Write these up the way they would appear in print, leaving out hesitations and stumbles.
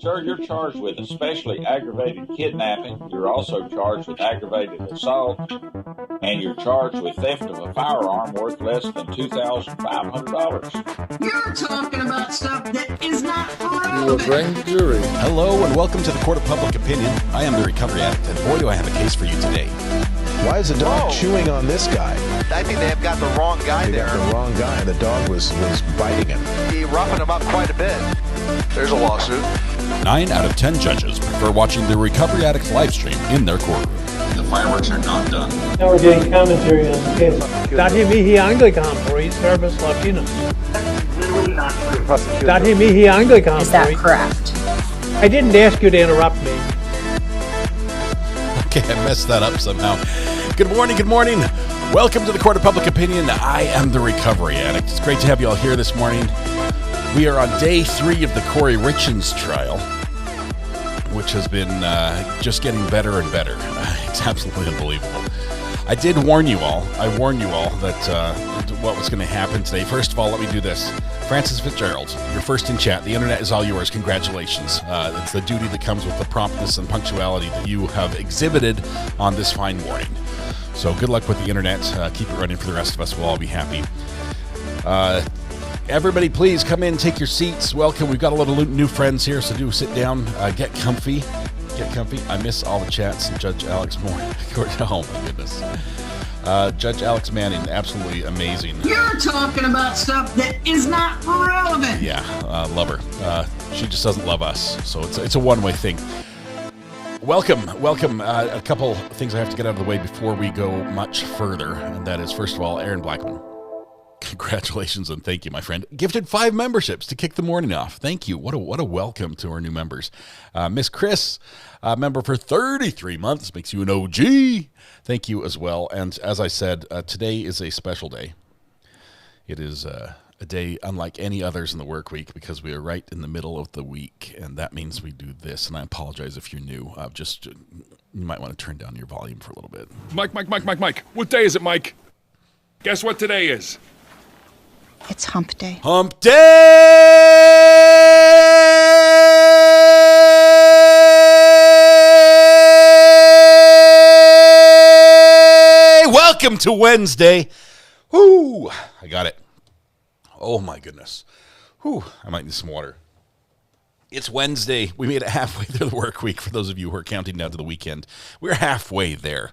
Sir, you're charged with especially aggravated kidnapping. You're also charged with aggravated assault, and you're charged with theft of a firearm worth less than $2,500. You're talking about stuff that is not You will relevant. bring the jury. Hello and welcome to the Court of Public Opinion. I am the Recovery Addict, and boy do I have a case for you today. Why is the dog chewing on this guy? I think they have got the wrong guy They there. got the wrong guy. The dog was biting him. He roughing him up quite a bit. There's a lawsuit. 9 out of 10 judges prefer watching the Recovery Addict live stream in their courtroom. The fireworks are not done. Now we're getting commentary on the case. Dati mihi Anglican por servus Latinos. Dati mihi Anglican Is that por. correct? I didn't ask you to interrupt me. Okay, I messed that up somehow. Good morning, good morning. Welcome to the Court of Public Opinion. I am the Recovery Addict. It's great to have you all here this morning. We are on day 3 of the Kouri Richins trial, which has been just getting better and better. It's absolutely unbelievable. I did warn you all. I warned you all that what was going to happen today. First of all, let me do this. Francis Fitzgerald, you're first in chat. The internet is all yours. Congratulations. It's the duty that comes with the promptness and punctuality that you have exhibited on this fine morning. So good luck with the internet. Keep it running for the rest of us. We'll all be happy. Everybody, please come in, take your seats. Welcome. We've got a lot of new friends here, so do sit down, get comfy. Get comfy. I miss all the chats and Judge Alex Moore. Oh my goodness. Judge Alex Manning, absolutely amazing. You're talking about stuff that is not relevant. Yeah, love her. She just doesn't love us, so it's a one-way thing. Welcome. A couple things I have to get out of the way before we go much further, and that is, first of all, Aaron Blackman. Congratulations and thank you, my friend. Gifted 5 memberships to kick the morning off. Thank you. What a welcome to our new members. Miss Chris, member for 33 months, makes you an OG. Thank you as well. And as I said, today is a special day. It is a day unlike any others in the work week because we are right in the middle of the week, and that means we do this. And I apologize if you're new. You might want to turn down your volume for a little bit. Mike. What day is it, Mike? Guess what today is? It's hump day. Hump day! Welcome to Wednesday. Whoo! I got it. Oh my goodness. Whew, I might need some water. It's Wednesday. We made it halfway through the work week for those of you who are counting down to the weekend. We're halfway there.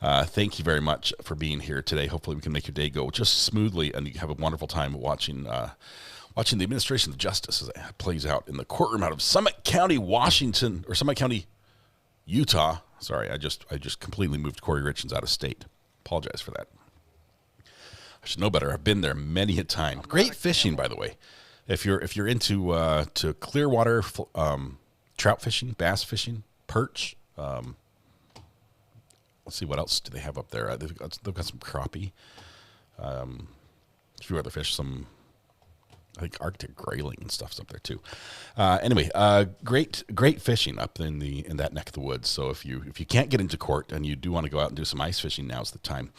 Thank you very much for being here today. Hopefully we can make your day go just smoothly and you have a wonderful time watching the administration of justice as it plays out in the courtroom out of Summit County, Washington, or Summit County, Utah. Sorry, I just completely moved Kouri Richins out of state. Apologize for that. I should know better. I've been there many a time. Great fishing, by the way. If you're into to clear water, trout fishing, bass fishing, perch. Let's see, what else do they have up there? They've got some crappie, a few other fish, I think Arctic grayling and stuff's up there too. Anyway, great fishing up in that neck of the woods. So if you can't get into court and you do want to go out and do some ice fishing, now's the time.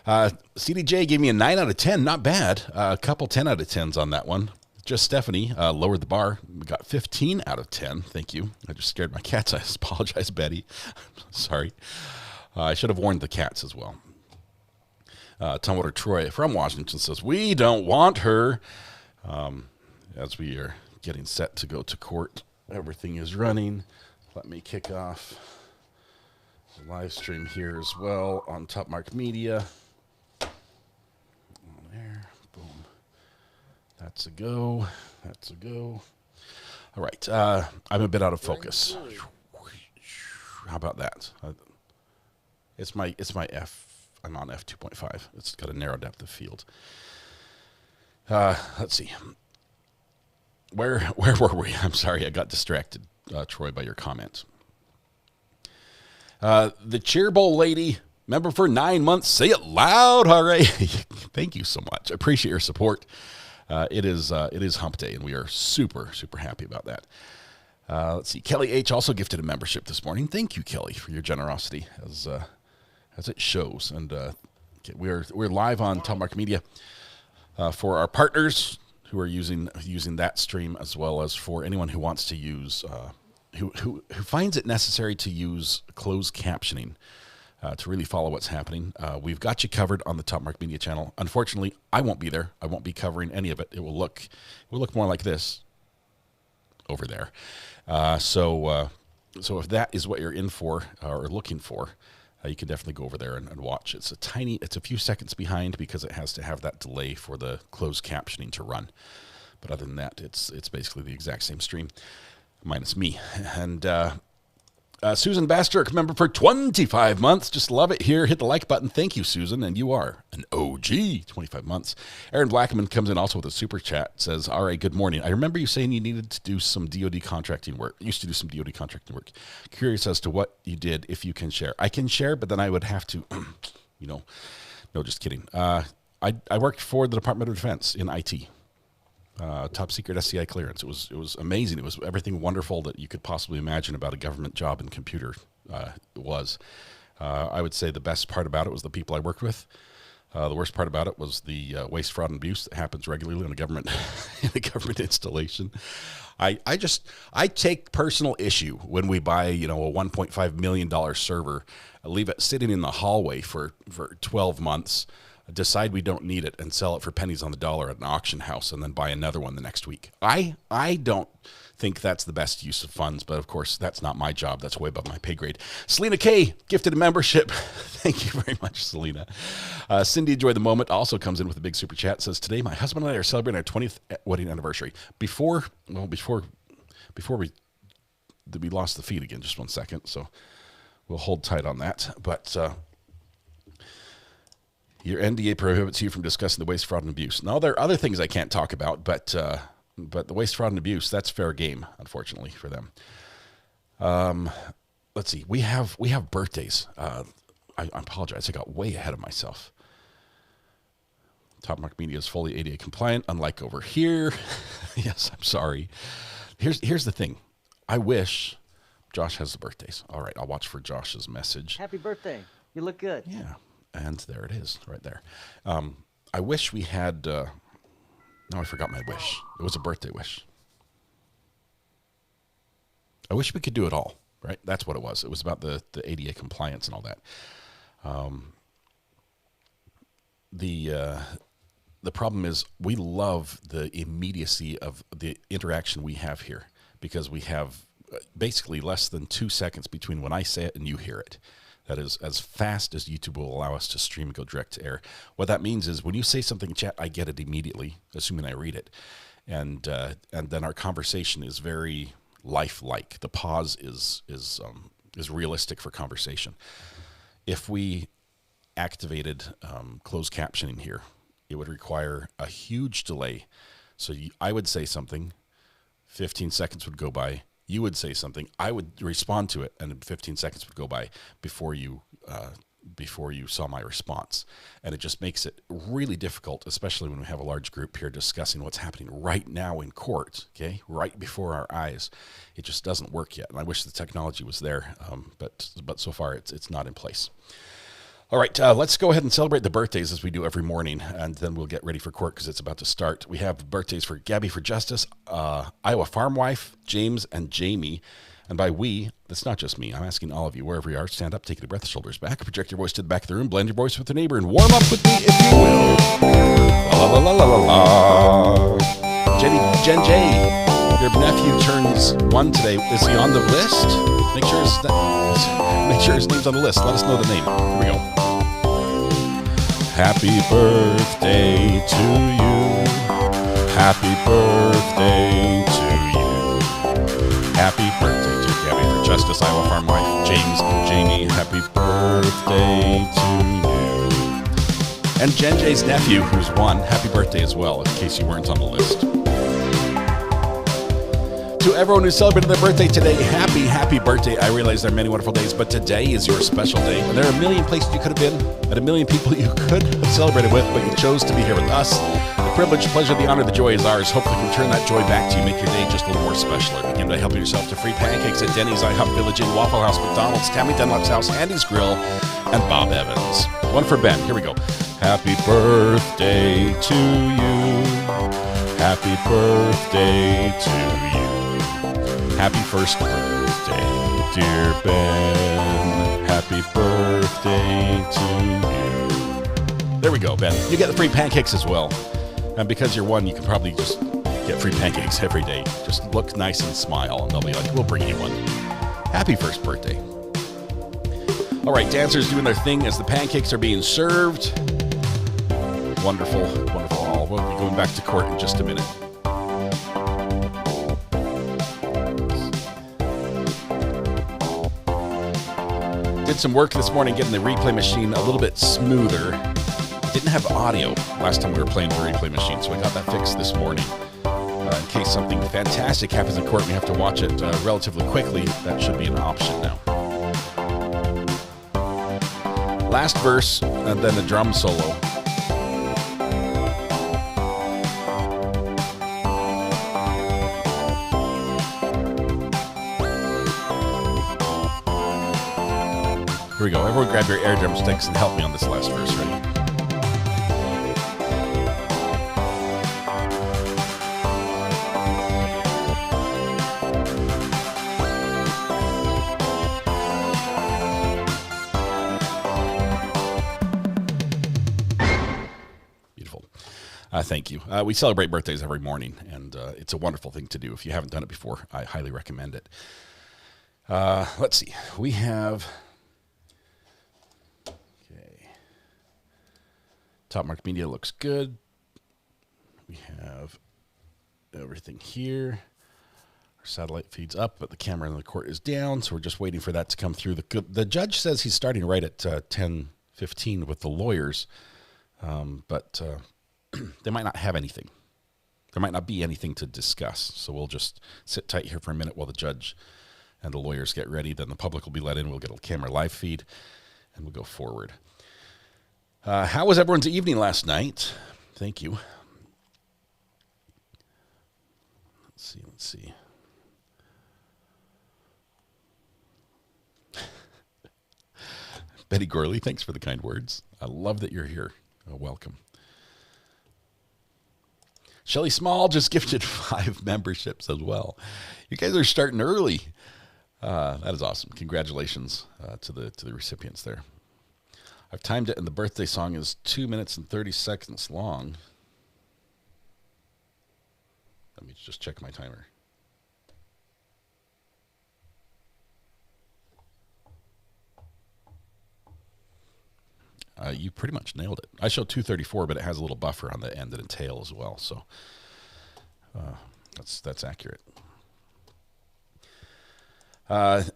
CDJ gave me a 9 out of 10, not bad. A couple 10 out of 10s on that one. Just Stephanie lowered the bar. We got 15 out of 10. Thank you. I just scared my cats. I apologize, Betty. Sorry. I should have warned the cats as well. Tumwater Troy from Washington says, we don't want her. As we are getting set to go to court, everything is running. Let me kick off the live stream here as well on Top Mark Media. There, boom. That's a go. All right, I'm a bit out of focus. How about that? It's my F. I'm on F2.5. It's got a narrow depth of field. Let's see. Where were we? I'm sorry, I got distracted, Troy, by your comment. The Cheer Bowl lady, member for 9 months. Say it loud, hooray! Thank you so much. I appreciate your support. It is Hump Day, and we are super happy about that. Let's see. Kelly H also gifted a membership this morning. Thank you, Kelly, for your generosity, as it shows. And we're live on Top Mark Media for our partners. who are using that stream, as well as for anyone who wants to use, who finds it necessary to use closed captioning to really follow what's happening. We've got you covered on the Top Mark Media channel. Unfortunately, I won't be there. I won't be covering any of it. It will look more like this over there. So if that is what you're in for or looking for, you can definitely go over there and watch. It's a few seconds behind because it has to have that delay for the closed captioning to run. But other than that, it's basically the exact same stream, minus me. And Susan Bastrick, member for 25 months. Just love it here. Hit the like button. Thank you, Susan. And you are an OG, 25 months. Aaron Blackman comes in also with a super chat. Says, all right, good morning. I remember you saying you needed to do some DOD contracting work. Used to do some DOD contracting work. Curious as to what you did, if you can share. I can share, but then I would have to, no, just kidding. I worked for the Department of Defense in IT. Top secret SCI clearance. It was amazing. It was everything wonderful that you could possibly imagine about a government job in computer. Was. I would say the best part about it was the people I worked with. The worst part about it was the waste, fraud, and abuse that happens regularly in a government installation. I take personal issue when we buy a $1.5 million server, leave it sitting in the hallway for 12 months. Decide we don't need it and sell it for pennies on the dollar at an auction house and then buy another one the next week. I don't think that's the best use of funds, but of course that's not my job. That's way above my pay grade. Selena K gifted a membership. Thank you very much, Selena. Cindy Enjoy the Moment also comes in with a big super chat. Says, today my husband and I are celebrating our 20th wedding anniversary. Before we lost the feed again, just 1 second. So we'll hold tight on that. But your NDA prohibits you from discussing the waste, fraud, and abuse. Now, there are other things I can't talk about, but the waste, fraud, and abuse, that's fair game, unfortunately, for them. Let's see. We have birthdays. I apologize. I got way ahead of myself. Top Mark Media is fully ADA compliant, unlike over here. Yes, I'm sorry. Here's the thing. I wish Josh has the birthdays. All right, I'll watch for Josh's message. Happy birthday. You look good. Yeah. And there it is, right there. I wish we had... no, I forgot my wish. It was a birthday wish. I wish we could do it all, right? That's what it was. It was about the ADA compliance and all that. The problem is we love the immediacy of the interaction we have here because we have basically less than 2 seconds between when I say it and you hear it. That is as fast as YouTube will allow us to stream and go direct to air. What that means is when you say something in chat, I get it immediately, assuming I read it. And then our conversation is very lifelike. The pause is realistic for conversation. If we activated closed captioning here, it would require a huge delay. So I would say something, 15 seconds would go by. You would say something, I would respond to it, and 15 seconds would go by before you saw my response. And it just makes it really difficult, especially when we have a large group here discussing what's happening right now in court, okay, right before our eyes. It just doesn't work yet, and I wish the technology was there, but so far it's not in place. All right, let's go ahead and celebrate the birthdays as we do every morning, and then we'll get ready for court because it's about to start. We have birthdays for Gabby for Justice, Iowa Farm Wife, James, and Jamie. And by we, that's not just me. I'm asking all of you, wherever you are, stand up, take a breath, shoulders back, project your voice to the back of the room, blend your voice with your neighbor, and warm up with me if you will. La la la la la la. Jen J, your nephew turns 1 today. Is he on the list? Make sure his name's on the list. Let us know the name. Here we go. Happy birthday to you. Happy birthday to you. Happy birthday to Gabby for Justice, Iowa Farm Wife, James and Jamie. Happy birthday to you. And Jen J's nephew, who's 1, happy birthday as well, in case you weren't on the list. To everyone who celebrated their birthday today, happy birthday. I realize there are many wonderful days, but today is your special day. And there are a million places you could have been, and a million people you could have celebrated with, but you chose to be here with us. The privilege, pleasure, the honor, the joy is ours. Hopefully we can turn that joy back to you, make your day just a little more special. Begin by helping yourself to free pancakes at Denny's, IHOP Village Inn, Waffle House, McDonald's, Tammy Dunlop's House, Andy's Grill, and Bob Evans. One for Ben. Here we go. Happy birthday to you. Happy birthday to you. Happy first birthday, dear Ben. Happy birthday to you. There we go, Ben. You get the free pancakes as well. And because you're one, you can probably just get free pancakes every day. Just look nice and smile, and they'll be like, we'll bring you one. Happy first birthday. All right, dancers doing their thing as the pancakes are being served. Wonderful, wonderful all. We'll be going back to court in just a minute. Did some work this morning getting the replay machine a little bit smoother. Didn't have audio last time we were playing the replay machine, so I got that fixed this morning. In case something fantastic happens in court and we have to watch it relatively quickly, that should be an option now. Last verse, and then the drum solo. Here we go. Everyone grab your air drumsticks and help me on this last verse. Ready? Thank you. We celebrate birthdays every morning, and it's a wonderful thing to do. If you haven't done it before, I highly recommend it. Let's see. We have... Okay. Top Mark Media looks good. We have everything here. Our satellite feed's up, but the camera in the court is down, so we're just waiting for that to come through. The judge says he's starting right at 10:15 with the lawyers, but... they might not have anything. There might not be anything to discuss. So we'll just sit tight here for a minute while the judge and the lawyers get ready. Then the public will be let in. We'll get a camera live feed, and we'll go forward. How was everyone's evening last night? Thank you. Let's see. Betty Gorley, thanks for the kind words. I love that you're here. Welcome. Shelly Small just gifted 5 memberships as well. You guys are starting early. That is awesome. Congratulations to the recipients there. I've timed it, and the birthday song is 2 minutes and 30 seconds long. Let me just check my timer. You pretty much nailed it. I showed 2:34, but it has a little buffer on the end and a tail as well, so that's accurate.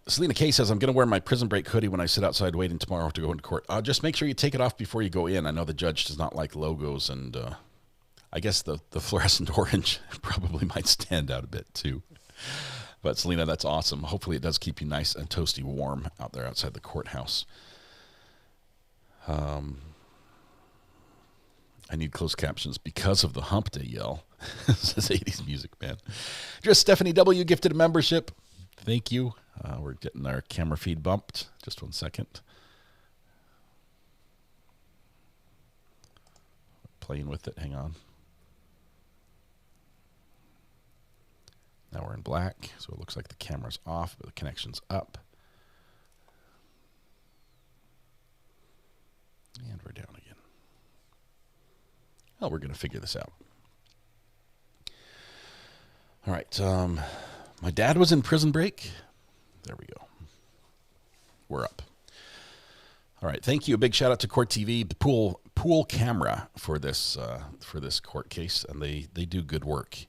Selena K says, I'm going to wear my prison break hoodie when I sit outside waiting tomorrow to go into court. Just make sure you take it off before you go in. I know the judge does not like logos, and I guess the fluorescent orange probably might stand out a bit too. But Selena, that's awesome. Hopefully it does keep you nice and toasty warm out there outside the courthouse. I need closed captions because of the hump day yell. Says 80s music, man. Just Stephanie W. gifted a membership. Thank you. We're getting our camera feed bumped. Just 1 second. Playing with it. Hang on. Now we're in black, so it looks like the camera's off, but the connection's up. And we're down again. Well, we're going to figure this out. All right. My dad was in prison break. There we go. We're up. All right. Thank you. A big shout out to Court TV, the pool camera for this court case, and they do good work.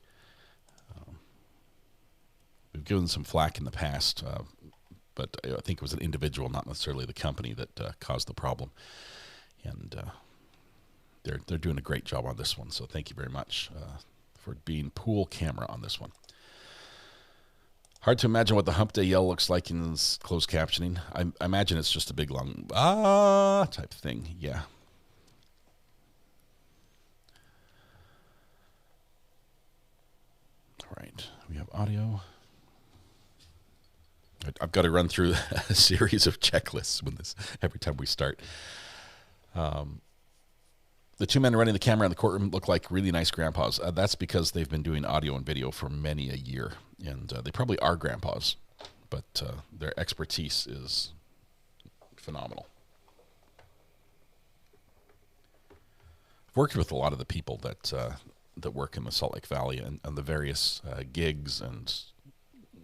We've given some flack in the past, but I think it was an individual, not necessarily the company, that caused the problem. And they're doing a great job on this one. So thank you very much for being pool camera on this one. Hard to imagine what the hump day yell looks like in this closed captioning. I imagine it's just a big long type thing. Yeah. All right. We have audio. I've got to run through a series of checklists every time we start. The two men running the camera in the courtroom look like really nice grandpas. That's because they've been doing audio and video for many a year, and they probably are grandpas, but their expertise is phenomenal. I've worked with a lot of the people that work in the Salt Lake Valley and the various gigs and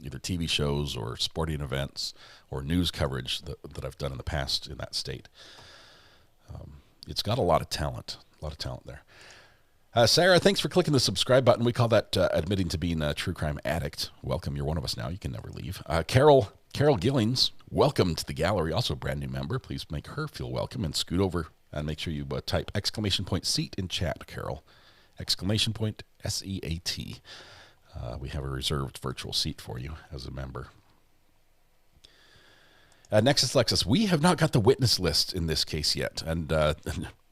either TV shows or sporting events or news coverage that I've done in the past in that state. It's got a lot of talent there. Sarah, thanks for clicking the subscribe button. We call that admitting to being a true crime addict. Welcome. You're one of us now. You can never leave. Carol Gillings, welcome to the gallery. Also a brand new member. Please make her feel welcome and scoot over and make sure you type !seat in chat, Carol. !SEAT. We have a reserved virtual seat for you as a member. Nexus Lexus, we have not got the witness list in this case yet. And,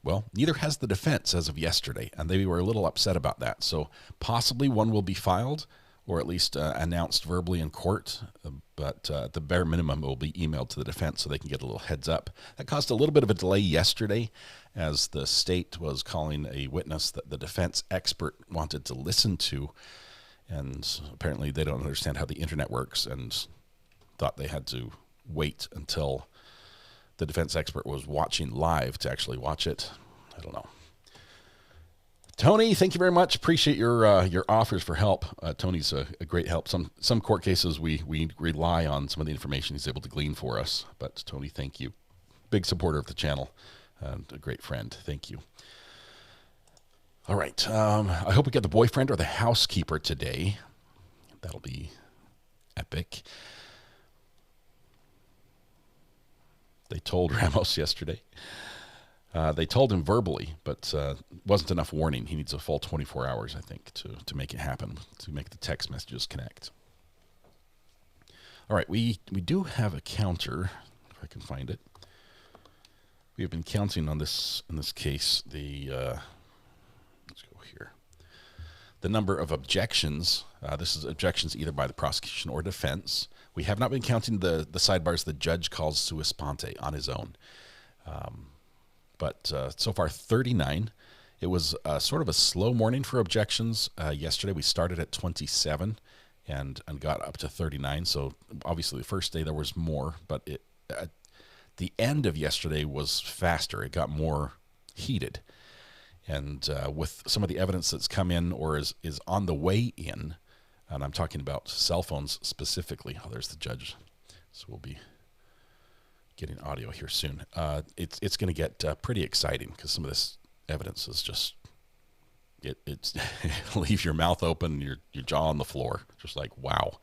well, neither has the defense as of yesterday. And they were a little upset about that. So possibly one will be filed or at least announced verbally in court. But at the bare minimum, it will be emailed to the defense so they can get a little heads up. That caused a little bit of a delay yesterday as the state was calling a witness that the defense expert wanted to listen to. And apparently they don't understand how the internet works and thought they had to wait until the defense expert was watching live to actually watch it. I don't know. Tony, thank you very much. Appreciate your offers for help. Tony's a great help. Some court cases we rely on some of the information he's able to glean for us. But Tony, thank you. Big supporter of the channel and a great friend. Thank you. All right. I hope we get the boyfriend or the housekeeper today. That'll be epic. They told Ramos yesterday. They told him verbally, but wasn't enough warning. He needs a full 24 hours, I think, to make it happen, to make the text messages connect. All right, we do have a counter, if I can find it. We have been counting on this, in this case, let's go here. The number of objections. This is objections either by the prosecution or defense. We have not been counting the sidebars the judge calls sua sponte on his own. But so far, 39. It was sort of a slow morning for objections. Yesterday, we started at 27 and got up to 39. So obviously, the first day there was more, but the end of yesterday was faster. It got more heated. And with some of the evidence that's come in or is on the way in, and I'm talking about cell phones specifically. Oh, there's the judge. So we'll be getting audio here soon. It's going to get pretty exciting because some of this evidence is just, it's leave your mouth open, your jaw on the floor. Just like, wow.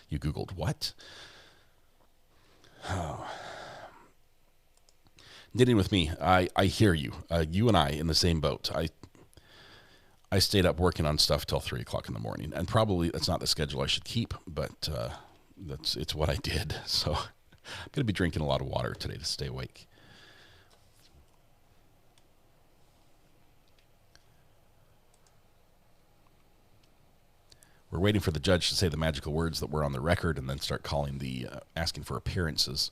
You Googled what? Oh. Knitting with me, I hear you. You and I in the same boat. I stayed up working on stuff till 3 o'clock in the morning, and probably that's not the schedule I should keep, but it's what I did. So I'm going to be drinking a lot of water today to stay awake. We're waiting for the judge to say the magical words that were on the record and then start calling asking for appearances.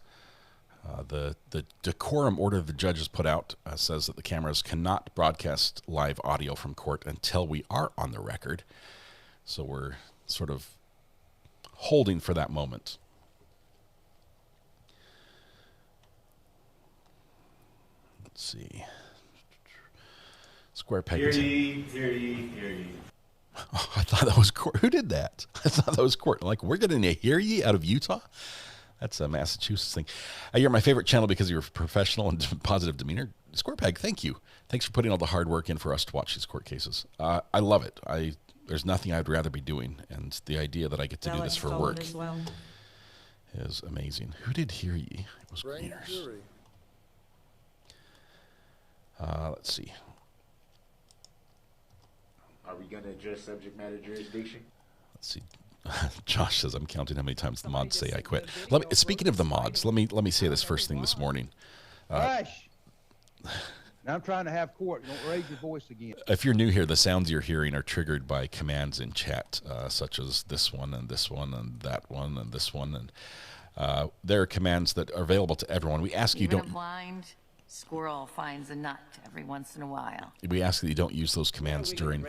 The decorum order the judge has put out says that the cameras cannot broadcast live audio from court until we are on the record. So we're sort of holding for that moment. Let's see. Square peg. Hear ye, hear ye, hear ye. Oh, I thought that was court. Who did that? I thought that was court. Like, we're getting a hear ye out of Utah? That's a Massachusetts thing. You're my favorite channel because of your professional and positive demeanor. Squarepeg, thank you. Thanks for putting all the hard work in for us to watch these court cases. I love it. There's nothing I'd rather be doing, and the idea that I get to do this for work is amazing. Who did hear ye? It was Greeners. Let's see. Are we going to address subject matter jurisdiction? Let's see. Josh says, I'm counting how many times the mods say I quit. Speaking of the mods, let me say this first thing this morning. Hush! Now I'm trying to have court. Don't raise your voice again. If you're new here, the sounds you're hearing are triggered by commands in chat, such as this one and this one and that one and this one. And there are commands that are available to everyone. We ask you don't... Squirrel finds a nut every once in a while. We ask that you don't use those commands during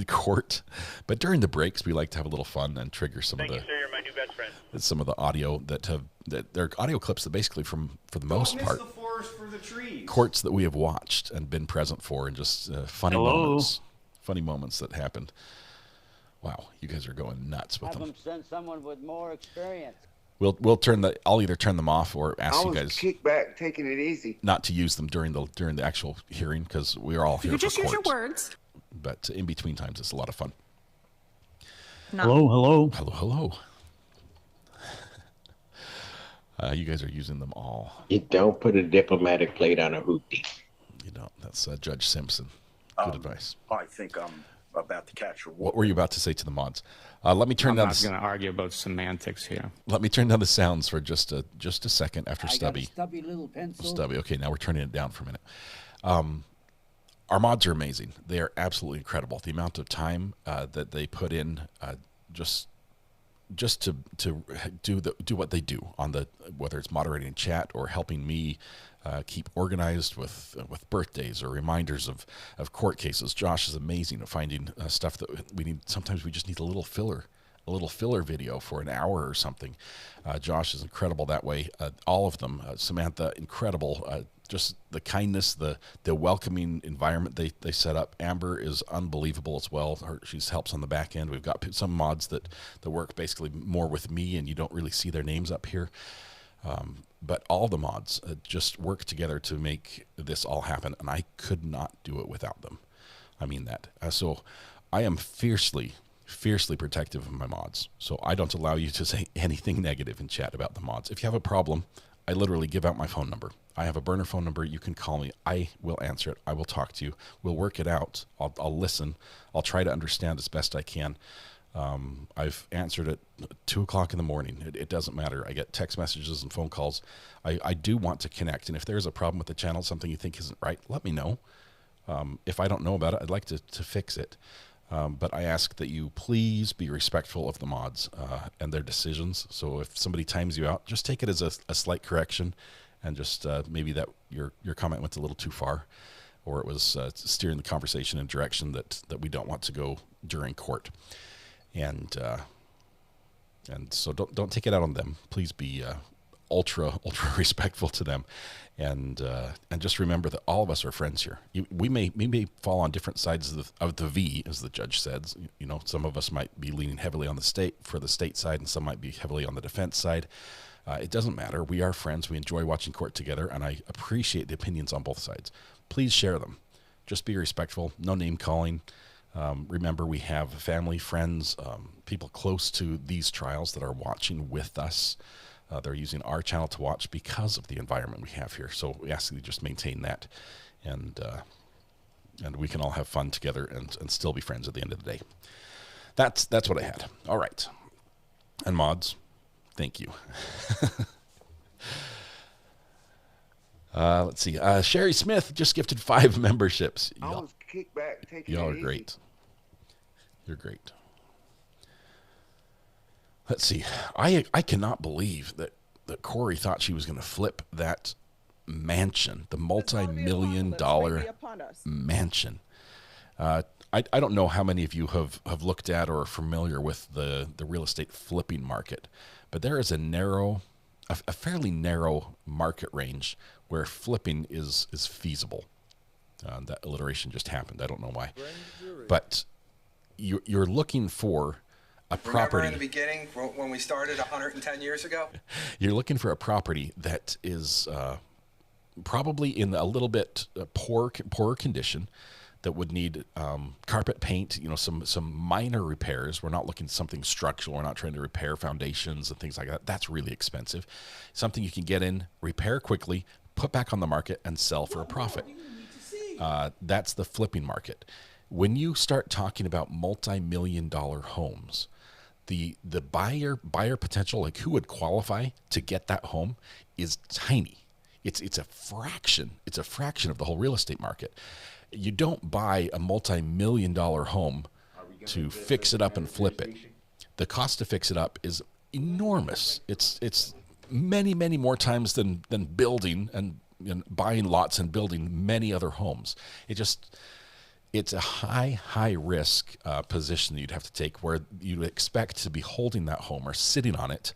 court, but during the breaks, we like to have a little fun and trigger some of the. Thank you, sir. You're my new best friend. Some of the audio that they're audio clips that basically for the most part, the forest for the trees. courts that we have watched and been present for, and just funny moments that happened. Wow, you guys are going nuts with them. Send someone with more experience. We'll turn I'll either turn them off or ask you guys kick back, taking it easy, not to use them during the actual hearing, because we are all here. You for just use your court. words. But in between times, it's a lot of fun. Hello. You guys are using them all. You don't put a diplomatic plate on a hoopty. You don't. That's Judge Simpson. Good advice. I think I'm about to catch a What were you about to say to the mods? Let me turn down. I'm not going to argue about semantics here. Let me turn down the sounds for just a second after Stubby. Stubby little pencil. Stubby. Okay, now we're turning it down for a minute. Our mods are amazing. They are absolutely incredible. The amount of time that they put in, just to do what they do on whether it's moderating chat or helping me keep organized with birthdays or reminders of court cases. Josh is amazing at finding stuff that we need. Sometimes we just need a little filler video for an hour or something. Josh is incredible that way. All of them. Samantha, incredible. Just the kindness, the welcoming environment they set up. Amber is unbelievable as well. She helps on the back end. We've got some mods that work basically more with me, and you don't really see their names up here. But all the mods just work together to make this all happen, and I could not do it without them. I mean that. So I am fiercely protective of my mods. So I don't allow you to say anything negative in chat about the mods. If you have a problem, I literally give out my phone number. I have a burner phone number. You can call me. I will answer it. I will talk to you. We'll work it out. I'll listen. I'll try to understand as best I can. I've answered at 2 o'clock in the morning. It doesn't matter. I get text messages and phone calls. I do want to connect. And if there's a problem with the channel, something you think isn't right, let me know. If I don't know about it, I'd like to fix it. But I ask that you please be respectful of the mods and their decisions. So if somebody times you out, just take it as a slight correction, and just maybe that your comment went a little too far, or it was steering the conversation in a direction that we don't want to go during court. And so don't take it out on them. Please be ultra respectful to them, and just remember that all of us are friends here. We may fall on different sides of the V, as the judge says. You know, some of us might be leaning heavily on the state side, and some might be heavily on the defense side. It doesn't matter. We are friends. We enjoy watching court together, and I appreciate the opinions on both sides. Please share them. Just be respectful. No name calling. Remember, we have family, friends, people close to these trials that are watching with us. They're using our channel to watch because of the environment we have here. So we ask that you just maintain that, and we can all have fun together and still be friends at the end of the day. That's what I had. All right. And mods, thank you. Let's see. Sherry Smith just gifted 5 memberships. Y'all are great. You're great. Let's see. I cannot believe that Kouri thought she was going to flip that mansion, the multi-million-dollar mansion. I don't know how many of you have looked at or are familiar with the real estate flipping market, but there is a fairly narrow market range where flipping is feasible. That alliteration just happened. I don't know why. But you're looking for a property. Remember in the beginning when we started 110 years ago? You're looking for a property that is probably in a little bit poorer condition, that would need carpet paint, some minor repairs. We're not looking at something structural. We're not trying to repair foundations and things like that. That's really expensive. Something you can get in, repair quickly, put back on the market, and sell for a profit. That's the flipping market. When you start talking about multi-million-dollar homes, the buyer potential, like who would qualify to get that home, is tiny. It's a fraction. It's a fraction of the whole real estate market. You don't buy a multi-million-dollar home to fix it up and flip it. The cost to fix it up is enormous. It's many more times than building and buying lots and building many other homes. It's a high risk position that you'd have to take, where you'd expect to be holding that home or sitting on it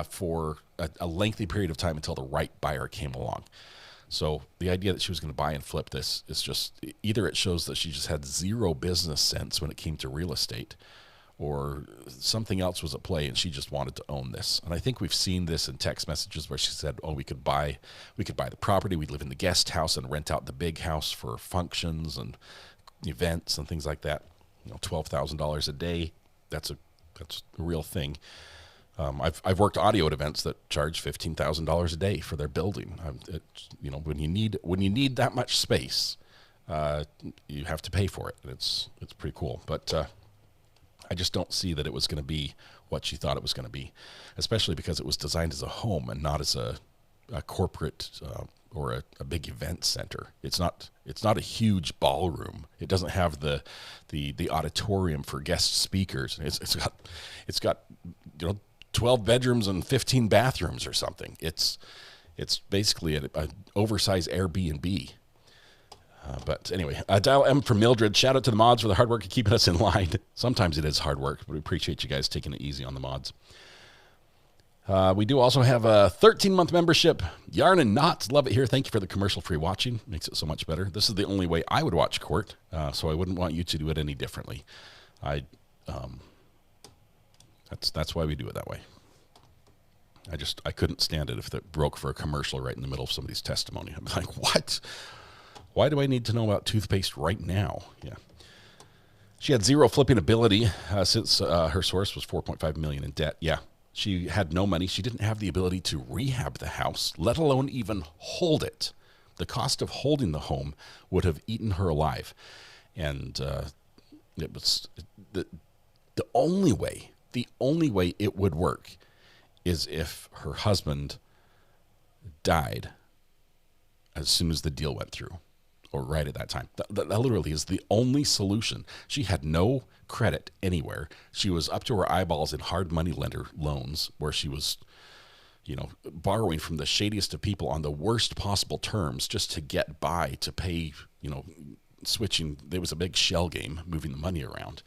for a lengthy period of time until the right buyer came along. So the idea that she was going to buy and flip this is just, either it shows that she just had zero business sense when it came to real estate, or something else was at play and she just wanted to own this. And I think we've seen this in text messages where she said, oh, we could buy the property, we'd live in the guest house and rent out the big house for functions and events and things like that. $12,000 a day, that's a real thing. I've worked audio at events that charge $15,000 a day for their building. When you need that much space, you have to pay for it. It's pretty cool. But I just don't see that it was going to be what she thought it was going to be, especially because it was designed as a home and not as a corporate or a big event center. It's not a huge ballroom. It doesn't have the auditorium for guest speakers. It's got 12 bedrooms and 15 bathrooms or something. It's basically an oversized Airbnb. But anyway, dial M for Mildred. Shout out to the mods for the hard work of keeping us in line. Sometimes it is hard work, but we appreciate you guys taking it easy on the mods. We do also have a 13-month membership. Yarn and Knots, love it here. Thank you for the commercial-free watching. Makes it so much better. This is the only way I would watch court, so I wouldn't want you to do it any differently. That's why we do it that way. I couldn't stand it if it broke for a commercial right in the middle of somebody's testimony. I'm like, what? Why do I need to know about toothpaste right now? Yeah. She had zero flipping ability since her source was $4.5 million in debt. Yeah. She had no money. She didn't have the ability to rehab the house, let alone even hold it. The cost of holding the home would have eaten her alive. And it was the only way it would work is if her husband died as soon as the deal went through, or right at that time. That literally is the only solution. She had no credit anywhere. She was up to her eyeballs in hard money lender loans, where she was, borrowing from the shadiest of people on the worst possible terms just to get by, to pay, switching. There was a big shell game, moving the money around.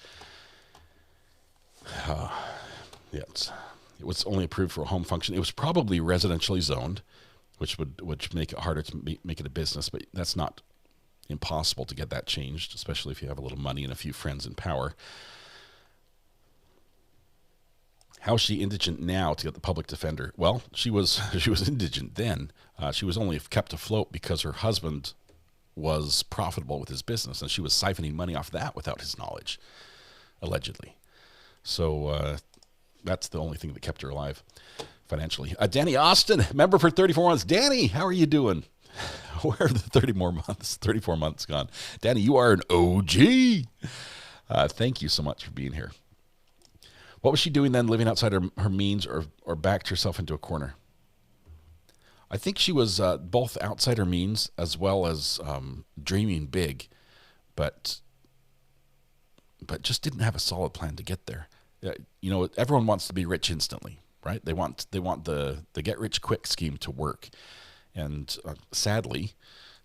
It was only approved for a home function. It was probably residentially zoned, which make it harder to make it a business, but that's not impossible to get that changed, especially if you have a little money and a few friends in power. How is she indigent now to get the public defender? Well, she was indigent then. She was only kept afloat because her husband was profitable with his business, and she was siphoning money off that without his knowledge, allegedly. So that's the only thing that kept her alive financially. Danny Austin, member for 34 months. Danny, how are you doing? Where are the 34 months gone? Danny, you are an OG. Thank you so much for being here. What was she doing then, living outside her means, or backed herself into a corner? I think she was both outside her means as well as dreaming big, but just didn't have a solid plan to get there. Everyone wants to be rich instantly, right? They want the get rich quick scheme to work. And sadly,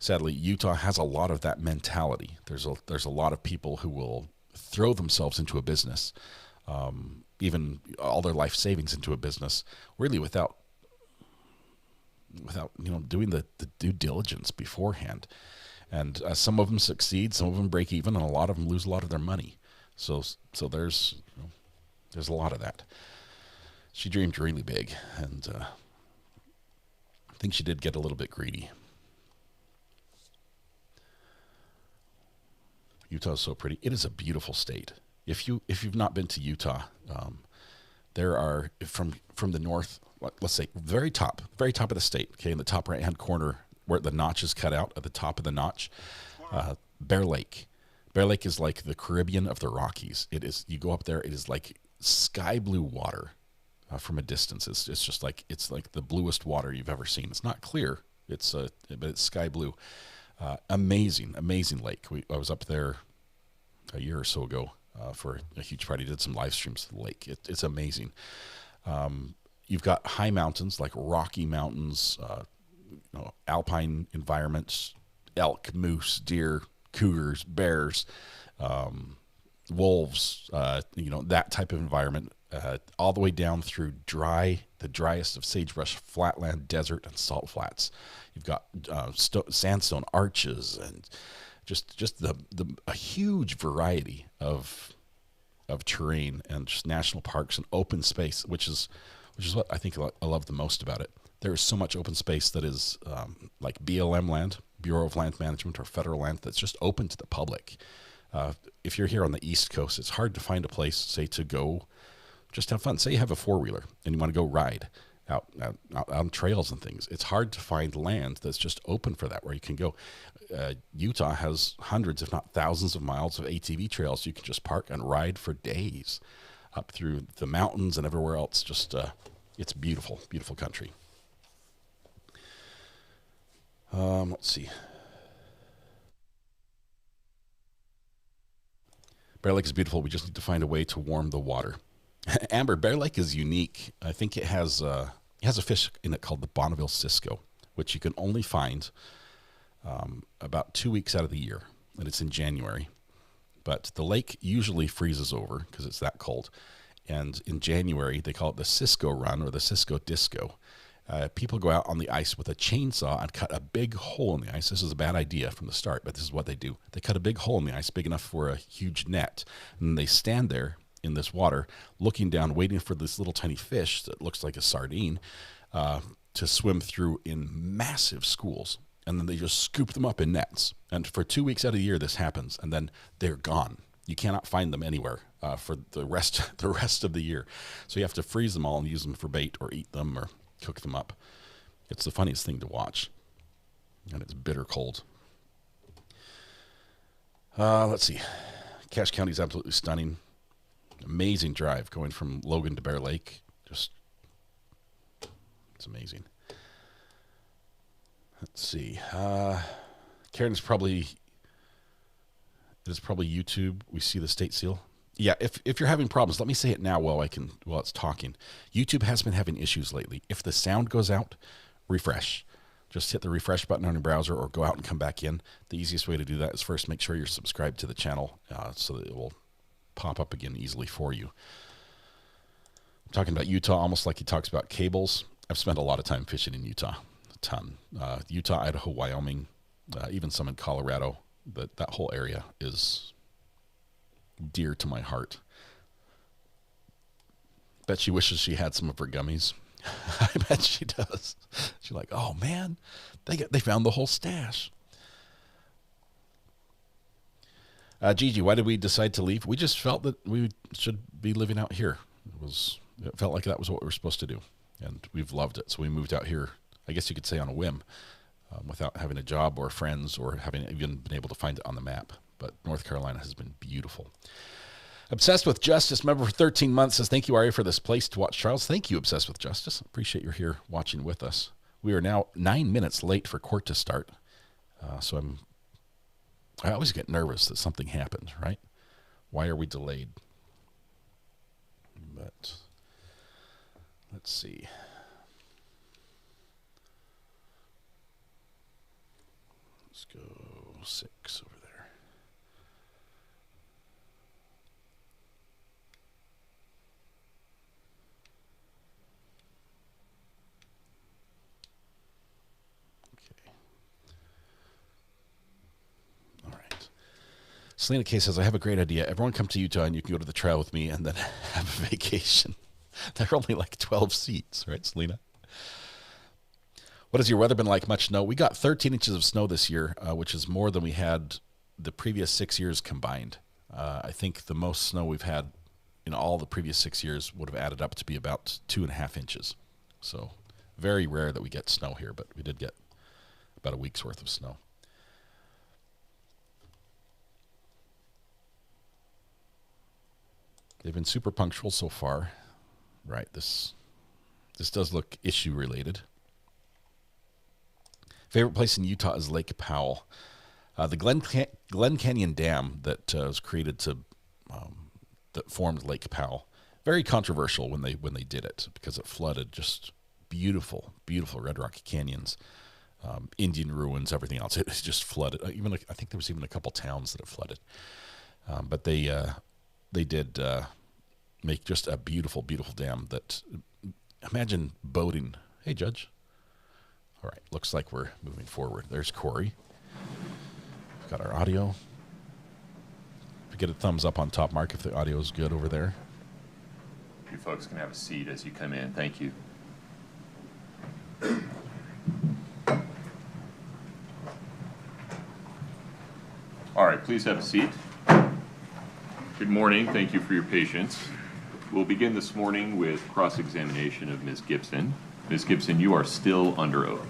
Utah has a lot of that mentality. There's a lot of people who will throw themselves into a business, even all their life savings into a business, really without doing the due diligence beforehand. And some of them succeed, some of them break even, and a lot of them lose a lot of their money. So there's a lot of that. She dreamed really big, and I think she did get a little bit greedy. Utah is so pretty. It is a beautiful state. If you've not been to Utah, there are from the north, let's say very top of the state. Okay, in the top right hand corner where the notch is cut out at the top of the notch, Bear Lake. Bear Lake is like the Caribbean of the Rockies. It is. You go up there, it is like sky blue water. From a distance, it's just like the bluest water you've ever seen. It's not clear, but it's sky blue. Amazing lake. I was up there a year or so ago for a huge party. Did some live streams to the lake. It's amazing. You've got high mountains like Rocky Mountains, alpine environments, elk, moose, deer, cougars, bears, wolves, that type of environment, all the way down through the driest of sagebrush, flatland, desert, and salt flats. You've got sandstone arches and just a huge variety of terrain and just national parks and open space, which is what I think I love the most about it. There is so much open space that is like BLM land, Bureau of Land Management, or federal land that's just open to the public. If you're here on the East Coast, it's hard to find a place, say, to go just have fun. Say you have a four-wheeler and you want to go ride out on trails and things. It's hard to find land that's just open for that, where you can go. Utah has hundreds, if not thousands, of miles of ATV trails you can just park and ride for days up through the mountains and everywhere else. Just it's beautiful, beautiful country. Let's see. Bear Lake is beautiful. We just need to find a way to warm the water. Amber, Bear Lake is unique. I think it has a fish in it called the Bonneville Cisco, which you can only find about 2 weeks out of the year, and it's in January. But the lake usually freezes over because it's that cold. And in January, they call it the Cisco Run or the Cisco Disco. People go out on the ice with a chainsaw and cut a big hole in the ice. This is a bad idea from the start, but this is what they do. They cut a big hole in the ice, big enough for a huge net, and they stand there in this water, looking down, waiting for this little tiny fish that looks like a sardine to swim through in massive schools. And then they just scoop them up in nets. And for 2 weeks out of the year, this happens, and then they're gone. You cannot find them anywhere for the rest of the year. So you have to freeze them all and use them for bait or eat them or cook them up. It's the funniest thing to watch, and it's bitter cold. Let's see. Cache County is absolutely stunning. Amazing drive going from Logan to Bear Lake. Just, it's amazing. Let's see. Karen, it is probably YouTube. We see the state seal. Yeah, if you're having problems, let me say it now while it's talking. YouTube has been having issues lately. If the sound goes out, refresh. Just hit the refresh button on your browser or go out and come back in. The easiest way to do that is first make sure you're subscribed to the channel so that it will pop up again easily for you. I'm talking about Utah almost like he talks about cables. I've spent a lot of time fishing in Utah, a ton. Utah, Idaho, Wyoming, even some in Colorado. That whole area is dear to my heart. Bet she wishes she had some of her gummies. I bet she does. She's like, oh man, they found the whole stash. Gigi, why did we decide to leave? We just felt that we should be living out here. It felt like that was what we were supposed to do, and we've loved it. So we moved out here, I guess you could say on a whim, without having a job or friends or having even been able to find it on the map. But North Carolina has been beautiful. Obsessed with Justice, member for 13 months, says, thank you, Ari, for this place to watch trials. Thank you, Obsessed with Justice. Appreciate you're here watching with us. We are now 9 minutes late for court to start. So I always get nervous that something happens, right? Why are we delayed? But let's see. Let's go 6 over there. Okay. All right. Selena K says, I have a great idea. Everyone come to Utah and you can go to the trail with me and then have a vacation. There are only like 12 seats, right, Selena? What has your weather been like? Much snow? We got 13 inches of snow this year, which is more than we had the previous 6 years combined. I think the most snow we've had in all the previous 6 years would have added up to be about 2.5 inches. So very rare that we get snow here, but we did get about a week's worth of snow. They've been super punctual so far. Right, this does look issue related. Favorite place in Utah is Lake Powell. The Glen Canyon Dam that was created that formed Lake Powell. Very controversial when they did it because it flooded just beautiful, beautiful Red Rock canyons. Indian ruins, everything else. It's just flooded. Even I think there was even a couple towns that have flooded. But they did make just a beautiful, beautiful dam that, imagine boating. Hey, Judge. All right, looks like we're moving forward. There's Kouri. We've got our audio. If you get a thumbs up on top, Mark, if the audio is good over there. You folks can have a seat as you come in. Thank you. All right, please have a seat. Good morning. Thank you for your patience. We'll begin this morning with cross-examination of Ms. Gibson. Ms. Gibson, you are still under oath.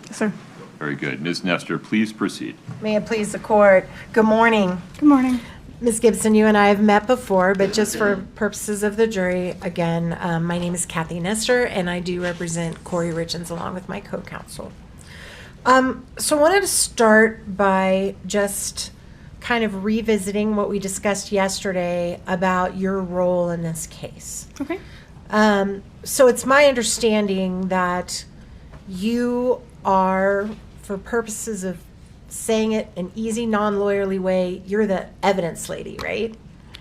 Yes, sir. Very good. Ms. Nestor, please proceed. May it please the court. Good morning. Good morning. Ms. Gibson, you and I have met before, but just for purposes of the jury, again, my name is Kathy Nestor, and I do represent Kouri Richins along with my co-counsel. So I wanted to start by just kind of revisiting what we discussed yesterday about your role in this case. Okay. So it's my understanding that you are, for purposes of saying it an easy, non-lawyerly way, you're the evidence lady, right?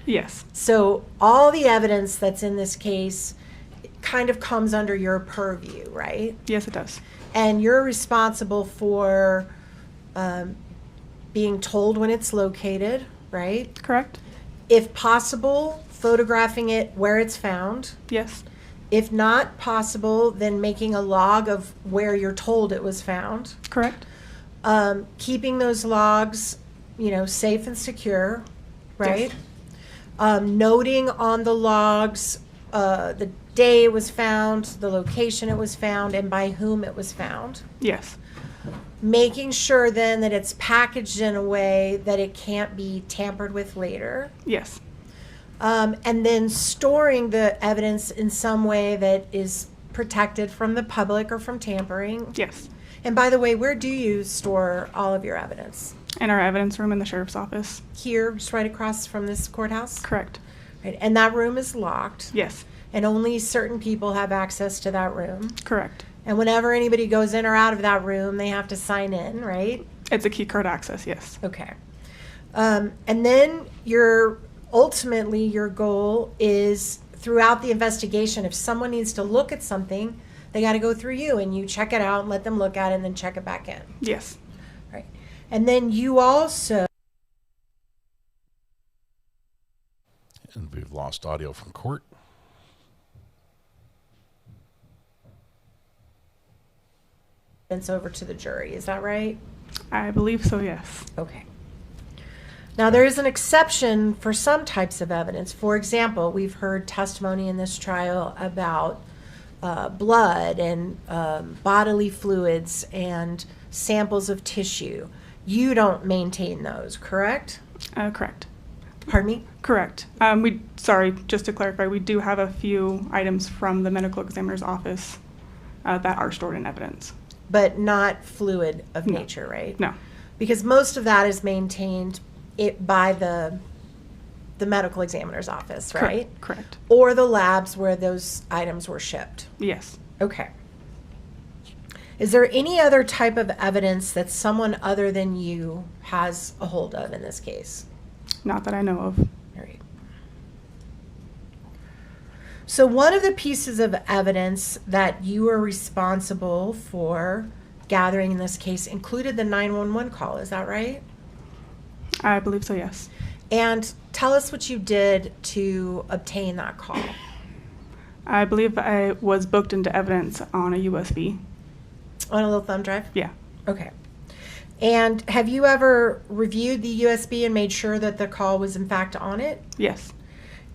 Yes. So all the evidence that's in this case kind of comes under your purview, right? Yes, it does. And you're responsible for being told when it's located, right? Correct. If possible, photographing it where it's found. Yes. If not possible, then making a log of where you're told it was found. Correct. Keeping those logs, safe and secure, right? Yes. Noting on the logs the day it was found, the location it was found, and by whom it was found. Yes. Making sure then that it's packaged in a way that it can't be tampered with later. Yes. And then storing the evidence in some way that is protected from the public or from tampering. Yes. And by the way, where do you store all of your evidence? In our evidence room in the sheriff's office. Here, just right across from this courthouse? Correct. Right. And that room is locked? Yes. And only certain people have access to that room? Correct. And whenever anybody goes in or out of that room, they have to sign in, right? It's a key card access, yes. Okay. And then ultimately your goal is throughout the investigation, if someone needs to look at something, they got to go through you and you check it out and let them look at it and then check it back in. Yes. Right. And then you also... And we've lost audio from court. It's over to the jury, is that right? I believe so, yes. Okay. Now, there is an exception for some types of evidence. For example, we've heard testimony in this trial about blood and bodily fluids and samples of tissue. You don't maintain those, correct? Correct. Pardon me? Correct. Sorry, just to clarify, we do have a few items from the medical examiner's office that are stored in evidence. But not fluid of nature, right? No. Because most of that is maintained by the medical examiner's office, right? Correct. Or the labs where those items were shipped. Yes. Okay. Is there any other type of evidence that someone other than you has a hold of in this case? Not that I know of. All right. So one of the pieces of evidence that you are responsible for gathering in this case included the 911 call, is that right? I believe so, yes. And tell us what you did to obtain that call. I believe I was booked into evidence on a USB. On a little thumb drive? Yeah. Okay. And have you ever reviewed the USB and made sure that the call was in fact on it? Yes.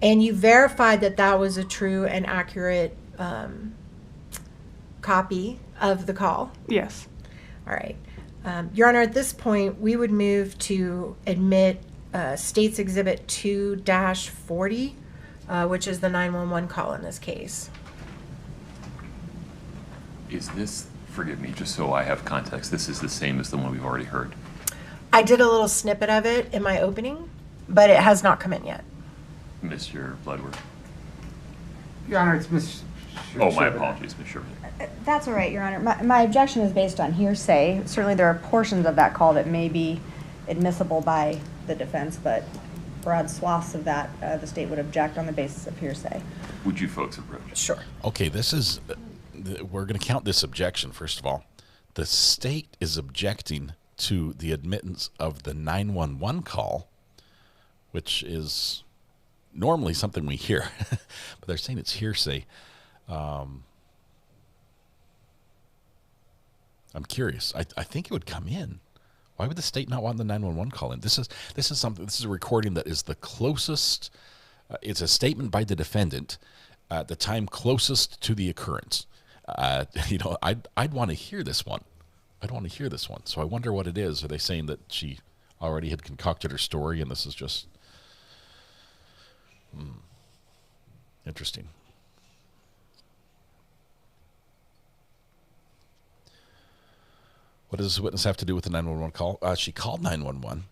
And you verified that that was a true and accurate copy of the call? Yes. All right. Your Honor, at this point, we would move to admit State's Exhibit 2-40, which is the 911 call in this case. Is this, forgive me, just so I have context, this is the same as the one we've already heard? I did a little snippet of it in my opening, but it has not come in yet. Mr. Bloodworth. Your Honor, it's Ms. Oh, my apologies, Ms. Sherman. That's all right, Your Honor. My objection is based on hearsay. Certainly there are portions of that call that may be admissible by the defense, but broad swaths of that, the state would object on the basis of hearsay. Would you folks approach? Sure. Okay, this is, we're going to count this objection, first of all. The state is objecting to the admittance of the 911 call, which is normally something we hear, but they're saying it's hearsay. I'm curious. I think it would come in. Why would the state not want the 911 call in? This is something. This is a recording that is the closest. It's a statement by the defendant at the time closest to the occurrence. I'd want to hear this one. I'd want to hear this one. So I wonder what it is. Are they saying that she already had concocted her story and this is just interesting? What does this witness have to do with the 911 call? She called 911.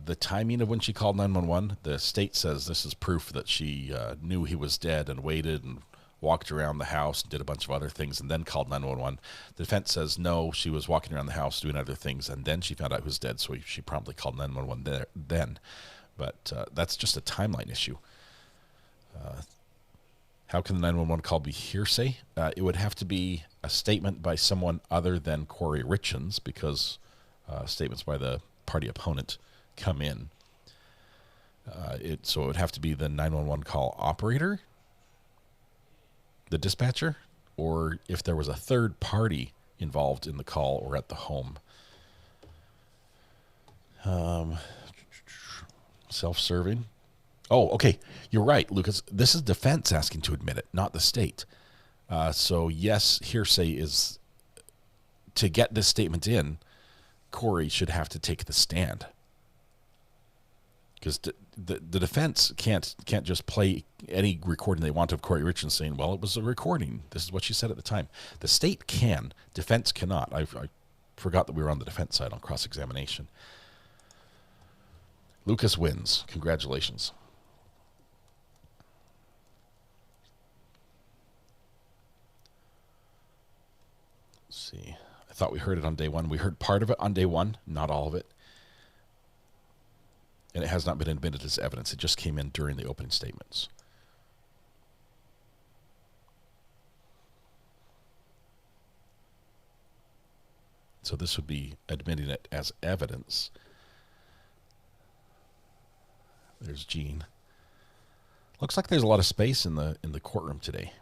The timing of when she called 911, the state says this is proof that she knew he was dead and waited and walked around the house and did a bunch of other things and then called 911. The defense says no, she was walking around the house doing other things and then she found out he was dead, so she promptly called 911 then. But that's just a timeline issue. How can the 911 call be hearsay? It would have to be a statement by someone other than Kouri Richins, because statements by the party opponent come in. So it would have to be the 911 call operator, the dispatcher, or if there was a third party involved in the call or at the home. Self-serving. Oh, okay. You're right, Lucas. This is defense asking to admit it, not the state. So yes, hearsay is, to get this statement in, Kouri should have to take the stand. Because the defense can't just play any recording they want of Kouri Richins saying, well, it was a recording. This is what she said at the time. The state can. Defense cannot. I forgot that we were on the defense side on cross-examination. Lucas wins. Congratulations. Let's see. I thought we heard it on day one. We heard part of it on day one, not all of it. And it has not been admitted as evidence. It just came in during the opening statements. So this would be admitting it as evidence. There's Gene. Looks like there's a lot of space in the courtroom today.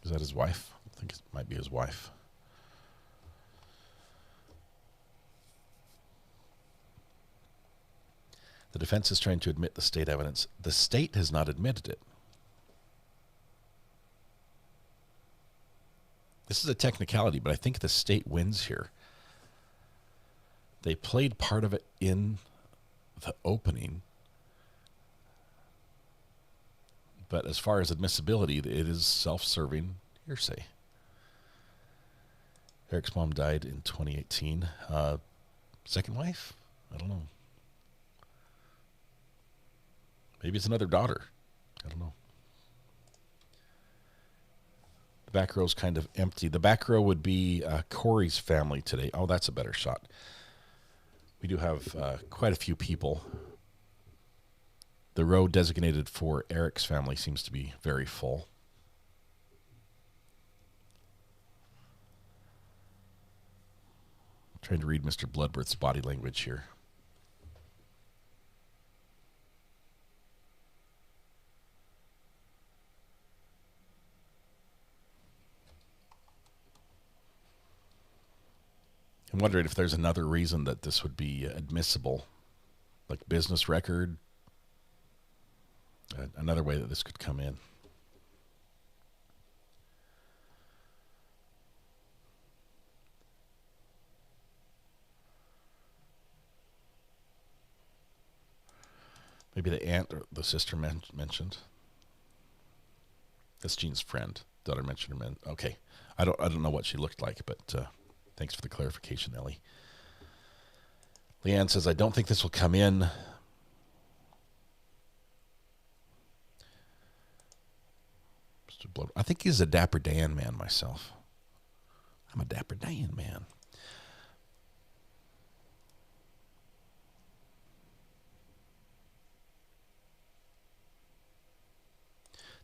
Is that his wife? I think it might be his wife. The defense is trying to admit the state evidence. The state has not admitted it. This is a technicality, but I think the state wins here. They played part of it in the opening. But as far as admissibility, it is self-serving hearsay. Eric's mom died in 2018. Second wife? I don't know. Maybe it's another daughter. I don't know. The back row's kind of empty. The back row would be Kouri's family today. Oh, that's a better shot. We do have quite a few people. The row designated for Eric's family seems to be very full. I'm trying to read Mr. Bloodworth's body language here. I'm wondering if there's another reason that this would be admissible, like business record. Another way that this could come in. Maybe the aunt or the sister mentioned. That's Jean's friend. Daughter mentioned her. Okay, I don't know what she looked like, but thanks for the clarification, Ellie. Leanne says, I don't think this will come in. I think he's a Dapper Dan man myself. I'm a Dapper Dan man.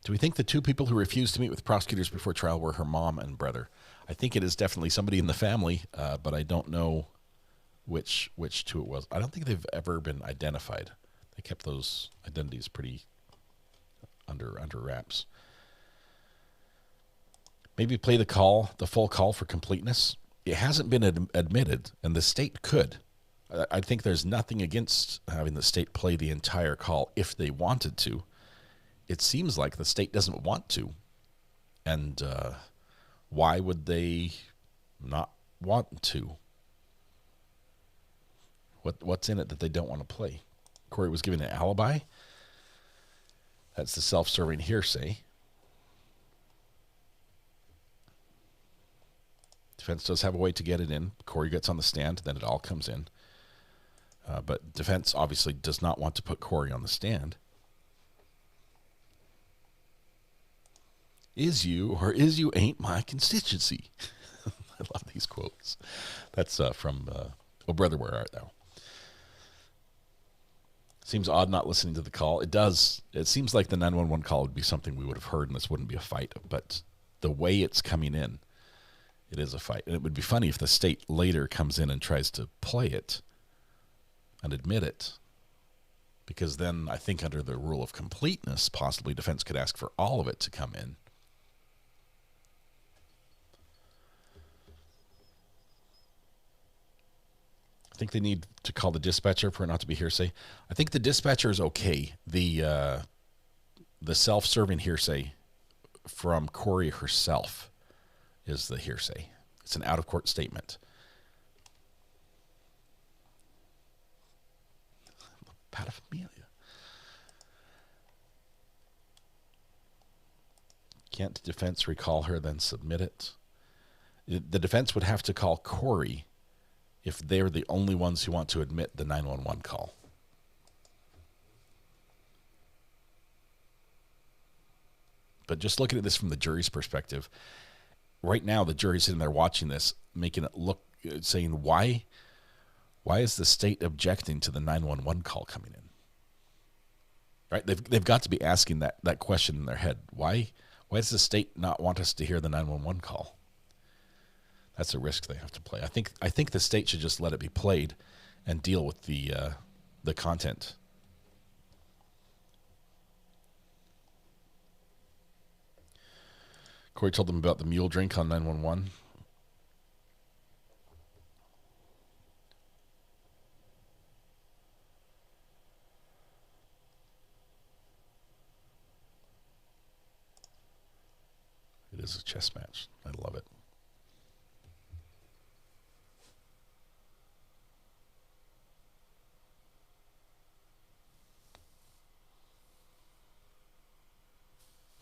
Do we think the two people who refused to meet with prosecutors before trial were her mom and brother? I think it is definitely somebody in the family, but I don't know which two it was. I don't think they've ever been identified. They kept those identities pretty under wraps. Maybe play the full call for completeness. It hasn't been admitted, and the state could. I think there's nothing against having the state play the entire call if they wanted to. It seems like the state doesn't want to. And why would they not want to? What's in it that they don't want to play? Kouri was given an alibi. That's the self-serving hearsay. Defense does have a way to get it in. Kouri gets on the stand, then it all comes in. But defense obviously does not want to put Kouri on the stand. Is you or is you ain't my constituency. I love these quotes. That's from Oh Brother, Where Art Thou? Seems odd not listening to the call. It does. It seems like the 911 call would be something we would have heard and this wouldn't be a fight. But the way it's coming in, it is a fight. And it would be funny if the state later comes in and tries to play it and admit it. Because then I think under the rule of completeness, possibly defense could ask for all of it to come in. I think they need to call the dispatcher for it not to be hearsay. I think the dispatcher is okay. The self-serving hearsay from Kouri herself is the hearsay. It's an out-of-court statement. Pedophilia. Can't the defense recall her, then submit it? The defense would have to call Kouri if they're the only ones who want to admit the 911 call. But just looking at this from the jury's perspective, right now the jury's sitting there watching this, making it look, saying, why is the state objecting to the 911 call coming in? Right? They've got to be asking that question in their head. Why does the state not want us to hear the 911 call? That's a risk they have to play. I think the state should just let it be played and deal with the content. Kouri told them about the mule drink on 911. It is a chess match. I love it.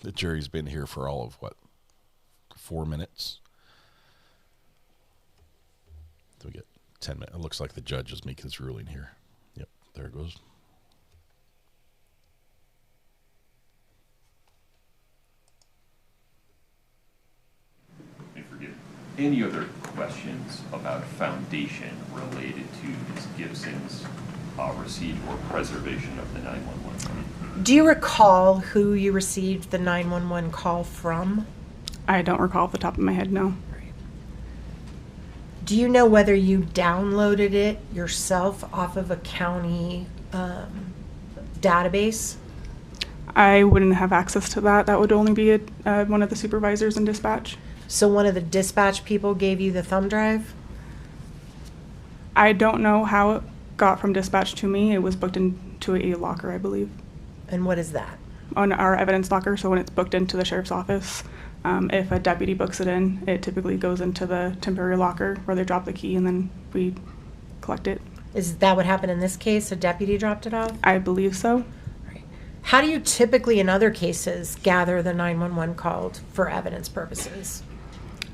The jury's been here for all of, 4 minutes? Do we get 10 minutes? It looks like the judge is making his ruling here. Yep, there it goes. And forget any other questions about foundation related to Ms. Gibson's receipt or preservation of the 911? Do you recall who you received the 911 call from? I don't recall off the top of my head, no. Do you know whether you downloaded it yourself off of a county database? I wouldn't have access to that. That would only be one of the supervisors in dispatch. So one of the dispatch people gave you the thumb drive? I don't know how it got from dispatch to me. It was booked into a locker, I believe. And what is that? On our evidence locker, so when it's booked into the sheriff's office, if a deputy books it in, it typically goes into the temporary locker where they drop the key and then we collect it. Is that what happened in this case? A deputy dropped it off? I believe so. Right. How do you typically, in other cases, gather the 911 called for evidence purposes?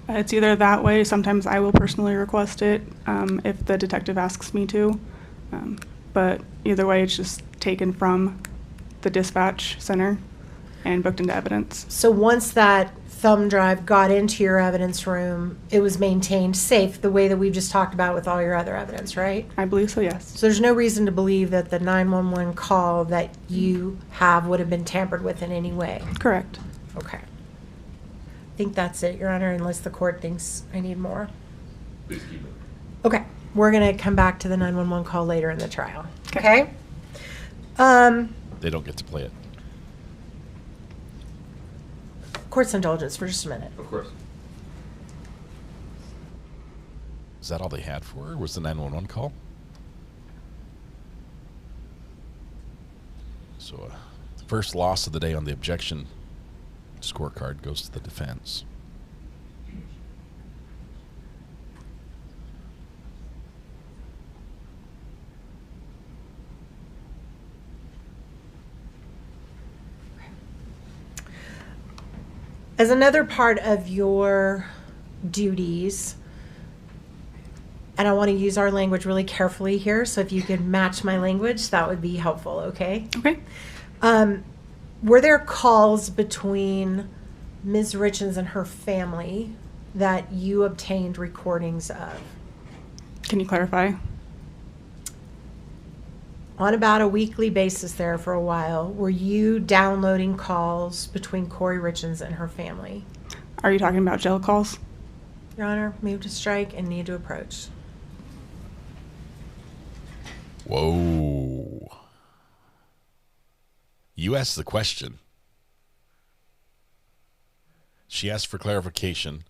It's either that way. Sometimes I will personally request it if the detective asks me to. But either way, it's just taken from the dispatch center and booked into evidence. So once that thumb drive got into your evidence room, it was maintained safe the way that we've just talked about with all your other evidence, right? I believe so, yes. So there's no reason to believe that the 911 call that you have would have been tampered with in any way? Correct. Okay. I think that's it, Your Honor, unless the court thinks I need more. Please keep it. Okay. We're going to come back to the 911 call later in the trial. Okay? They don't get to play it. Court's indulgence for just a minute. Of course. Is that all they had for her? Was the 911 call? So, the first loss of the day on the objection scorecard goes to the defense. As another part of your duties, and I want to use our language really carefully here, so if you could match my language, that would be helpful, okay? Okay. Were there calls between Ms. Richins and her family that you obtained recordings of? Can you clarify? On about a weekly basis there for a while, were you downloading calls between Kouri Richins and her family? Are you talking about jail calls? Your Honor, move to strike and need to approach. Whoa. You asked the question. She asked for clarification.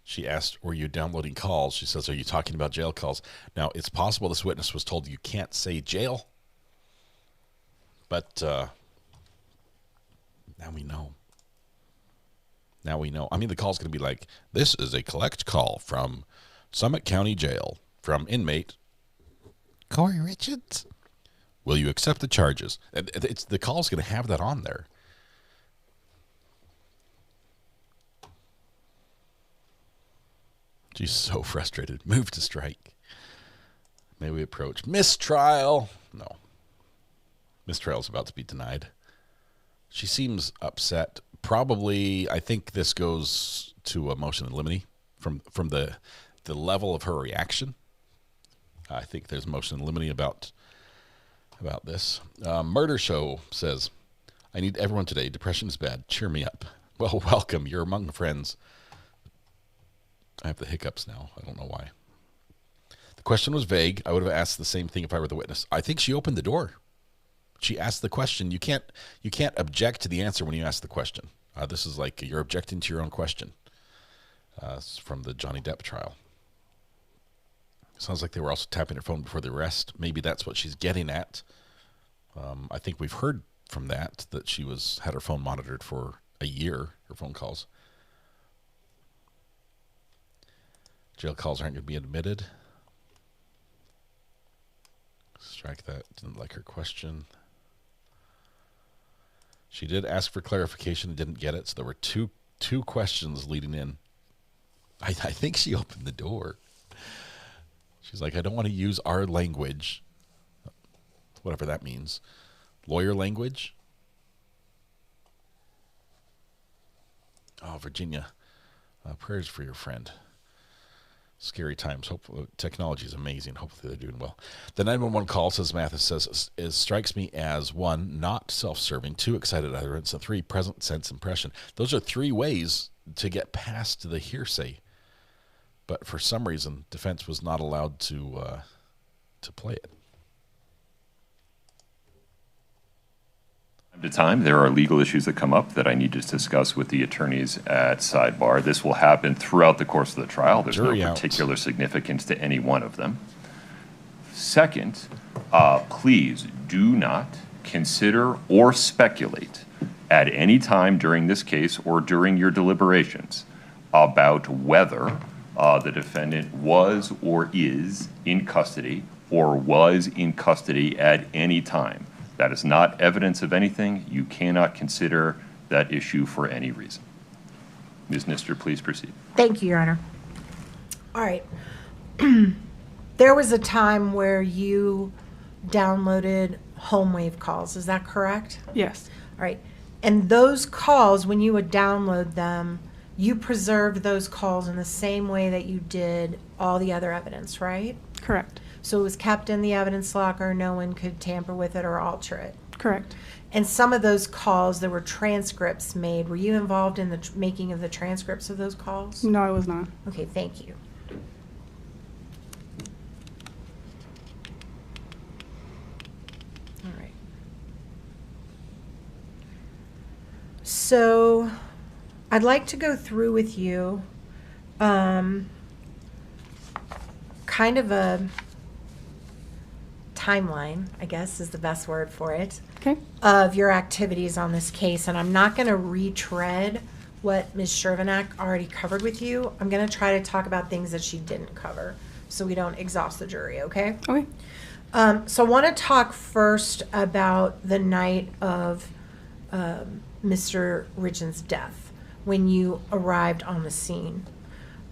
She asked, were you downloading calls? She says, are you talking about jail calls? Now, it's possible this witness was told you can't say jail. But now we know. Now we know. I mean, the call's going to be like, this is a collect call from Summit County Jail from inmate Kouri Richins. Will you accept the charges? The call's going to have that on there. She's so frustrated. Move to strike. May we approach mistrial? No. Mistrial's about to be denied. She seems upset. Probably, I think this goes to a motion in limine from the level of her reaction. I think there's a motion in limine about this. Murder Show says, I need everyone today. Depression is bad. Cheer me up. Well, welcome. You're among friends. I have the hiccups now. I don't know why. The question was vague. I would have asked the same thing if I were the witness. I think she opened the door. She asked the question. You can't object to the answer when you ask the question. This is like you're objecting to your own question. It's from the Johnny Depp trial. Sounds like they were also tapping her phone before the arrest. Maybe that's what she's getting at. I think we've heard from that she had her phone monitored for a year, her phone calls. Jail calls aren't going to be admitted. Strike that. Didn't like her question. She did ask for clarification and didn't get it, so there were two questions leading in. I think she opened the door. She's like, I don't want to use our language, whatever that means. Lawyer language? Oh, Virginia. Prayers for your friend. Scary times. Hopefully, technology is amazing. Hopefully they're doing well. The 911 call, says Mathis, says, strikes me as 1, not self-serving, 2, excited utterance, and 3, present sense impression. Those are 3 ways to get past the hearsay. But for some reason, defense was not allowed to play it. Time to time, there are legal issues that come up that I need to discuss with the attorneys at sidebar. This will happen throughout the course of the trial. There's no particular significance to any one of them. Second, please do not consider or speculate at any time during this case or during your deliberations about whether the defendant was or is in custody or was in custody at any time. That is not evidence of anything. You cannot consider that issue for any reason. Ms. Nister, please proceed. Thank you, Your Honor. All right. There was a time where you downloaded home wave calls. Is that correct? Yes. All right. And those calls, when you would download them, you preserved those calls in the same way that you did all the other evidence, right? Correct. So it was kept in the evidence locker. No one could tamper with it or alter it. Correct. And some of those calls, there were transcripts made. Were you involved in the making of the transcripts of those calls? No, I was not. Okay, thank you. All right. So I'd like to go through with you kind of a timeline, I guess is the best word for it, okay, of your activities on this case. And I'm not going to retread what Ms. Shervinack already covered with you. I'm going to try to talk about things that she didn't cover so we don't exhaust the jury, okay? Okay. So I want to talk first about the night of Mr. Richins' death, when you arrived on the scene.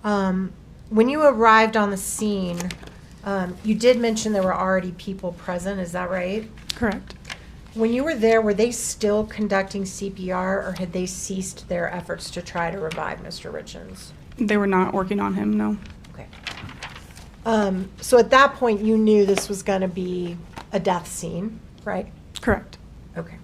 When you arrived on the scene, you did mention there were already people present, is that right? Correct. When you were there, were they still conducting CPR, or had they ceased their efforts to try to revive Mr. Richins? They were not working on him, no. Okay. So at that point, you knew this was going to be a death scene, right? Correct. Okay.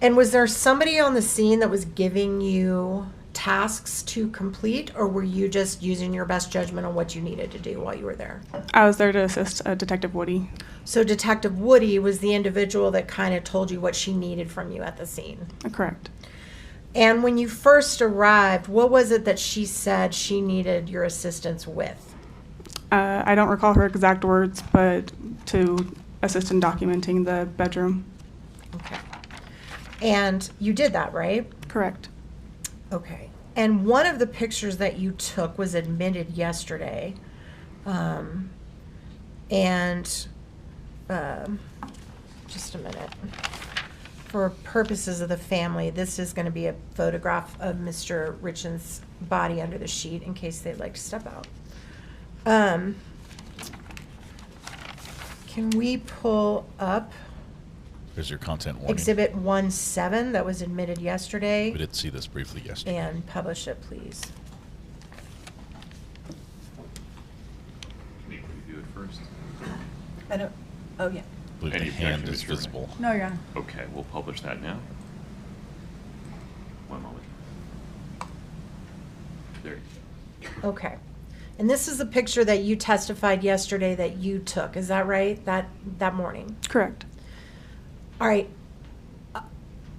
And was there somebody on the scene that was giving you tasks to complete, or were you just using your best judgment on what you needed to do while you were there? I was there to assist Detective Woody. So Detective Woody was the individual that kind of told you what she needed from you at the scene. Correct. And when you first arrived, what was it that she said she needed your assistance with? I don't recall her exact words, but to assist in documenting the bedroom. Okay. And you did that, right? Correct. Okay. And one of the pictures that you took was admitted yesterday. Just a minute. For purposes of the family, this is going to be a photograph of Mr. Richins' body under the sheet in case they'd like to step out. Can we pull up Here's your content warning. Exhibit 1-7 that was admitted yesterday? We did see this briefly yesterday. And publish it, please. Can we review it first? I don't, oh, yeah. I believe the Any hand objection, is Mr. Ray? visible. No, Your Honor. Okay, we'll publish that now. One moment. There you go. Okay. And this is a picture that you testified yesterday that you took, is that right? That morning? Correct. All right.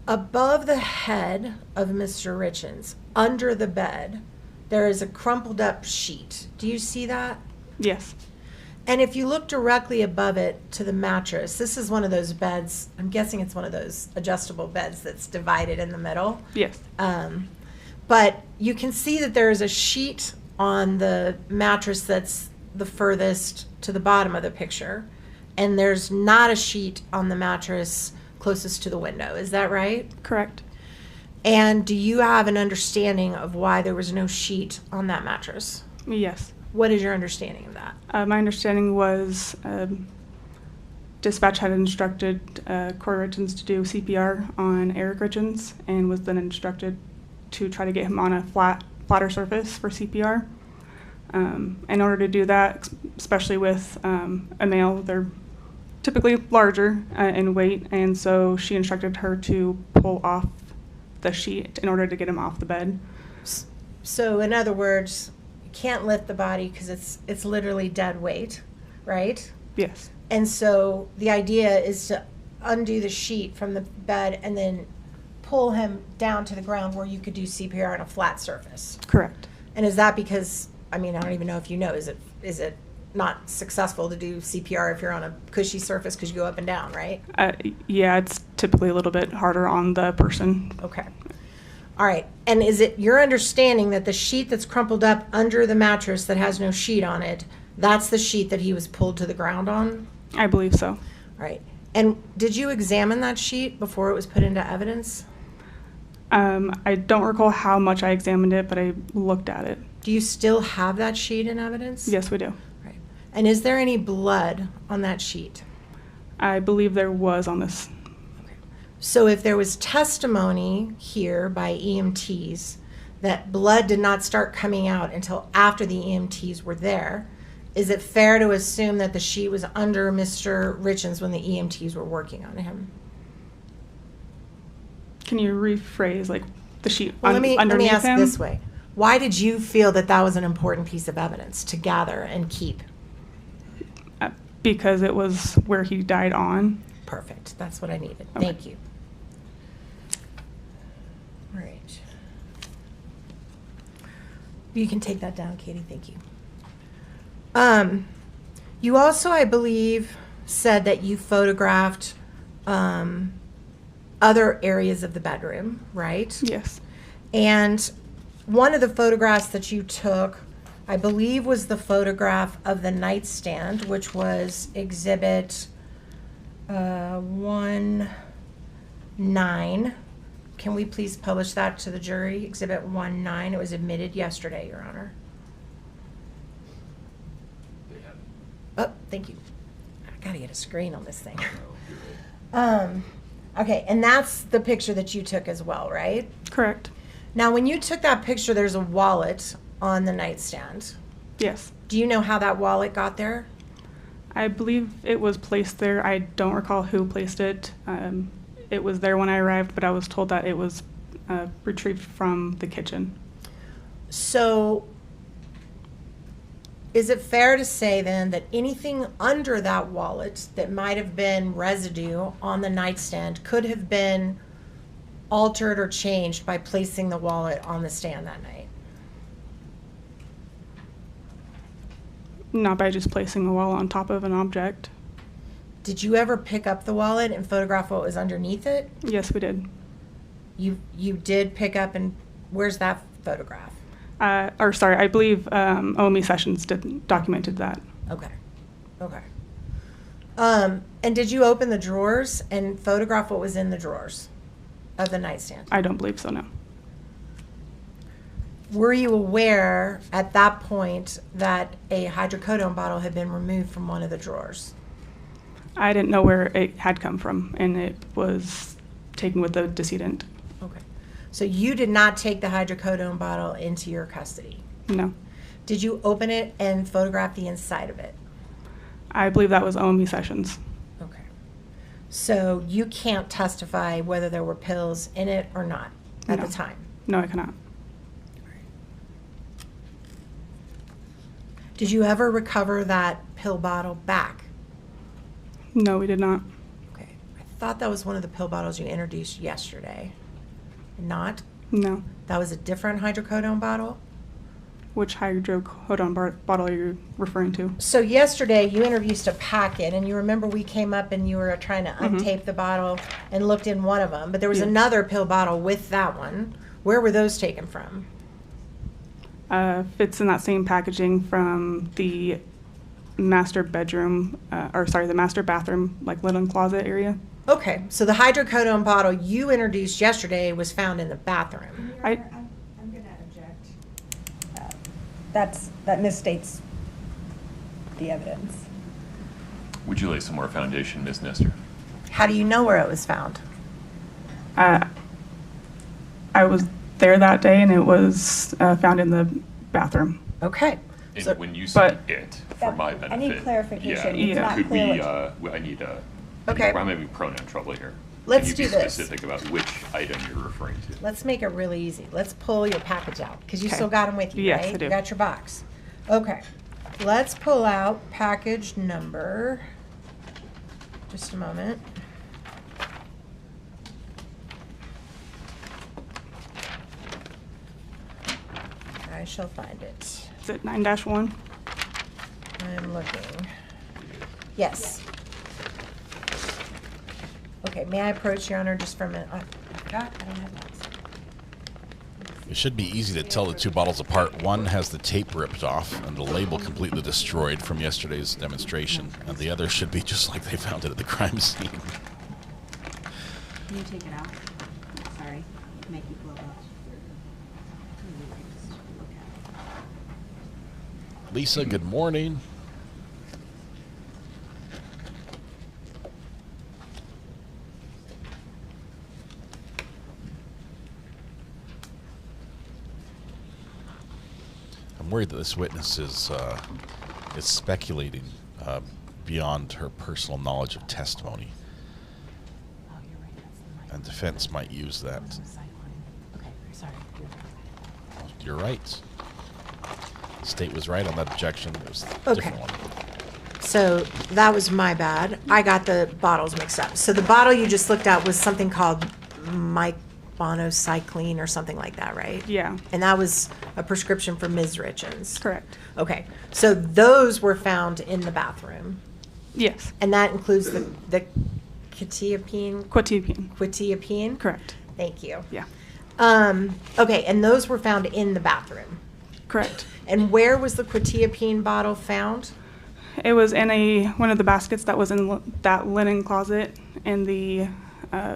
Above the head of Mr. Richins, under the bed, there is a crumpled up sheet. Do you see that? Yes. And if you look directly above it to the mattress, this is one of those beds, I'm guessing it's one of those adjustable beds that's divided in the middle. Yes. But you can see that there is a sheet on the mattress that's the furthest to the bottom of the picture. And there's not a sheet on the mattress closest to the window. Is that right? Correct. And do you have an understanding of why there was no sheet on that mattress? Yes. What is your understanding of that? My understanding was dispatch had instructed Kouri Richins to do CPR on Eric Richins and was then instructed to try to get him on a flatter surface for CPR. In order to do that, especially with a male, they're typically larger in weight, and so she instructed her to pull off the sheet in order to get him off the bed. So in other words, you can't lift the body because it's literally dead weight, right? Yes. And so the idea is to undo the sheet from the bed and then pull him down to the ground where you could do CPR on a flat surface. Correct. And is that because, I mean, I don't even know if you know, is it not successful to do CPR if you're on a cushy surface because you go up and down, right? Yeah, it's typically a little bit harder on the person. Okay. All right. And is it your understanding that the sheet that's crumpled up under the mattress that has no sheet on it, that's the sheet that he was pulled to the ground on? I believe so. All right. And did you examine that sheet before it was put into evidence? I don't recall how much I examined it, but I looked at it. Do you still have that sheet in evidence? Yes, we do. Right. And is there any blood on that sheet? I believe there was on this. So if there was testimony here by EMTs that blood did not start coming out until after the EMTs were there, is it fair to assume that the sheet was under Mr. Richins when the EMTs were working on him? Can you rephrase like the sheet Well, let me ask him? this way. Why did you feel that that was an important piece of evidence to gather and keep? Because it was where he died on. Perfect. That's what I needed. Okay. Thank you. All right. You can take that down, Katie. Thank you. You also, I believe, said that you photographed other areas of the bedroom, right? Yes. And one of the photographs that you took, I believe, was the photograph of the nightstand, which was exhibit 1-9. Can we please publish that to the jury? Exhibit 1-9. It was admitted yesterday, Your Honor. Oh, thank you. I gotta get a screen on this thing. Okay, and that's the picture that you took as well, right? Correct. Now, when you took that picture, there's a wallet on the nightstand. Yes. Do you know how that wallet got there? I believe it was placed there. I don't recall who placed it. It was there when I arrived, but I was told that it was retrieved from the kitchen. So, is it fair to say then that anything under that wallet that might have been residue on the nightstand could have been altered or changed by placing the wallet on the stand that night? Not by just placing a wallet on top of an object. Did you ever pick up the wallet and photograph what was underneath it? Yes, we did. You did pick up, and where's that photograph? I believe OME Sessions documented that. Okay. Okay. And did you open the drawers and photograph what was in the drawers of the nightstand? I don't believe so, no. Were you aware at that point that a hydrocodone bottle had been removed from one of the drawers? I didn't know where it had come from, and it was taken with the decedent. Okay. So you did not take the hydrocodone bottle into your custody? No. Did you open it and photograph the inside of it? I believe that was OME Sessions. Okay. So you can't testify whether there were pills in it or not at the time? No, I cannot. Did you ever recover that pill bottle back? No, we did not. Okay. I thought that was one of the pill bottles you introduced yesterday. Not? No. That was a different hydrocodone bottle? Which hydrocodone bottle are you referring to? So yesterday you introduced a packet, and you remember we came up and you were trying to untape the bottle and looked in one of them, but there was another pill bottle with that one. Where were those taken from? Fits in that same packaging from the master bedroom, the master bathroom, like linen closet area. Okay, so the hydrocodone bottle you introduced yesterday was found in the bathroom. I'm going to object. That misstates the evidence. Would you lay some more foundation, Ms. Nestor? How do you know where it was found? I was there that day, and it was found in the bathroom. Okay. And when you say it, for my benefit. I need clarification. Yeah, It's not could clear we, I need Okay. I'm having pronoun trouble here. Let's Can you do be this. specific about which item you're referring to? Let's make it really easy. Let's pull your package out, because you Okay. still got them with you, Yes, right? I do. You got your box. Okay. Let's pull out package number. Just a moment. I shall find it. Is it 9-1? I'm looking. Yes. Okay, may I approach, Your Honor, just for a minute? I forgot, I don't have that. It should be easy to tell the two bottles apart. One has the tape ripped off and the label completely destroyed from yesterday's demonstration, and the other should be just like they found it at the crime scene. Can you take it out? Sorry, make you blow up. Lisa, good morning. worried that this witness is speculating beyond her personal knowledge of testimony. And defense might use that. Okay, sorry. You're right. State was right on that objection. It was a Okay. different one. So that was my bad. I got the bottles mixed up. So the bottle you just looked at was something called monocycline or something like that, right? Yeah. And that was a prescription for Ms. Richins. Correct. Okay. So those were found in the bathroom. Yes. And that includes the quetiapine? Quetiapine? Correct. Thank you. Yeah. Okay, and those were found in the bathroom. Correct. And where was the quetiapine bottle found? It was in one of the baskets that was in that linen closet in the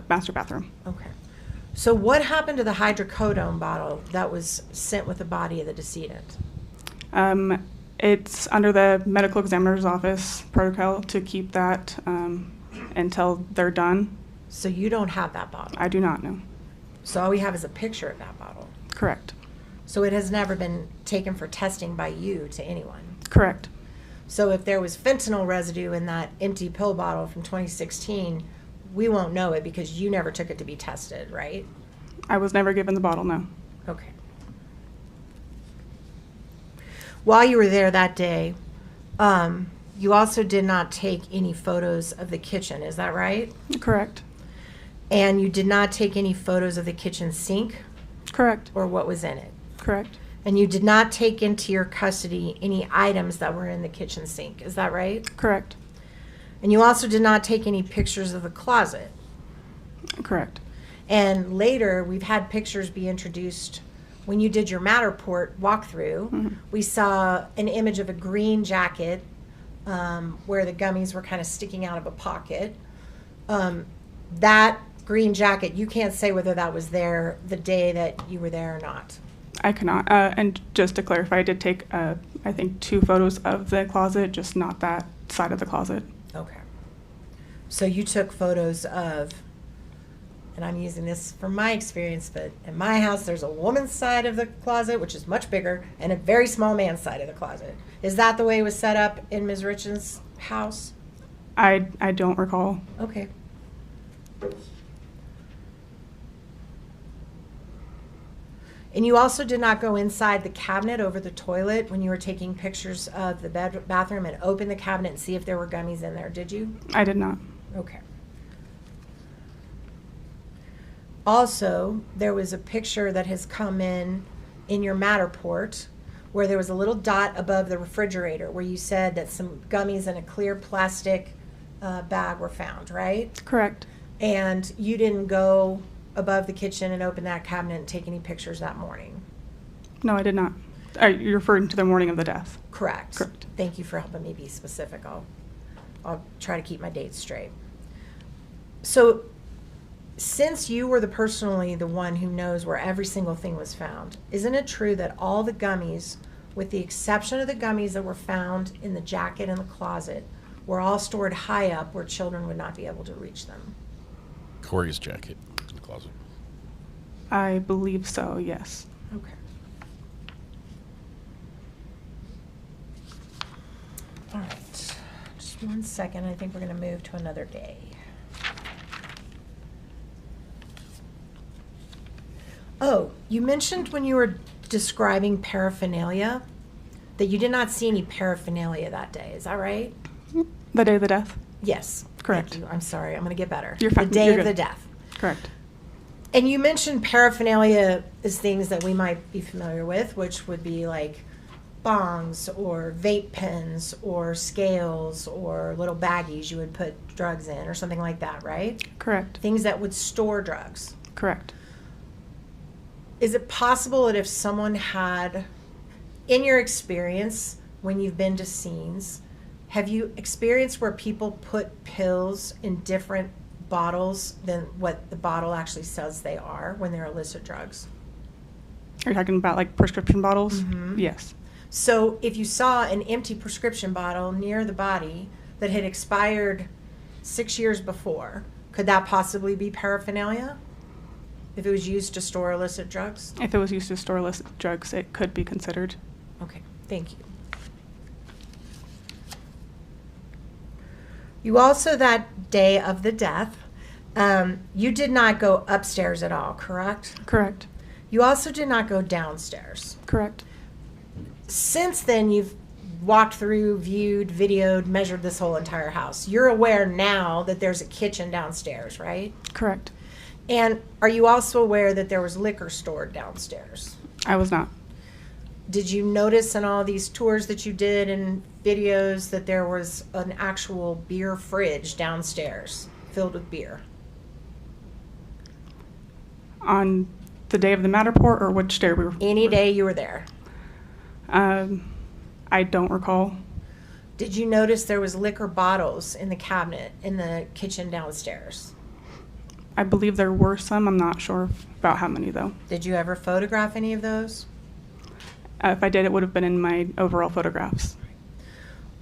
master bathroom. Okay. So what happened to the hydrocodone bottle that was sent with the body of the decedent? It's under the medical examiner's office protocol to keep that until they're done. So you don't have that bottle? I do not know. So all we have is a picture of that bottle? Correct. So it has never been taken for testing by you to anyone? Correct. So if there was fentanyl residue in that empty pill bottle from 2016, we won't know it because you never took it to be tested, right? I was never given the bottle, no. Okay. While you were there that day, you also did not take any photos of the kitchen, is that right? Correct. And you did not take any photos of the kitchen sink? Correct. Or what was in it? Correct. And you did not take into your custody any items that were in the kitchen sink, is that right? Correct. And you also did not take any pictures of the closet? Correct. And later, we've had pictures be introduced. When you did your Matterport walkthrough, we saw an image of a green jacket where the gummies were kind of sticking out of a pocket. That green jacket, you can't say whether that was there the day that you were there or not. I cannot. And just to clarify, I did take, I think, 2 photos of the closet, just not that side of the closet. Okay. So you took photos of, and I'm using this from my experience, but in my house, there's a woman's side of the closet, which is much bigger, and a very small man's side of the closet. Is that the way it was set up in Ms. Richins' house? I don't recall. Okay. And you also did not go inside the cabinet over the toilet when you were taking pictures of the bathroom and open the cabinet and see if there were gummies in there, did you? I did not. Okay. Also, there was a picture that has come in your Matterport where there was a little dot above the refrigerator where you said that some gummies in a clear plastic bag were found, right? Correct. And you didn't go above the kitchen and open that cabinet and take any pictures that morning? No, I did not. You're referring to the morning of the death? Correct. Correct. Thank you for helping me be specific. I'll try to keep my dates straight. So since you were personally the one who knows where every single thing was found, isn't it true that all the gummies, with the exception of the gummies that were found in the jacket in the closet, were all stored high up where children would not be able to reach them? Kouri's jacket in the closet. I believe so, yes. Okay. All right. Just one second. I think we're going to move to another day. Oh, you mentioned when you were describing paraphernalia that you did not see any paraphernalia that day. Is that right? The day of the death? Yes. Correct. Thank you. I'm sorry. I'm going to get better. You're fine. The day You're of good. the death. Correct. And you mentioned paraphernalia as things that we might be familiar with, which would be like bongs or vape pens or scales or little baggies you would put drugs in or something like that, right? Correct. Things that would store drugs. Correct. Is it possible that if someone had, in your experience, when you've been to scenes, have you experienced where people put pills in different bottles than what the bottle actually says they are when they're illicit drugs? Are you talking about like prescription bottles? Mm-hmm. Yes. So if you saw an empty prescription bottle near the body that had expired 6 years before, could that possibly be paraphernalia? If it was used to store illicit drugs? If it was used to store illicit drugs, it could be considered. Okay. Thank you. You also, that day of the death, you did not go upstairs at all, correct? Correct. You also did not go downstairs. Correct. Since then, you've walked through, viewed, videoed, measured this whole entire house. You're aware now that there's a kitchen downstairs, right? Correct. And are you also aware that there was liquor stored downstairs? I was not. Did you notice in all these tours that you did and videos that there was an actual beer fridge downstairs filled with beer? On the day of the Matterport, or which day we were? Any day you were there. I don't recall. Did you notice there was liquor bottles in the cabinet in the kitchen downstairs? I believe there were some. I'm not sure about how many, though. Did you ever photograph any of those? If I did, it would have been in my overall photographs.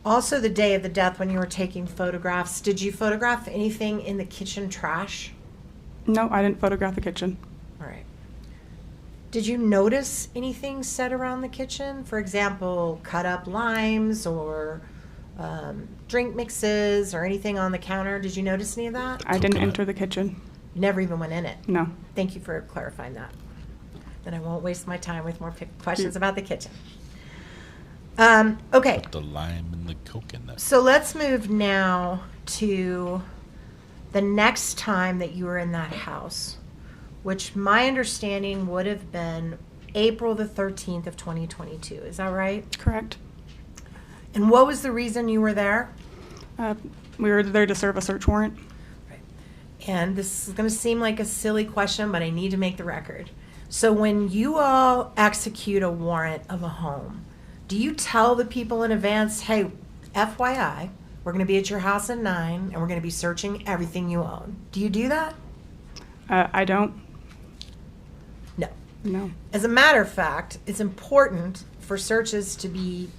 Also, the day of the death when you were taking photographs, did you photograph anything in the kitchen trash? No, I didn't photograph the kitchen. All right. Did you notice anything set around the kitchen? For example, cut up limes or drink mixes or anything on the counter? Did you notice any of that? I didn't enter the kitchen. You never even went in it? No. Thank you for clarifying that. Then I won't waste my time with more questions about the kitchen. Okay. The lime and the coconut. So let's move now to the next time that you were in that house, which my understanding would have been April the 13th of 2022. Is that right? Correct. And what was the reason you were there? We were there to serve a search warrant. Right. And this is going to seem like a silly question, but I need to make the record. So when you all execute a warrant of a home, do you tell the people in advance, hey, FYI, we're going to be at your house at 9 and we're going to be searching everything you own? Do you do that? I don't. No. No. As a matter of fact, it's important for searches to be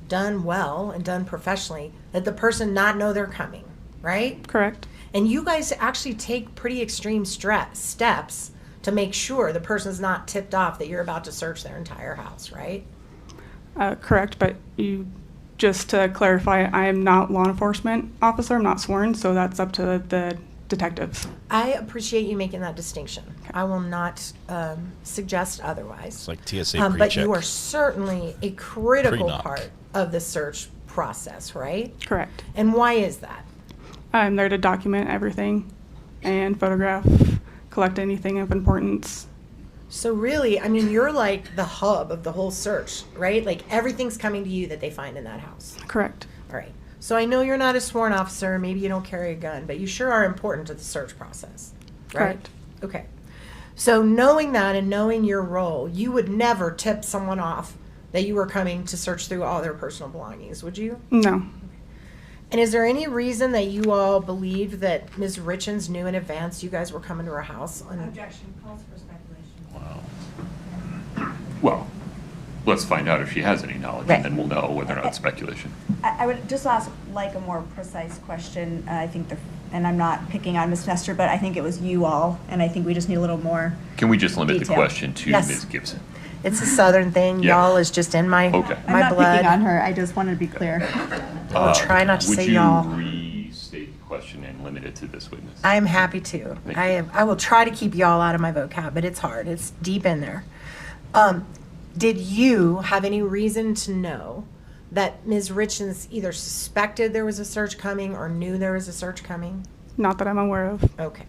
done well and done professionally, that the person not know they're coming, right? Correct. And you guys actually take pretty extreme steps to make sure the person's not tipped off that you're about to search their entire house, right? Correct, but just to clarify, I am not law enforcement officer. I'm not sworn, so that's up to the detectives. I appreciate you making that distinction. Okay. I will not suggest otherwise. It's like TSA pre-check. But you are certainly a critical part of the search process, right? Correct. And why is that? I'm there to document everything and photograph, collect anything of importance. So really, I mean, you're like the hub of the whole search, right? Like everything's coming to you that they find in that house. Correct. All right. So I know you're not a sworn officer, maybe you don't carry a gun, but you sure are important to the search process, right? Correct. Okay. So knowing that and knowing your role, you would never tip someone off that you were coming to search through all their personal belongings, would you? No. And is there any reason that you all believe that Ms. Richins knew in advance you guys were coming to her house? Objection. Calls for speculation. Wow. Well, let's find out if she has any knowledge, and then we'll know whether or not it's speculation. I would just ask like a more precise question. I think and I'm not picking on Ms. Nestor, but I think it was you all, and I think we just need a little more. Can we just limit detail. the question to Ms. Gibson? It's a Southern thing. Yeah. Y'all is just in my Okay. I'm not blood. picking on her. I just wanted to be clear. I'll try not to say y'all. Would you restate the question and limit it to this witness? I am happy to. I will try to keep y'all out of my vocab, but it's hard. It's deep in there. Did you have any reason to know that Ms. Richins either suspected there was a search coming or knew there was a search coming? Not that I'm aware of. Okay.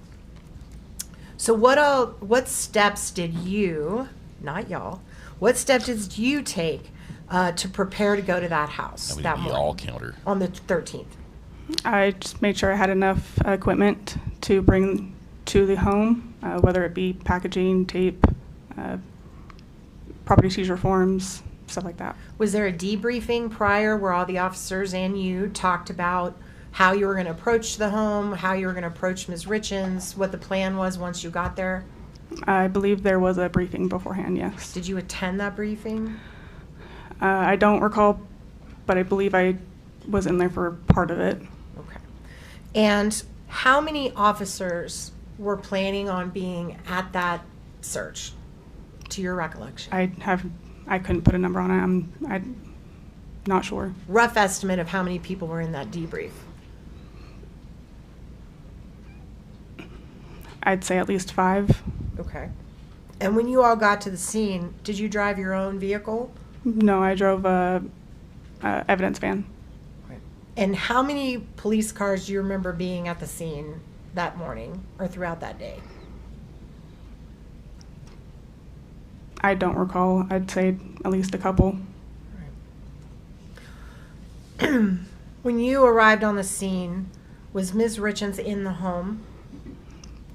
So what steps did you, not y'all, what steps did you take to prepare to go to that house that morning? All counter. On the 13th. I just made sure I had enough equipment to bring to the home, whether it be packaging, tape, property seizure forms, stuff like that. Was there a debriefing prior where all the officers and you talked about how you were going to approach the home, how you were going to approach Ms. Richins, what the plan was once you got there? I believe there was a briefing beforehand, yes. Did you attend that briefing? I don't recall, but I believe I was in there for part of it. Okay. And how many officers were planning on being at that search, to your recollection? I couldn't put a number on it. not sure. Rough estimate of how many people were in that debrief? I'd say at least 5. Okay. And when you all got to the scene, did you drive your own vehicle? No, I drove a evidence van. And how many police cars do you remember being at the scene that morning or throughout that day? I don't recall. I'd say at least a couple. When you arrived on the scene, was Ms. Richins in the home?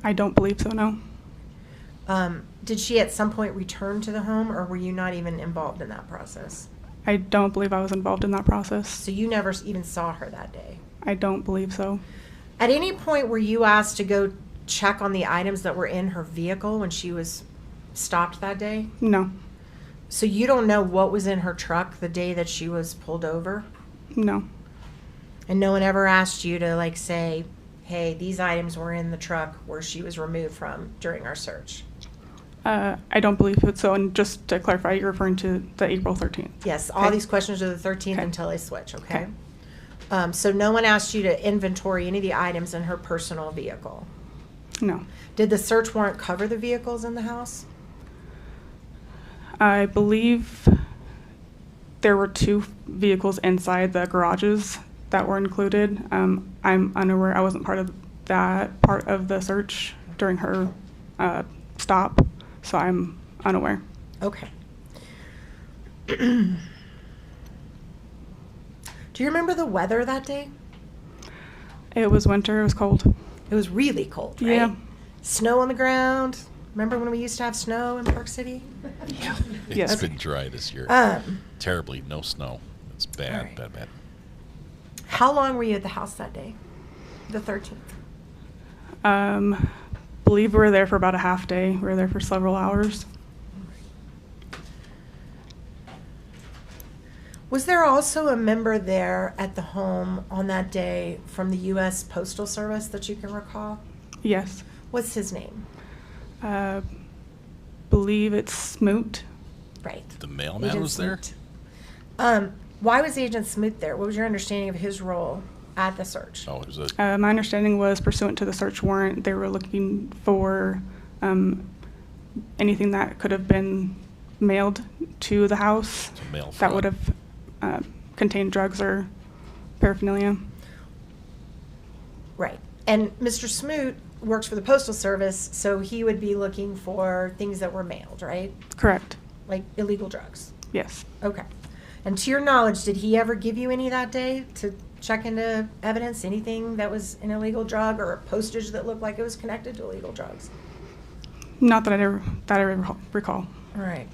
I don't believe so, no. Did she at some point return to the home, or were you not even involved in that process? I don't believe I was involved in that process. So you never even saw her that day? I don't believe so. At any point were you asked to go check on the items that were in her vehicle when she was stopped that day? No. So you don't know what was in her truck the day that she was pulled over? No. And no one ever asked you to, like, say, hey, these items were in the truck where she was removed from during our search? I don't believe it. So, and just to clarify, you're referring to the April 13th? Yes, all these questions are the 13th until I switch, okay? So no one asked you to inventory any of the items in her personal vehicle? No. Did the search warrant cover the vehicles in the house? I believe there were 2 vehicles inside the garages that were included. I'm unaware. I wasn't part of that part of the search during her stop, so I'm unaware. Okay. Do you remember the weather that day? It was winter. It was cold. It was really cold, right? Yeah. Snow on the ground. Remember when we used to have snow in Park City? Yeah. Yes. It's been dry this year. Terribly, no snow. It's bad, right. bad. How long were you at the house that day? The 13th? Believe we were there for about a half day. We were there for several hours. Was there also a member there at the home on that day from the U.S. Postal Service that you can recall? Yes. What's his name? Believe it's Smoot. Right. The mailman Agent was there? Smoot. Why was Agent Smoot there? What was your understanding of his role at the search? Oh, it was My understanding was pursuant to the search warrant, they were looking for anything that could have been mailed to the house that would have contained drugs or paraphernalia. Right. And Mr. Smoot works for the Postal Service, so he would be looking for things that were mailed, right? Correct. Like illegal drugs? Yes. Okay. And to your knowledge, did he ever give you any that day to check into evidence, anything that was an illegal drug or a postage that looked like it was connected to illegal drugs? Not that I ever recall. All right.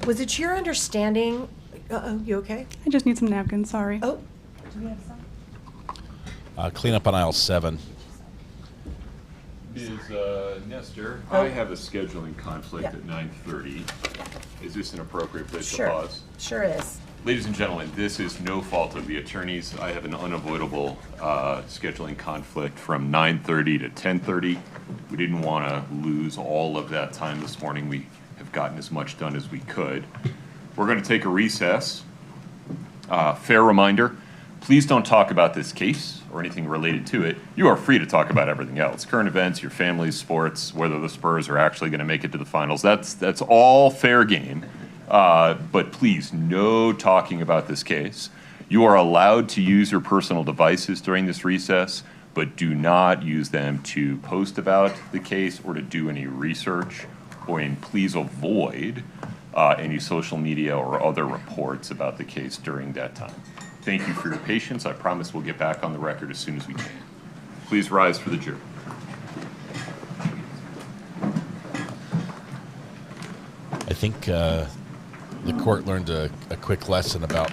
Was it your understanding? You okay? I just need some napkins. Sorry. Oh, do we have some? Clean up on aisle 7. Ms. Nestor, I have a scheduling conflict at 9:30. Is this an appropriate place to pause? Sure is. Ladies and gentlemen, this is no fault of the attorneys. I have an unavoidable scheduling conflict from 9:30 to 10:30. We didn't want to lose all of that time this morning. We have gotten as much done as we could. We're going to take a recess. Fair reminder, please don't talk about this case or anything related to it. You are free to talk about everything else. Current events, your family's sports, whether the Spurs are actually going to make it to the finals. That's all fair game. But please, no talking about this case. You are allowed to use your personal devices during this recess, but do not use them to post about the case or to do any research, and please avoid any social media or other reports about the case during that time. Thank you for your patience. I promise we'll get back on the record as soon as we can. Please rise for the jury. I think the court learned a quick lesson about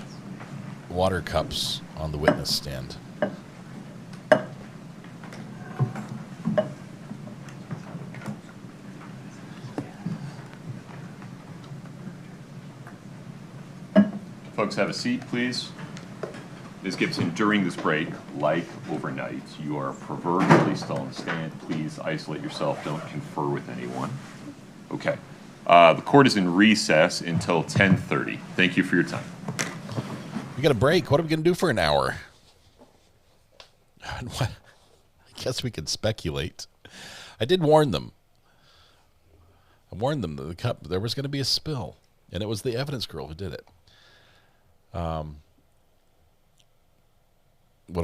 water cups on the witness stand. Folks, have a seat, please. Ms. Gibson, during this break, like overnight, you are proverbially still on the stand. Please isolate yourself. Don't confer with anyone. Okay. The court is in recess until 10:30. Thank you for your time. We got a break. What are we going to do for an hour? I guess we could speculate. I did warn them. I warned them that the cup, there was going to be a spill, and it was the evidence girl who did it. What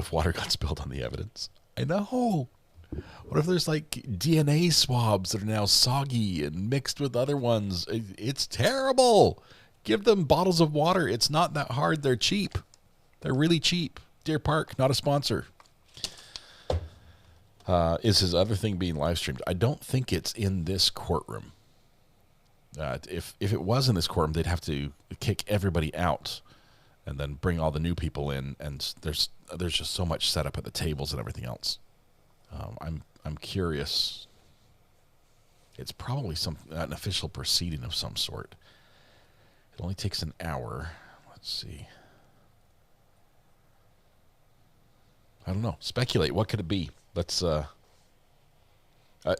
if water got spilled on the evidence? I know. What if there's like DNA swabs that are now soggy and mixed with other ones? It's terrible. Give them bottles of water. It's not that hard. They're cheap. They're really cheap. Deer Park, not a sponsor. Is his other thing being live streamed? I don't think it's in this courtroom. If it was in this courtroom, they'd have to kick everybody out and then bring all the new people in. And there's just so much set up at the tables and everything else. I'm curious. It's probably an official proceeding of some sort. It only takes an hour. Let's see. I don't know. Speculate. What could it be? Let's.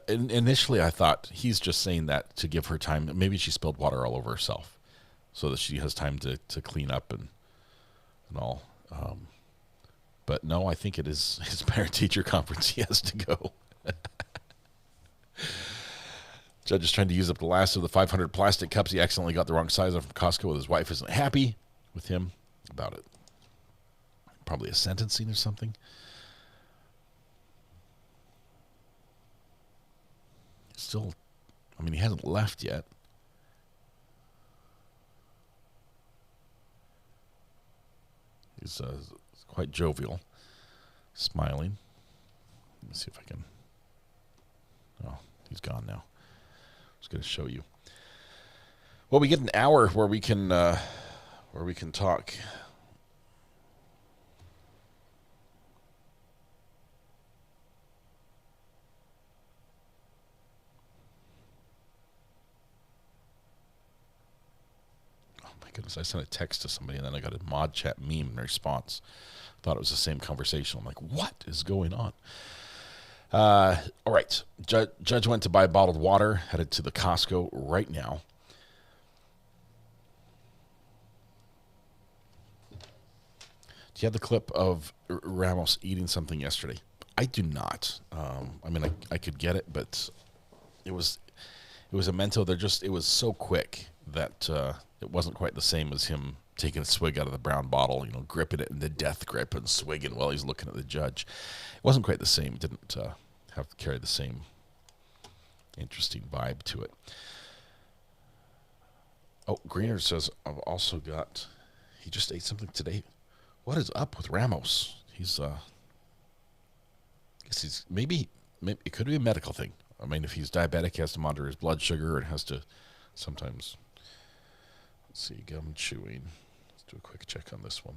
Initially, I thought he's just saying that to give her time. Maybe she spilled water all over herself, so that she has time to clean up and all. But no, I think it is his parent-teacher conference. He has to go. Judge is trying to use up the last of the 500 plastic cups he accidentally got the wrong size of from Costco. His wife isn't happy with him about it. Probably a sentencing or something. Still, I mean, he hasn't left yet. He's quite jovial, smiling. Let me see if I can. Oh, he's gone now. I was going to show you. Well, we get an hour where we can talk. Goodness, I sent a text to somebody and then I got a mod chat meme in response. Thought it was the same conversation. I'm like, what is going on? All right. Judge went to buy bottled water, headed to the Costco right now. Do you have the clip of Ramos eating something yesterday? I do not. I mean, I could get it, but it was a mento. It was so quick that it wasn't quite the same as him taking a swig out of the brown bottle, gripping it in the death grip and swigging while he's looking at the judge. It wasn't quite the same. It didn't have to carry the same interesting vibe to it. Oh, Greener says, I've also got, he just ate something today. What is up with Ramos? He's, I guess he's, maybe it could be a medical thing. I mean, if he's diabetic, he has to monitor his blood sugar and has to sometimes... Let's see, gum chewing. Let's do a quick check on this one.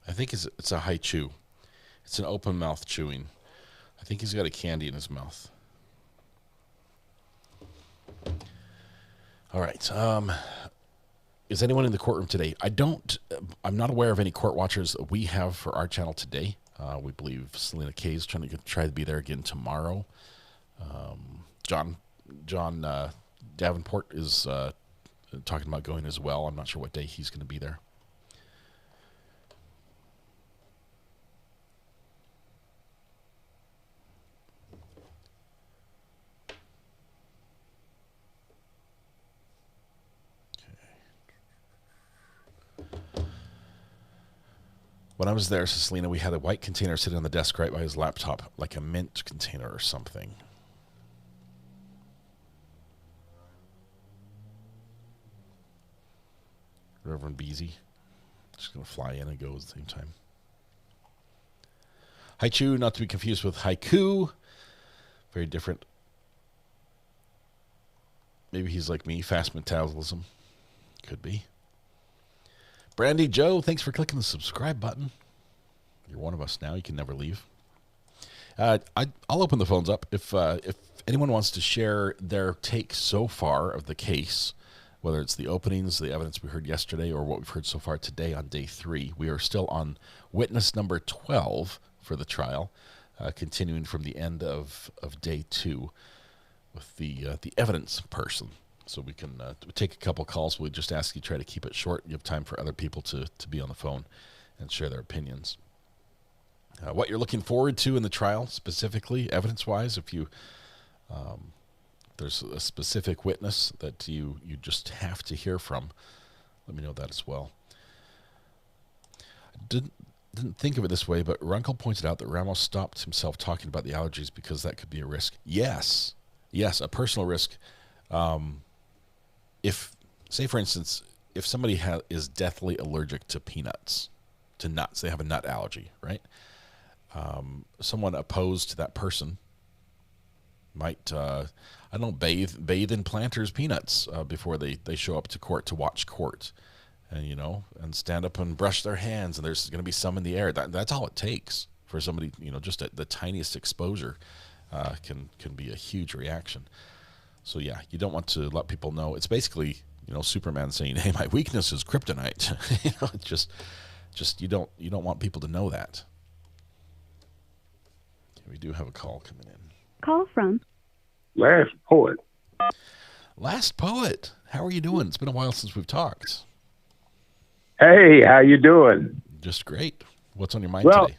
I think it's a high chew. It's an open mouth chewing. I think he's got a candy in his mouth. All right. Is anyone in the courtroom today? I'm not aware of any court watchers that we have for our channel today. We believe Selena Kay is trying to try to be there again tomorrow. John Davenport is talking about going as well. I'm not sure what day he's going to be there. When I was there, says Selena, we had a white container sitting on the desk right by his laptop, like a mint container or something. Reverend Beasy. Just going to fly in and go at the same time. Haichu, not to be confused with haiku. Very different Maybe he's like me, fast metabolism. Could be. Brandy Joe, thanks for clicking the subscribe button. You're one of us now. You can never leave. I'll open the phones up. If anyone wants to share their take so far of the case, whether it's the openings, the evidence we heard yesterday, or what we've heard so far today on day 3. We are still on witness number 12 for the trial, continuing from the end of day 2 with the evidence person. So we can take a couple calls. We'll just ask you to try to keep it short. You have time for other people to be on the phone and share their opinions. What you're looking forward to in the trial, specifically, evidence-wise, if you there's a specific witness that you just have to hear from, let me know that as well. Didn't think of it this way, but Runkle pointed out that Ramos stopped himself talking about the allergies because that could be a risk. Yes, a personal risk. If, say for instance, if somebody is deathly allergic to peanuts, to nuts, they have a nut allergy, right? Someone opposed to that person might, bathe in Planters peanuts before they show up to court to watch court, and stand up and brush their hands, and there's going to be some in the air. That's all it takes for somebody, just the tiniest exposure can be a huge reaction. So yeah, you don't want to let people know. It's basically, Superman saying, "Hey, my weakness is kryptonite." It's just you don't want people to know that. We do have a call coming in. Call from Last Poet. Last Poet, how are you doing? It's been a while since we've talked. Hey, how you doing? Just great. What's on your mind today?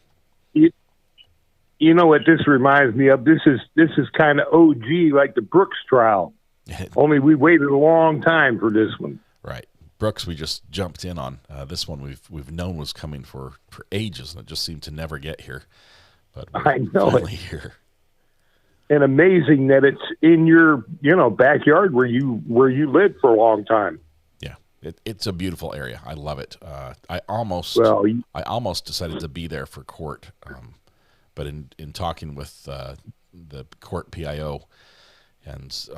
You know what this reminds me of? This is kind of OG, like the Brooks trial. Only we waited a long time for this one. Right. Brooks, we just jumped in on. This one we've known was coming for ages, and it just seemed to never get here. But we're I know finally it. Here. And amazing that it's in your backyard where you lived for a long time. Yeah, it's a beautiful area. I love it. I almost decided to be there for court, but in talking with the court PIO and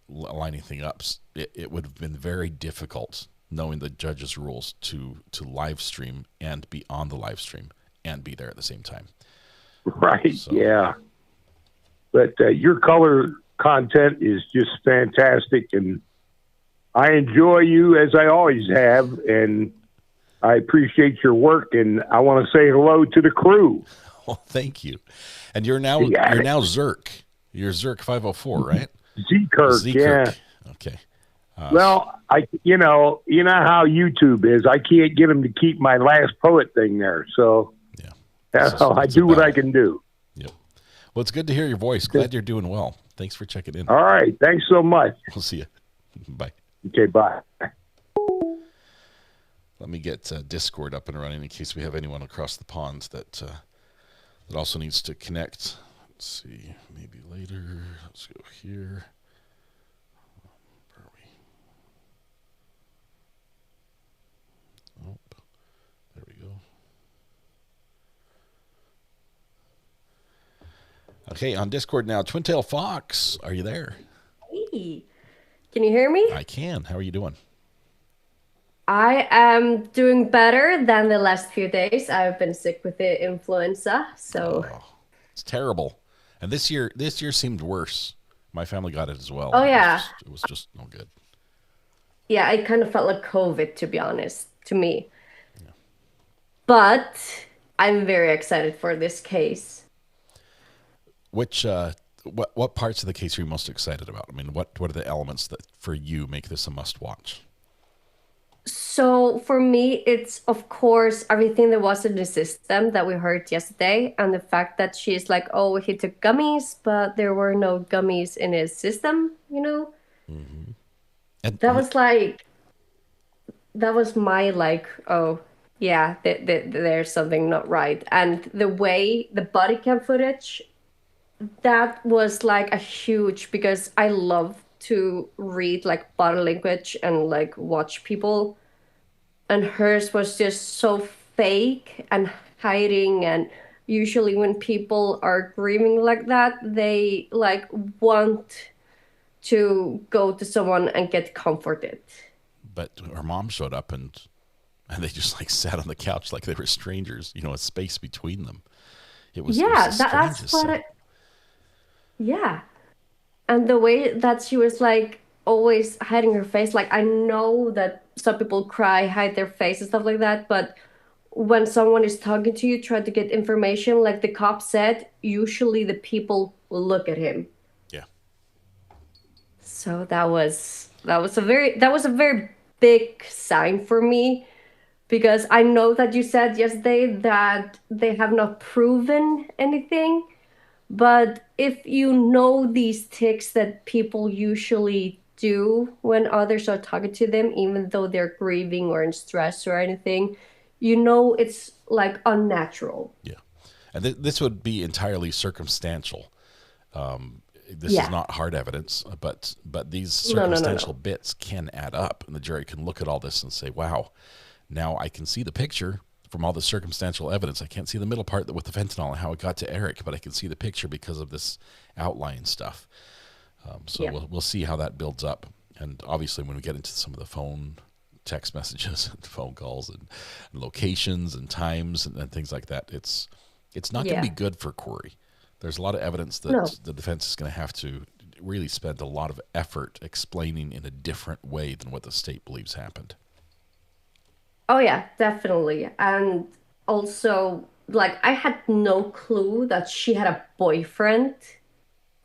lining things up, it would have been very difficult knowing the judge's rules to live stream and be on the live stream and be there at the same time. Right. So. Yeah. But your color content is just fantastic, and I enjoy you as I always have, and I appreciate your work, and I want to say hello to the crew. Well, thank you. And you're now Zerk. You're Zerk 504, right? Z-Kirk, yeah. Okay. Well, you know how YouTube is. I can't get them to keep my Last Poet thing there, so I do what I can do. Yep. Well, it's good to hear your voice. Glad you're doing well. Thanks for checking in. All right. Thanks so much. We'll see you. Bye. Okay, bye. Let me get Discord up and running in case we have anyone across the pond that also needs to connect. Let's see. Maybe later. Let's go here. Where are we? Oh, there we go. Okay, on Discord now. Twintail Fox, are you there? Hey, can you hear me? I can. How are you doing? I am doing better than the last few days. I've been sick with the influenza, so it's terrible. And this year seemed worse. My family got it as well. Oh yeah, it was just no good. Yeah, it kind of felt like COVID, to be honest, to me. Yeah. But I'm very excited for this case. Which what parts of the case are you most excited about? I mean, what are the elements that for you make this a must watch? So for me, it's of course everything that was in the system that we heard yesterday, and the fact that she's like, oh, he took gummies, but there were no gummies in his system, Mm-hmm. And that was my like, oh yeah, there's something not right. And the way the body cam footage, that was like a huge, because I love to read like body language and like watch people, and hers was just so fake and hiding. And usually when people are grieving like that, they like want to go to someone and get comforted. But her mom showed up and they just like sat on the couch like they were strangers, a space between them. It was That's what yeah. And the way that she was like always hiding her face, like I know that some people cry, hide their face and stuff like that, but when someone is talking to you, try to get information, like the cop said, usually the people will look at him. Yeah. So that was a very big sign for me, because I know that you said yesterday that they have not proven anything, but if you know these tics that people usually do when others are talking to them, even though they're grieving or in stress or anything, it's like unnatural. Yeah. And this would be entirely circumstantial. This is not hard evidence, but these circumstantial bits can add up, and the jury can look at all this and say, wow, now I can see the picture from all the circumstantial evidence. I can't see the middle part with the fentanyl and how it got to Eric, but I can see the picture because of this outline stuff. We'll see how that builds up. And obviously when we get into some of the text messages and phone calls and locations and times and things like that, it's not going to be good for Kouri. There's a lot of evidence that the defense is going to have to really spend a lot of effort explaining in a different way than what the state believes happened. Oh yeah, definitely. And also, like, I had no clue that she had a boyfriend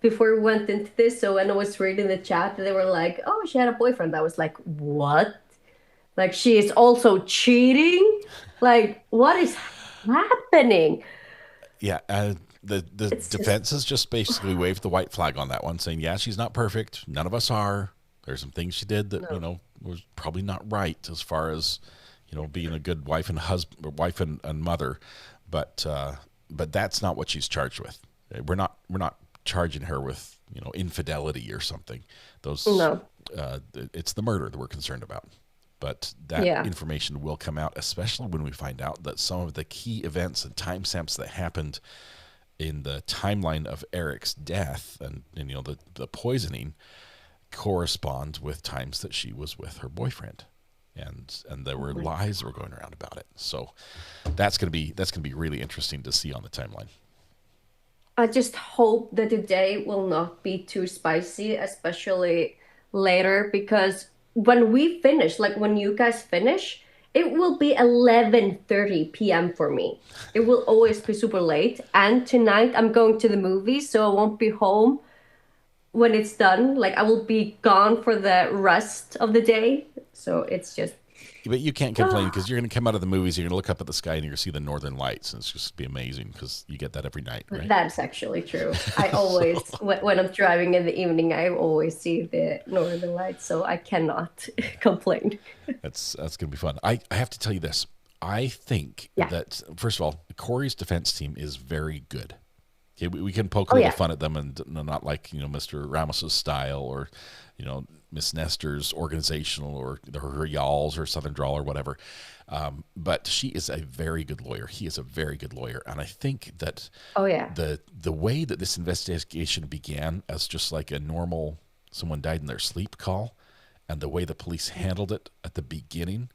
before we went into this. So when I was reading the chat, they were like, oh, she had a boyfriend. I was like, what? Like, she is also cheating? Like, what is happening? Yeah, the defense has just basically waved the white flag on that one, saying, yeah, she's not perfect. None of us are. There's some things she did that, was probably not right as far as, being a good wife and husband, or wife and mother. But that's not what she's charged with. We're not charging her with, infidelity or something. It's the murder that we're concerned about. But that information will come out, especially when we find out that some of the key events and timestamps that happened in the timeline of Eric's death and the poisoning correspond with times that she was with her boyfriend, and there were lies that were going around about it. So that's gonna be really interesting to see on the timeline. I just hope that the day will not be too spicy, especially later, because when we finish, like when you guys finish, it will be 11:30 p.m. for me. It will always be super late. And tonight I'm going to the movies, so I won't be home when it's done. Like, I will be gone for the rest of the day. So it's just... But you can't complain because you're going to come out of the movies, you're going to look up at the sky and you're going to see the northern lights. And it's just be amazing because you get that every night, right? That's actually true. I always, when I'm driving in the evening, I always see the northern lights. So I cannot complain. That's going to be fun. I have to tell you this. I think that, first of all, Kouri's defense team is very good. Okay, we can poke a little fun at them and not like, Mr. Ramos's style or, Miss Nestor's organizational or her y'alls or Southern drawl or whatever. But she is a very good lawyer. He is a very good lawyer. And I think that the way that this investigation began as just like a normal someone died in their sleep call, and the way the police handled it at the beginning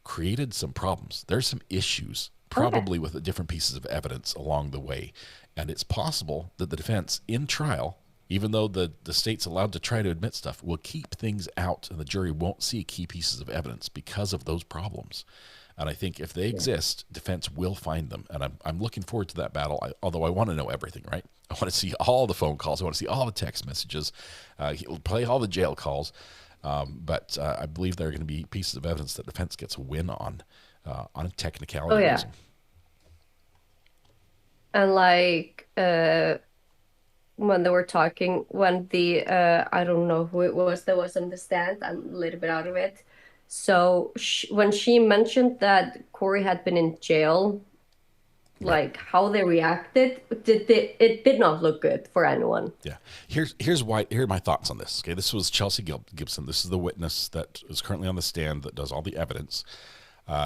created some problems. There's some issues probably with the different pieces of evidence along the way. And it's possible that the defense in trial, even though the state's allowed to try to admit stuff, will keep things out and the jury won't see key pieces of evidence because of those problems. And I think if they exist, defense will find them. And I'm looking forward to that battle, although I want to know everything, right? I want to see all the phone calls. I want to see all the text messages. He'll play all the jail calls. But I believe there are going to be pieces of evidence that defense gets a win on a technicality reason. And like when they were talking, when the I don't know who it was that was on the stand, I'm a little bit out of it. So when she mentioned that Kouri had been in jail, like how they reacted, it did not look good for anyone. Yeah. Here are my thoughts on this. Okay, this was Chelsea Gibson. This is the witness that is currently on the stand that does all the evidence.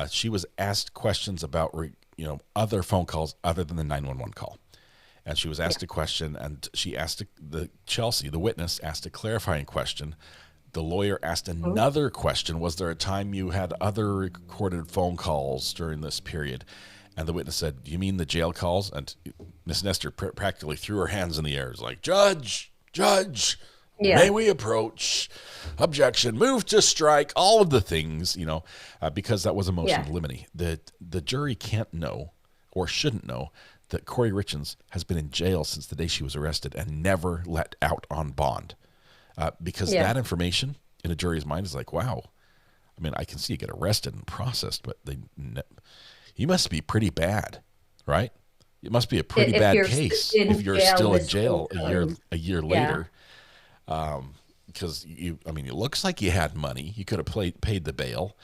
She was asked questions about other phone calls other than the 911 call. and she was asked a question, and she asked Chelsea, the witness, asked a clarifying question. The lawyer asked another question. Was there a time you had other recorded phone calls during this period? And the witness said, "Do you mean the jail calls?" And Miss Nestor practically threw her hands in the air. It was like, Judge, may we approach? Objection, move to strike, all of the things, because that was a motion to limine. The jury can't know or shouldn't know that Kouri Richins has been in jail since the day she was arrested and never let out on bond. Because that information in a jury's mind is like, wow, I mean, I can see you get arrested and processed, but you must be pretty bad, right? It must be a pretty bad case if you're still in jail a year later. Because it looks like you had money. You could have paid the bail,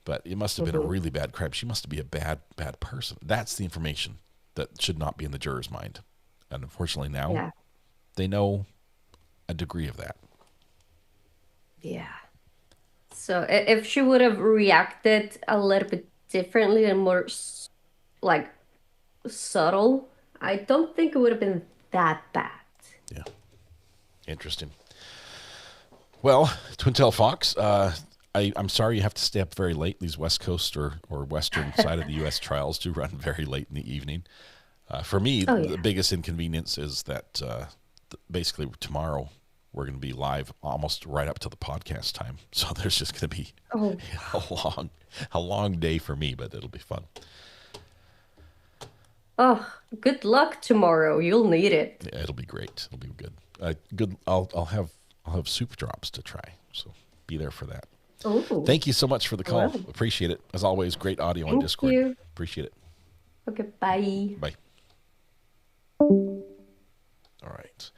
but it must have been a really bad crime. She must be a bad person. That's the information that should not be in the juror's mind. And unfortunately now they know a degree of that. Yeah. So if she would have reacted a little bit differently and more subtle, I don't think it would have been that bad. Yeah. Interesting. Well, Twintel Fox, I'm sorry you have to stay up very late. These West Coast or Western side of the U.S. trials do run very late in the evening. For me, the biggest inconvenience is that basically tomorrow we're going to be live almost right up to the podcast time. So there's just going to be a long day for me, but it'll be fun. Oh, good luck tomorrow. You'll need it. Yeah, it'll be great. It'll be good. I'll have soup drops to try. So be there for that. Ooh. Thank you so much for the call. Wow. Appreciate it. As always, great audio on Discord. Thank you. Appreciate it. Okay, bye. Bye. All right.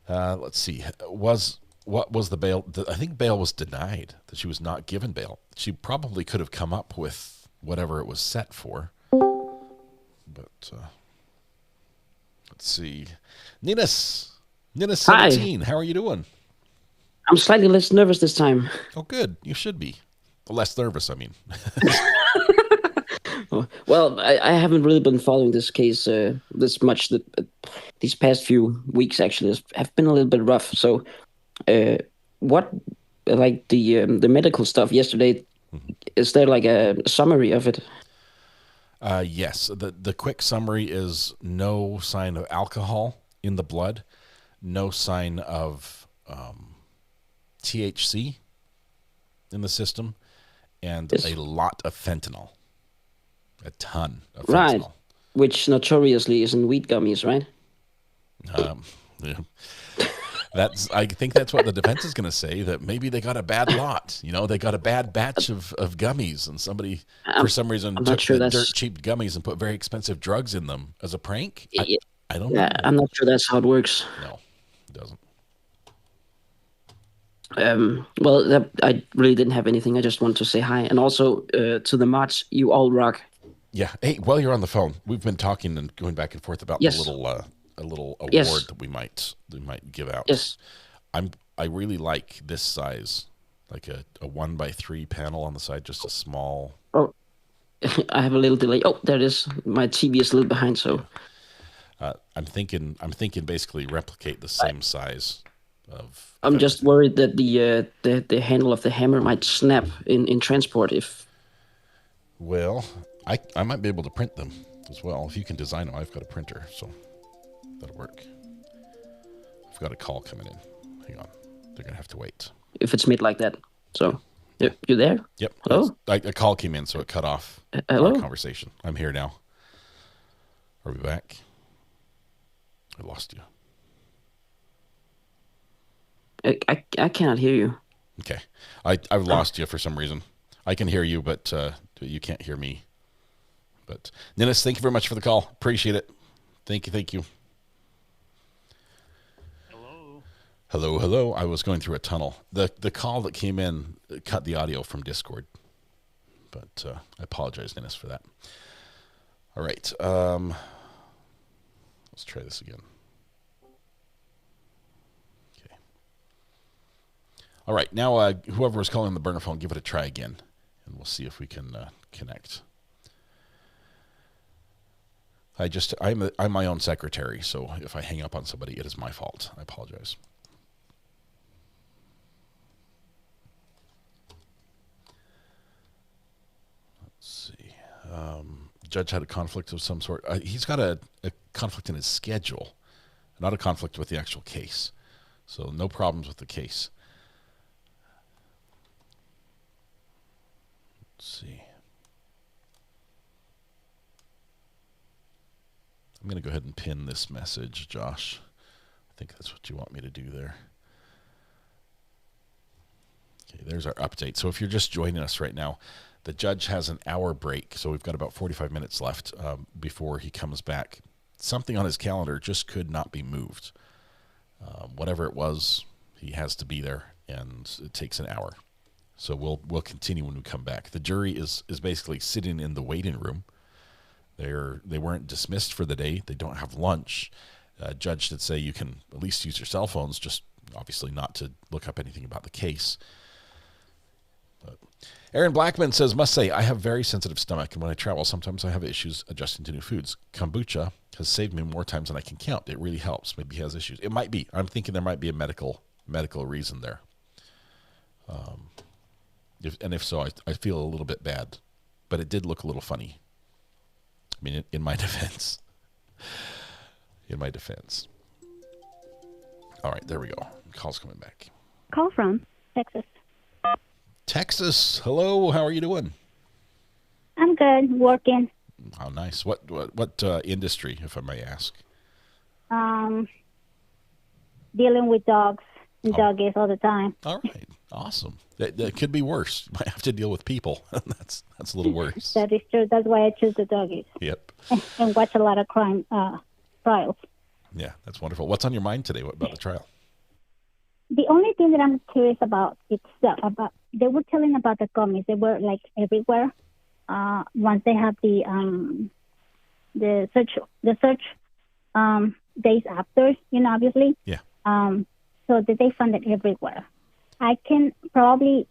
Let's see. What was the bail? I think bail was denied, that she was not given bail. She probably could have come up with whatever it was set for. But let's see. Ninus 17, how are you doing? I'm slightly less nervous this time. Oh, good. You should be. Less nervous, I mean. Well, I haven't really been following this case this much. These past few weeks actually have been a little bit rough. So, what, like the medical stuff yesterday, is there like a summary of it? Yes. The quick summary is no sign of alcohol in the blood, no sign of THC in the system, and a lot of fentanyl. A ton of fentanyl. Right, which notoriously is in weed gummies, right? Yeah. I think that's what the defense is going to say, that maybe they got a bad lot. They got a bad batch of gummies, and somebody, for some reason, took the dirt cheap gummies and put very expensive drugs in them as a prank. I don't know. I'm not sure that's how it works. No, it doesn't. Well, I really didn't have anything. I just wanted to say hi. And also to the mods, you all rock. Yeah. Hey, while you're on the phone, we've been talking and going back and forth about a little award that we might give out. Yes. I really like this size, like a 1x3 panel on the side, just a small. Oh, I have a little delay. Oh, there it is. My TV is a little behind, so. I'm thinking basically replicate the same size of. I'm just worried that the handle of the hammer might snap in transport if. Well, I might be able to print them as well. If you can design them, I've got a printer, so that'll work. I've got a call coming in. Hang on. They're going to have to wait. If it's made like that. So, you there? Yep. Hello? A call came in, so it cut off hello? our conversation. I'm here now. Are we back? I lost you. I cannot hear you. Okay. I've lost you for some reason. I can hear you, but you can't hear me. But Ninus, thank you very much for the call. Appreciate it. Thank you. Hello. I was going through a tunnel. The call that came in cut the audio from Discord. But I apologize, Ninus, for that. All right. Let's try this again. Okay. All right. Now, whoever was calling the burner phone, give it a try again. And we'll see if we can connect. I'm my own secretary, so if I hang up on somebody, it is my fault. I apologize. Let's see. Judge had a conflict of some sort. He's got a conflict in his schedule, not a conflict with the actual case. So no problems with the case. Let's see. I'm going to go ahead and pin this message, Josh. I think that's what you want me to do there. Okay, there's our update. So if you're just joining us right now, the judge has an hour break, so we've got about 45 minutes left before he comes back. Something on his calendar just could not be moved. Whatever it was, he has to be there, and it takes an hour. So we'll continue when we come back. The jury is basically sitting in the waiting room. They weren't dismissed for the day. They don't have lunch. Judge did say you can at least use your cell phones, just obviously not to look up anything about the case. But Aaron Blackman says, must say, I have very sensitive stomach, and when I travel, sometimes I have issues adjusting to new foods. Kombucha has saved me more times than I can count. It really helps. Maybe he has issues. It might be. I'm thinking there might be a medical reason there. If so, I feel a little bit bad. But it did look a little funny. I mean, in my defense. In my defense. All right, there we go. Call's coming back. Call from Texas. Texas, hello. How are you doing? I'm good. Working. How nice. What industry, if I may ask? Dealing with dogs and doggies all the time. All right. Awesome. That could be worse. You might have to deal with people. That's a little worse. That is true. That's why I choose the doggies. Yep. And watch a lot of crime trials. Yeah, that's wonderful. What's on your mind today? What about the trial? The only thing that I'm curious about is about they were telling about the gummies. They were like everywhere. Once they have the search days after, obviously. Yeah. So that they found it everywhere. I think that probably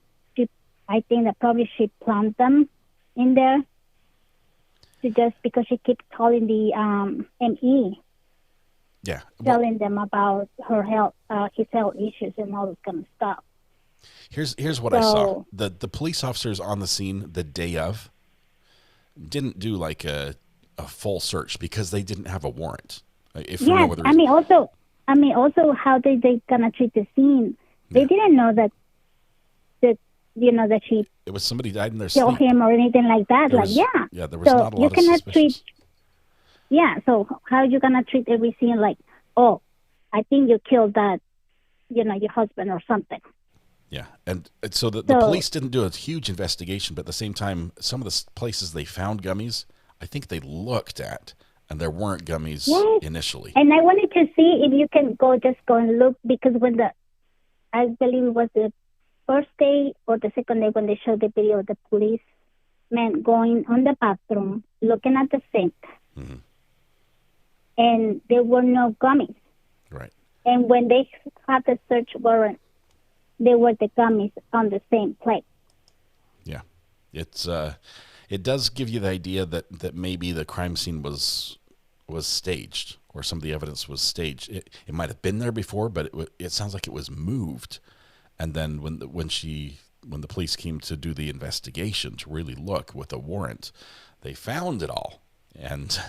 she planted them in there just because she keeps calling the ME. Yeah. Telling them about her health, his health issues and all this kind of stuff. Here's what I saw. The police officers on the scene the day of didn't do like a full search because they didn't have a warrant. If for no other reason. I mean, also, how they gonna treat the scene? They didn't know that she. It was somebody died in their killed sleep. him or anything like that. Yeah, there was not a lot of suspicions. So how are you gonna treat every scene like, oh, I think you killed that, your husband or something? Yeah, and so the police didn't do a huge investigation, but at the same time, some of the places they found gummies, I think they looked at. And there weren't gummies initially. And I wanted to see if you can go and look, because I believe it was the first day or the second day when they showed the video of the policeman going on the bathroom, looking at the sink. Mm-hmm. And there were no gummies. Right. And when they had the search warrant, there were the gummies on the same place. Yeah. It does give you the idea that maybe the crime scene was staged, or some of the evidence was staged. It might have been there before, but it sounds like it was moved. And then when the police came to do the investigation to really look with a warrant, they found it all. And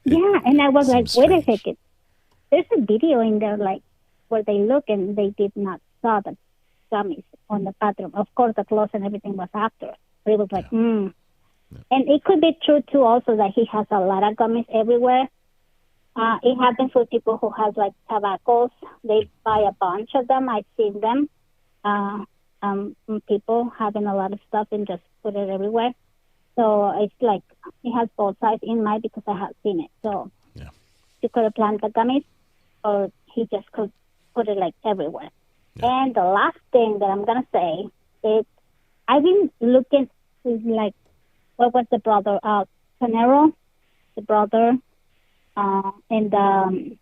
and I was like, wait a second. There's a video in there like where they look and they did not saw the gummies on the bathroom. Of course, the clothes and everything was after. But it was like, And it could be true, too, also, that he has a lot of gummies everywhere. It happens with people who have, like, tobaccos. They buy a bunch of them. I've seen them. People having a lot of stuff and just put it everywhere. So it's like it has both sides in mind because I have seen it. So you could have planted the gummies, or he just could put it, like, everywhere. And the last thing that I'm going to say is I've been looking, like, what was the brother? Canero, the brother, and the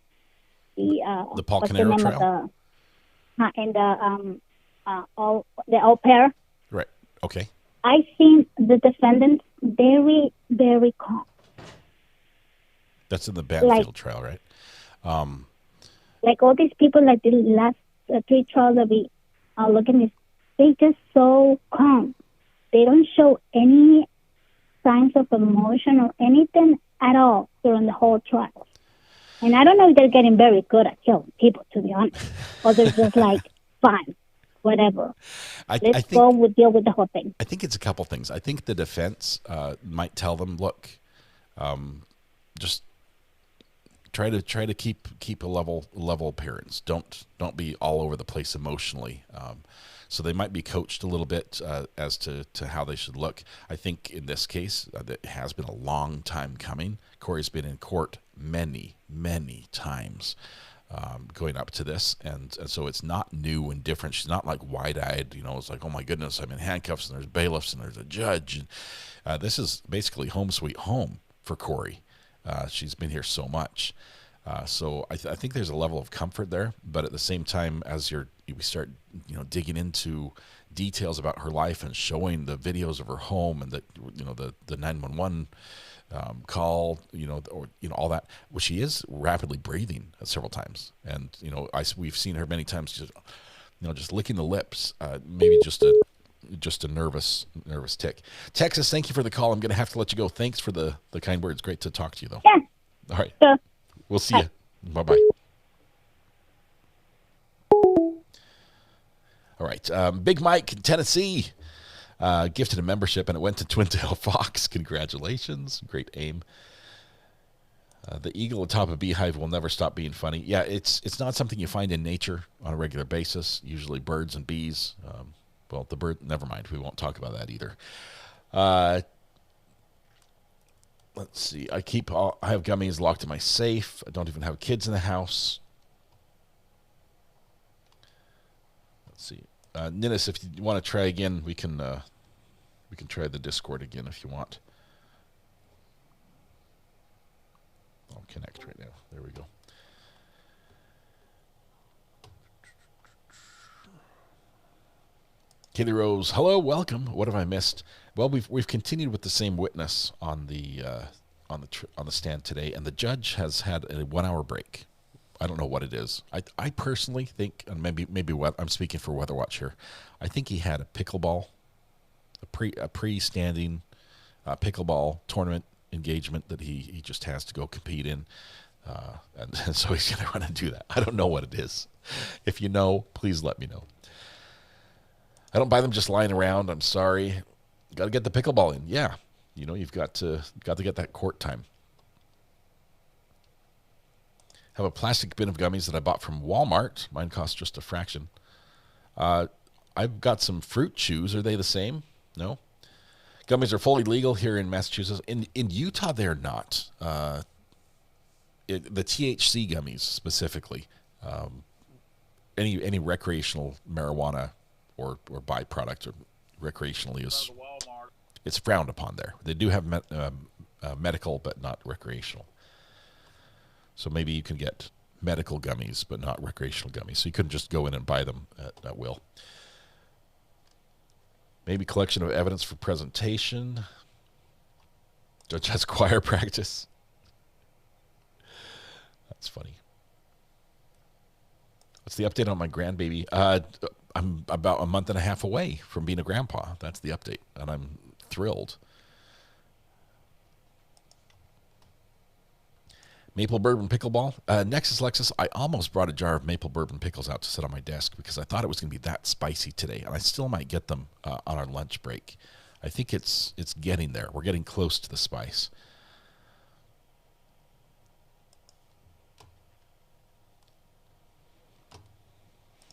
Paul Canero trial? And the au pair. Right, okay. I seen the defendants very, very calm, That's in the Banfield trial, right? Like all these people, like the last 3 trials that we are looking at, they just so calm. They don't show any signs of emotion or anything at all during the whole trial. And I don't know if they're getting very good at killing people, to be honest, or they're just like, fine, whatever. Let's go with deal with the whole thing. I think it's a couple things. I think the defense might tell them, look, just try to keep a level appearance. Don't be all over the place emotionally. So they might be coached a little bit as to how they should look. I think in this case, it has been a long time coming. Kouri's been in court many times going up to this, and so it's not new and different. She's not like wide-eyed, it's like, oh my goodness, I'm in handcuffs and there's bailiffs and there's a judge. And this is basically home sweet home for Kouri. She's been here so much. So I think there's a level of comfort there, but at the same time, as we start, digging into details about her life and showing the videos of her home and the 911 call, all that. Well, she is rapidly breathing several times, and we've seen her many times just licking the lips, maybe just a nervous tick. Texas, thank you for the call. I'm going to have to let you go. Thanks for the kind words. Great to talk to you, though. Yeah. All right. Sure. We'll see you. Bye-bye. All right. Big Mike in Tennessee gifted a membership, and it went to Twin-Tail Fox. Congratulations. Great aim. The eagle atop a beehive will never stop being funny. Yeah, it's not something you find in nature on a regular basis, usually birds and bees. Well, the bird, never mind. We won't talk about that either. Let's see. I have gummies locked in my safe. I don't even have kids in the house. Let's see. Ninnis, if you want to try again, we can try the Discord again if you want. I'll connect right now. There we go. Kaylee Rose, hello, welcome. What have I missed? Well, we've continued with the same witness on the stand today, and the judge has had a 1-hour break. I don't know what it is. I personally think, and maybe what I'm speaking for Weather Watch here, I think he had a pickleball, a pre-standing pickleball tournament engagement that he just has to go compete in, and so he's going to run and do that. I don't know what it is. If you know, please let me know. I don't buy them just lying around. I'm sorry. Got to get the pickleball in. Yeah, you've got to get that court time. Have a plastic bin of gummies that I bought from Walmart. Mine cost just a fraction. I've got some fruit chews. Are they the same? No. Gummies are fully legal here in Massachusetts. In Utah, they're not. The THC gummies specifically. Any recreational marijuana or byproduct or recreationally it's frowned upon there. They do have medical, but not recreational. So maybe you can get medical gummies, but not recreational gummies. So you couldn't just go in and buy them at will. Maybe collection of evidence for presentation. Judge has choir practice. That's funny. What's the update on my grandbaby? I'm about a month and a half away from being a grandpa. That's the update, and I'm thrilled. Maple bourbon pickleball. Nexus Lexus, I almost brought a jar of maple bourbon pickles out to sit on my desk because I thought it was going to be that spicy today, and I still might get them on our lunch break. I think it's getting there. We're getting close to the spice.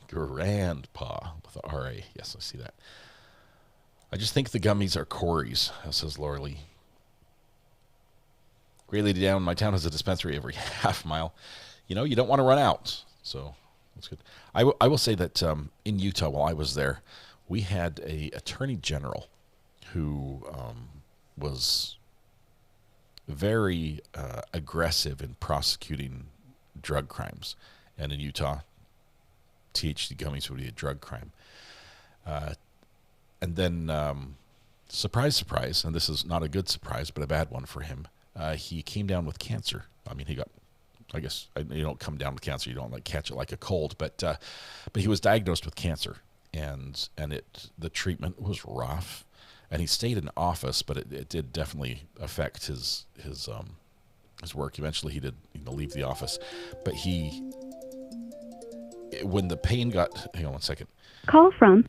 Grandpa with a R-A. Yes, I see that. I just think the gummies are Kouri's, says Laura Lee. Great Lady Down, my town has a dispensary every half mile. You don't want to run out, so that's good. I will say that in Utah, while I was there, we had a attorney general who was very aggressive in prosecuting drug crimes. And in Utah, THC gummies would be a drug crime. And then, surprise, surprise, and this is not a good surprise, but a bad one for him, he came down with cancer. I mean, he got, I guess you don't come down with cancer, you don't like catch it like a cold, but he was diagnosed with cancer, and the treatment was rough, and he stayed in office, but it did definitely affect his work. Eventually, he did leave the office, but when the pain got, hang on one second. Call from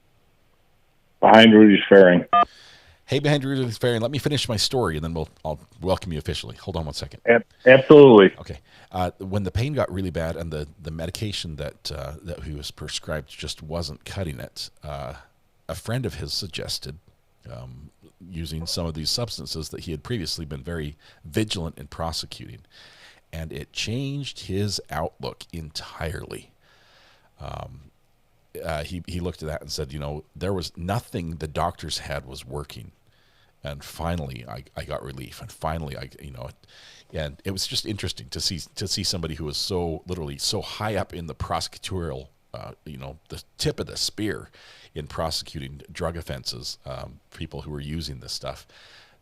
Behind Rudy's Fairing. Hey, Behind Rudy's Fairing, let me finish my story, and then I'll welcome you officially. Hold on one second. Absolutely. Okay. When the pain got really bad and the medication that he was prescribed just wasn't cutting it, a friend of his suggested using some of these substances that he had previously been very vigilant in prosecuting, and it changed his outlook entirely. He looked at that and said, there was nothing the doctors had was working, and finally I got relief, and finally and it was just interesting to see somebody who was so literally so high up in the prosecutorial, the tip of the spear in prosecuting drug offenses, people who were using this stuff,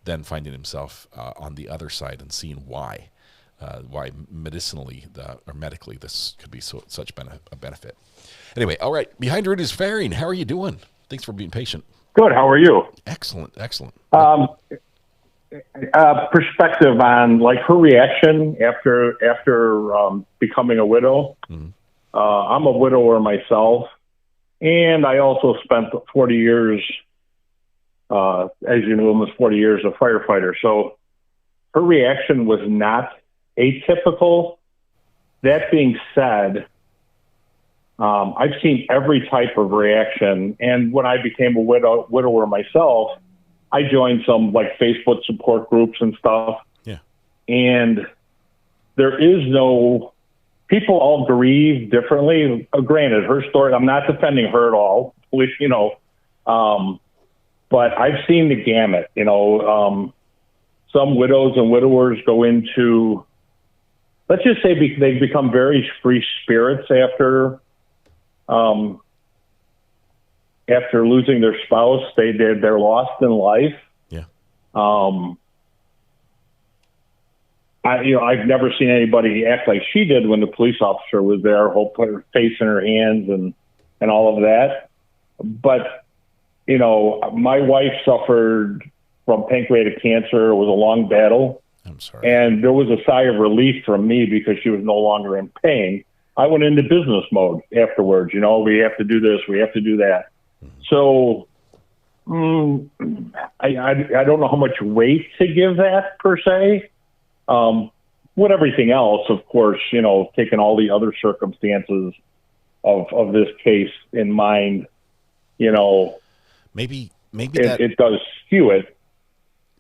then finding himself on the other side and seeing why medicinally or medically this could be such a benefit. Anyway, all right, Behind Rudy's Fairing, how are you doing? Thanks for being patient. Good. How are you? Excellent. Perspective on like her reaction after becoming a widow. Mm-hmm. I'm a widower myself, and I also spent 40 years, as you know, almost 40 years a firefighter. So her reaction was not atypical. That being said, I've seen every type of reaction, and when I became a widower myself, I joined some like Facebook support groups and stuff. Yeah. And there is people all grieve differently. Granted, her story, I'm not defending her at all, but I've seen the gamut, some widows and widowers go into, let's just say they become very free spirits after losing their spouse. They're lost in life. Yeah. I've never seen anybody act like she did when the police officer was there, put her face in her hands and all of that. But, my wife suffered from pancreatic cancer. It was a long battle. I'm sorry. And there was a sigh of relief from me because she was no longer in pain. I went into business mode afterwards. We have to do this, we have to do that. So I don't know how much weight to give that per se. With everything else, of course, taking all the other circumstances of this case in mind, maybe it does skew it.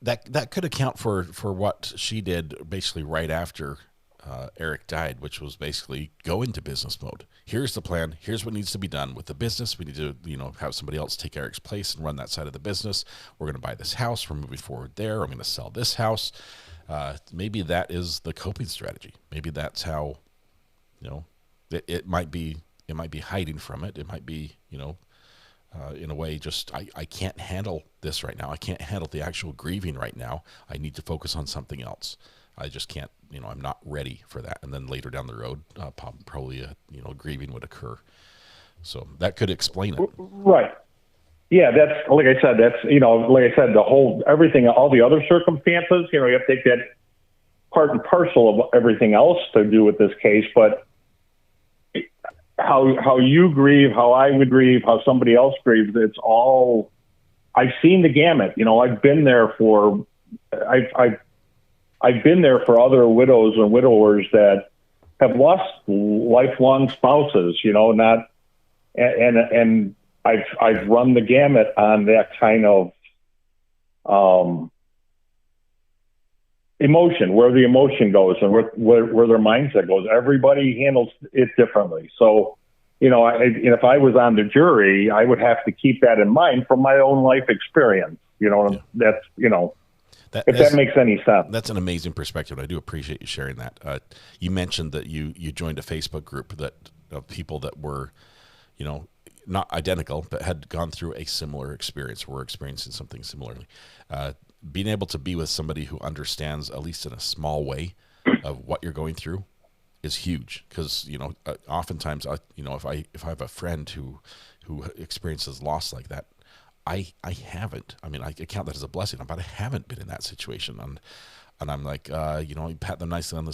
That could account for what she did basically right after Eric died, which was basically go into business mode. Here's the plan. Here's what needs to be done with the business. We need to, have somebody else take Eric's place and run that side of the business. We're going to buy this house. We're moving forward there. I'm going to sell this house. Maybe that is the coping strategy. Maybe that's how, it might be hiding from it. It might be, in a way, just I can't handle this right now. I can't handle the actual grieving right now. I need to focus on something else. I just can't, I'm not ready for that. And then later down the road, probably, grieving would occur. So that could explain it. Right. Yeah, that's, like I said, the whole, everything, all the other circumstances, you have to take that part and parcel of everything else to do with this case. But how you grieve, how I would grieve, how somebody else grieves, it's all, I've seen the gamut. I've been there for, I've been there for other widows and widowers that have lost lifelong spouses, and I've run the gamut on that kind of emotion, where the emotion goes and where their mindset goes. Everybody handles it differently. So, if I was on the jury, I would have to keep that in mind from my own life experience. That's, if that makes any sense. That's an amazing perspective. I do appreciate you sharing that. You mentioned that you joined a Facebook group of people that were, not identical, but had gone through a similar experience, were experiencing something similarly. being able to be with somebody who understands, at least in a small way, of what you're going through is huge. Because, you know, oftentimes, you know, if I have a friend who experiences loss like that, I haven't. I mean, I count that as a blessing, but I haven't been in that situation. And I'm like, you know, you pat them nicely on the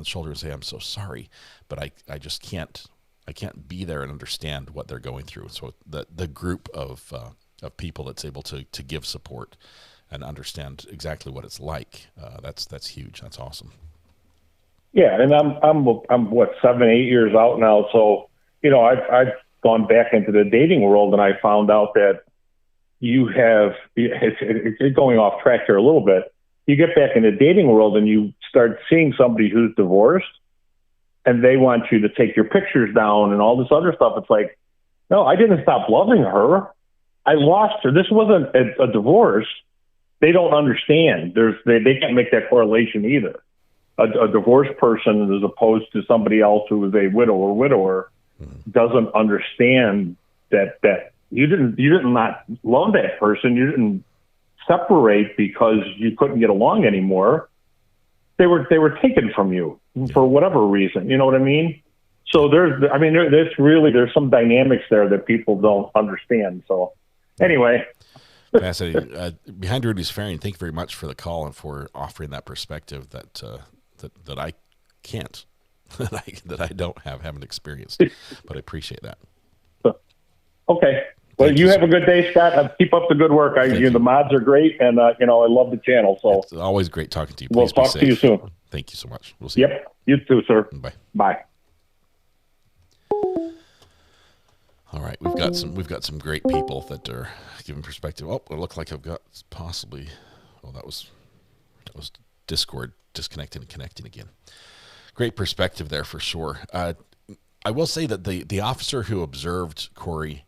shoulder and say, I'm so sorry, but I just can't. I can't be there and understand what they're going through. So the group of people that's able to give support and understand exactly what it's like, that's huge. That's awesome. Yeah, and I'm what 7, 8 years out now. So you know, I've gone back into the dating world, and I found out that you have it's going off track here a little bit. You get back in the dating world, and you start seeing somebody who's divorced, and they want you to take your pictures down and all this other stuff. It's like, no, I didn't stop loving her. I lost her. This wasn't a divorce. They don't understand. They can't make that correlation either. A divorced person, as opposed to somebody else who is a widow or widower, doesn't understand that you didn't not love that person. You didn't separate because you couldn't get along anymore. They were taken from you for whatever reason. You know what I mean? So there's some dynamics there that people don't understand. So anyway. Fascinating. Behind Rudy's Fairing, thank you very much for the call and for offering that perspective that I can't, that I don't haven't experienced, but I appreciate that. Okay. Well, you have a good day, Scott. Keep up the good work. The mods are great, and I love the channel. So it's always great talking to you. We'll talk to you soon. Thank you so much. We'll see you. Yep. You too, sir. Bye. Bye. All right, we've got some great people that are giving perspective. Oh, it looks like I've got possibly. Oh, that was Discord disconnecting and connecting again. Great perspective there for sure. I will say that the officer who observed Kouri,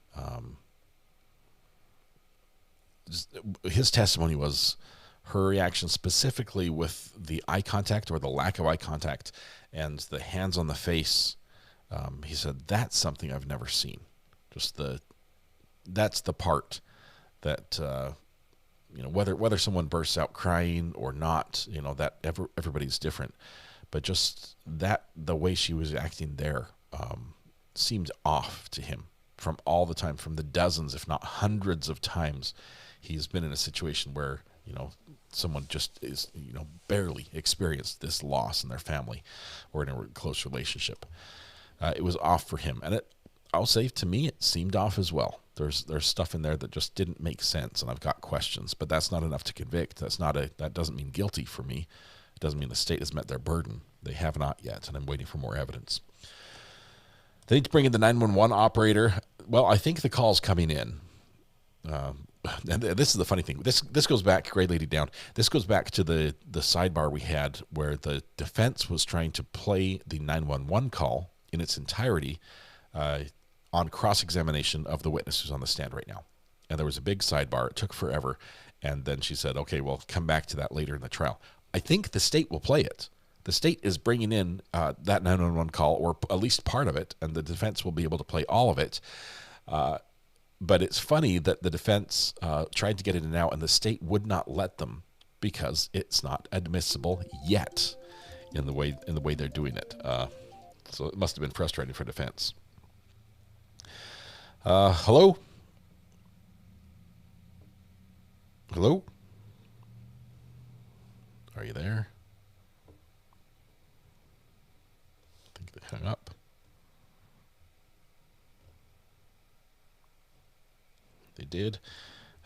his testimony was her reaction specifically with the eye contact or the lack of eye contact and the hands on the face. He said, that's something I've never seen. That's the part that, whether someone bursts out crying or not, that everybody's different, but just the way she was acting there, seemed off to him from all the time, from the dozens, if not hundreds of times he's been in a situation where, someone just is, barely experienced this loss in their family or in a close relationship. It was off for him. And I'll say, to me, it seemed off as well. There's stuff in there that just didn't make sense, and I've got questions, but that's not enough to convict. That doesn't mean guilty for me. It doesn't mean the state has met their burden. They have not yet, and I'm waiting for more evidence. They need to bring in the 911 operator. Well, I think the call's coming in. And this is the funny thing. This goes back, Gray Lady down. This goes back to the sidebar we had where the defense was trying to play the 911 call in its entirety on cross-examination of the witness who's on the stand right now. And there was a big sidebar. It took forever. And then she said, okay, well, come back to that later in the trial. I think the state will play it. The state is bringing in that 911 call, or at least part of it, and the defense will be able to play all of it. But it's funny that the defense tried to get it in now, and the state would not let them because it's not admissible yet in the way they're doing it. So it must have been frustrating for defense. Hello? Hello? Are you there? I think they hung up. They did.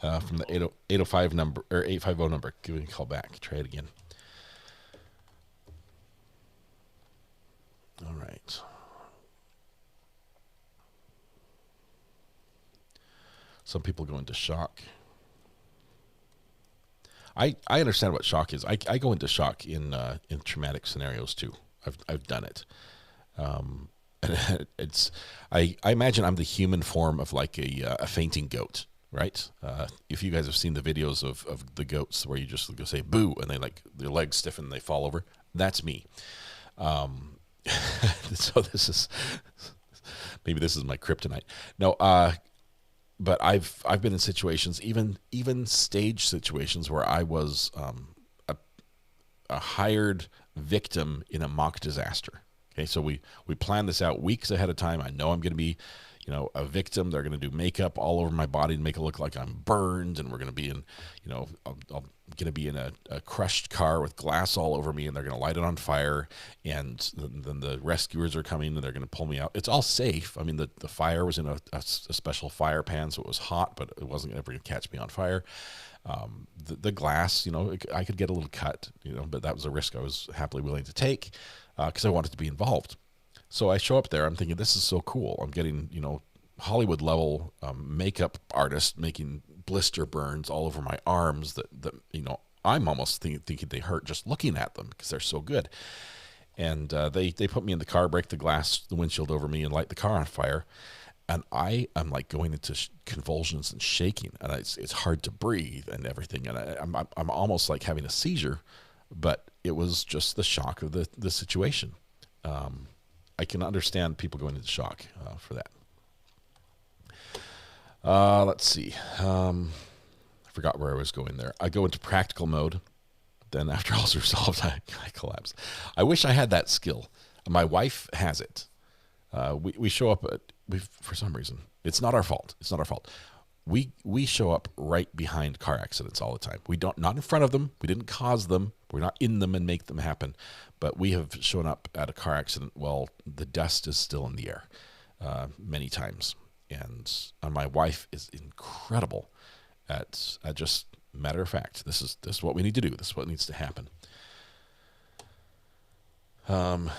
From the 805 number, or 850 number. Give me a call back. Try it again. All right. Some people go into shock. I understand what shock is. I go into shock in traumatic scenarios too. I've done it. I imagine I'm the human form of like a fainting goat, right? If you guys have seen the videos of the goats where you just go say boo and they their legs stiffen and they fall over, that's me. So maybe this is my kryptonite. No, but I've been in situations, even stage situations, where I was a hired victim in a mock disaster. Okay, so we plan this out weeks ahead of time. I know I'm going to be, a victim. They're going to do makeup all over my body to make it look like I'm burned, and we're going to be in, I'm going to be in a crushed car with glass all over me, and they're going to light it on fire, and then the rescuers are coming, and they're going to pull me out. It's all safe. I mean, the fire was in a special fire pan, so it was hot, but it wasn't ever going to catch me on fire. The glass, I could get a little cut, but that was a risk I was happily willing to take because I wanted to be involved. So I show up there. I'm thinking, this is so cool. I'm getting, Hollywood level makeup artist making blister burns all over my arms that I'm almost thinking they hurt just looking at them because they're so good. And they put me in the car, break the windshield over me, and light the car on fire. And I am like going into convulsions and shaking, and it's hard to breathe and everything. And I'm almost like having a seizure, but it was just the shock of the situation. I can understand people going into shock for that. Let's see. I forgot where I was going there. I go into practical mode. Then after all's resolved, I collapse. I wish I had that skill. My wife has it. We show up for some reason. It's not our fault. It's not our fault. We show up right behind car accidents all the time. Not in front of them. We didn't cause them. We're not in them and make them happen. But we have shown up at a car accident while the dust is still in the air many times. And my wife is incredible at just matter of fact. This is what we need to do. This is what needs to happen. How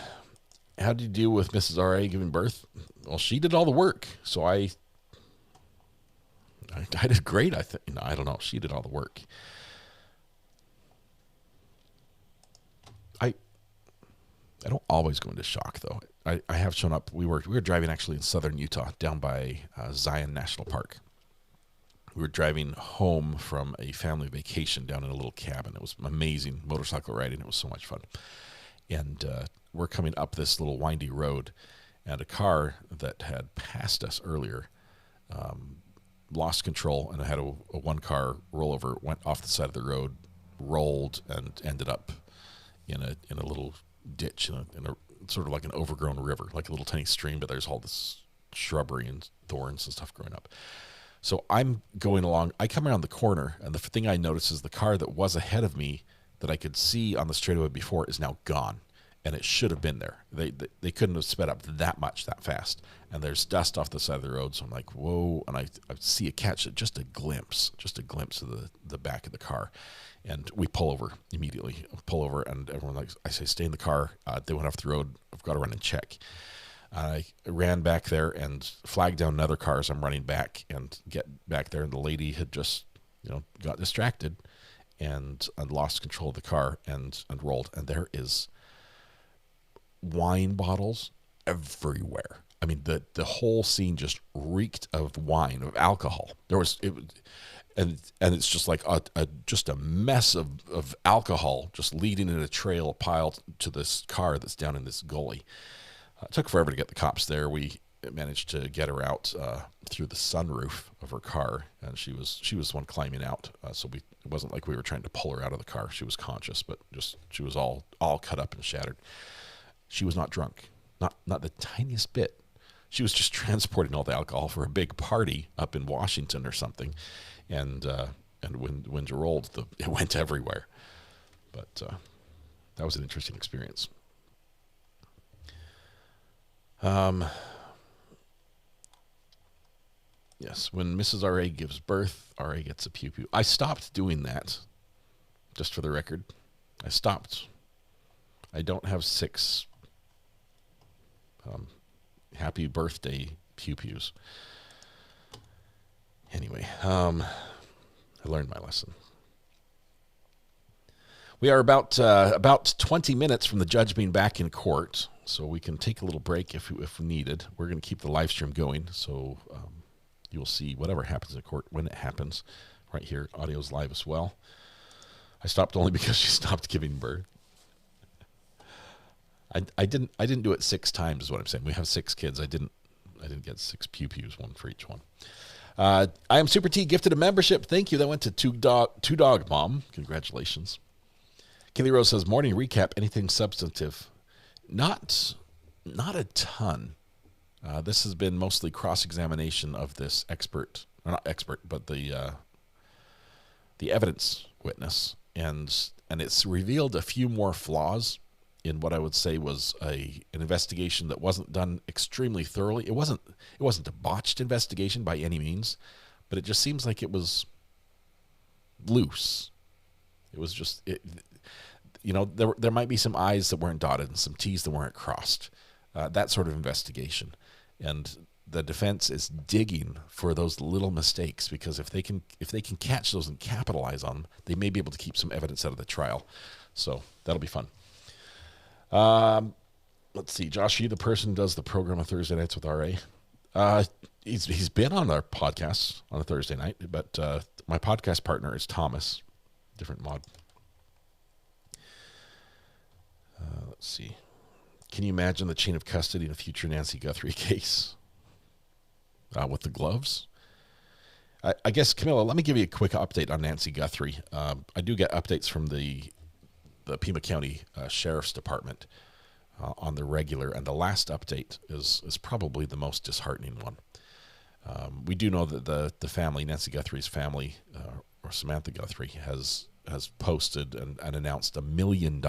did you deal with Mrs. R.A. giving birth? Well, she did all the work, so I did great. I think. I don't know. She did all the work. I don't always go into shock though. I have shown up. We were driving actually in southern Utah, down by Zion National Park. We were driving home from a family vacation down in a little cabin. It was amazing motorcycle riding. It was so much fun. And we're coming up this little windy road, and a car that had passed us earlier lost control, and it had a one-car rollover. It went off the side of the road, rolled, and ended up in a little ditch, in a sort of like an overgrown river, like a little tiny stream, but there's all this shrubbery and thorns and stuff growing up. So I'm going along. I come around the corner, and the thing I notice is the car that was ahead of me that I could see on the straightaway before is now gone, and it should have been there. They couldn't have sped up that much that fast, and there's dust off the side of the road, so I'm like, whoa, and I see a catch, just a glimpse of the back of the car, and we pull over immediately, and everyone I say, stay in the car. They went off the road. I've got to run and check. I ran back there and flagged down another car as I'm running back and get back there, and the lady had just, got distracted and lost control of the car and rolled. And there is wine bottles everywhere. I mean, the whole scene just reeked of wine, of alcohol. And it's just like just a mess of alcohol just leading in a trail, a pile to this car that's down in this gully. It took forever to get the cops there. We managed to get her out through the sunroof of her car, and she was the one climbing out. So it wasn't like we were trying to pull her out of the car. She was conscious, but she was all cut up and shattered. She was not drunk, not the tiniest bit. She was just transporting all the alcohol for a big party up in Washington or something, and when she rolled, it went everywhere. But that was an interesting experience. Yes, when Mrs. R.A. gives birth, R.A. gets a pew-pew. I stopped doing that, just for the record. I stopped. I don't have 6 happy birthday pew-pews. Anyway, I learned my lesson. We are about 20 minutes from the judge being back in court, so we can take a little break if needed. We're going to keep the live stream going, so you'll see whatever happens in court when it happens. Right here, audio's live as well. I stopped only because she stopped giving birth. I didn't do it 6 times, is what I'm saying. We have 6 kids. I didn't get 6 pew-pews, one for each one. I am Super T gifted a membership. Thank you. That went to Two Dog Mom. Congratulations. Kelly Rose says, morning recap, anything substantive? Not a ton. This has been mostly cross-examination of this expert, or not expert, but the evidence witness, and it's revealed a few more flaws in what I would say was an investigation that wasn't done extremely thoroughly. It wasn't a botched investigation by any means, but it just seems like it was loose. It was just there might be some I's that weren't dotted and some T's that weren't crossed. That sort of investigation. And the defense is digging for those little mistakes, because if they can catch those and capitalize on them, they may be able to keep some evidence out of the trial. So that'll be fun. Let's see. Josh, are you the person who does the program on Thursday nights with RA? He's been on our podcast on a Thursday night, but my podcast partner is Thomas, different mod. Let's see. Can you imagine the chain of custody in a future Nancy Guthrie case with the gloves? I guess, Camilla, let me give you a quick update on Nancy Guthrie. I do get updates from the Pima County Sheriff's Department on the regular, and the last update is probably the most disheartening one. We do know that the family, Nancy Guthrie's family, or Samantha Guthrie, has posted and announced $1 million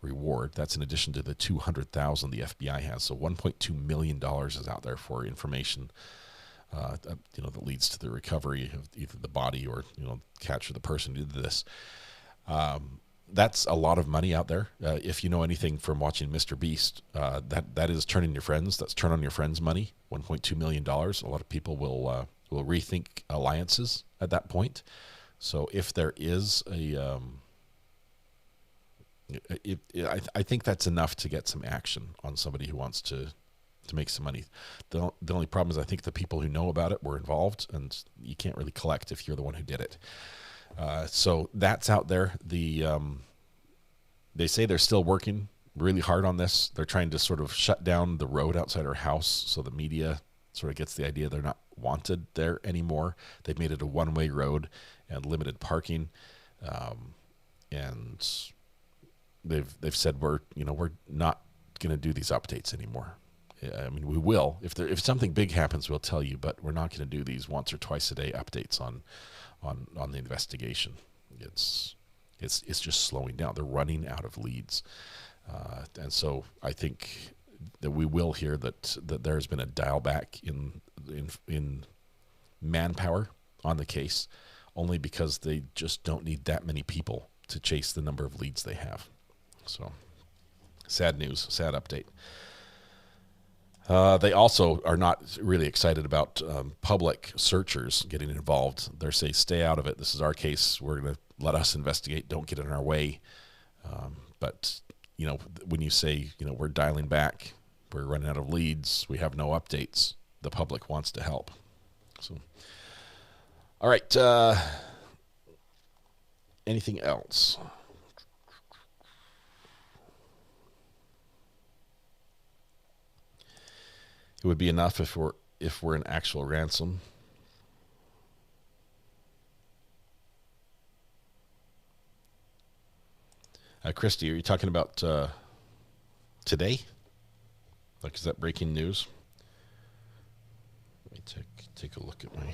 reward. That's in addition to the $200,000 the FBI has. So $1.2 million is out there for information, that leads to the recovery of either the body or capture the person who did this. That's a lot of money out there. If you know anything from watching Mr. Beast, that is turn on your friends. That's turn on your friends money. $1.2 million. A lot of people will rethink alliances at that point. So if there is I think that's enough to get some action on somebody who wants to make some money. The only problem is I think the people who know about it were involved, and you can't really collect if you're the one who did it. So that's out there. They say they're still working really hard on this. They're trying to sort of shut down the road outside her house so the media sort of gets the idea they're not wanted there anymore. They've made it a one-way road and limited parking, and they've said we're not going to do these updates anymore. I mean, we will if something big happens, we'll tell you, but we're not going to do these once or twice a day updates on the investigation. It's just slowing down. They're running out of leads, and so I think that we will hear that there has been a dial back in manpower on the case, only because they just don't need that many people to chase the number of leads they have. So, sad news, sad update. They also are not really excited about public searchers getting involved. They're saying, stay out of it. This is our case. We're going to let us investigate. Don't get in our way. But, when you say, we're dialing back, we're running out of leads, we have no updates, the public wants to help. So, all right. Anything else? It would be enough if we're an actual ransom. Christy, are you talking about today? Like, is that breaking news? Let me take a look at my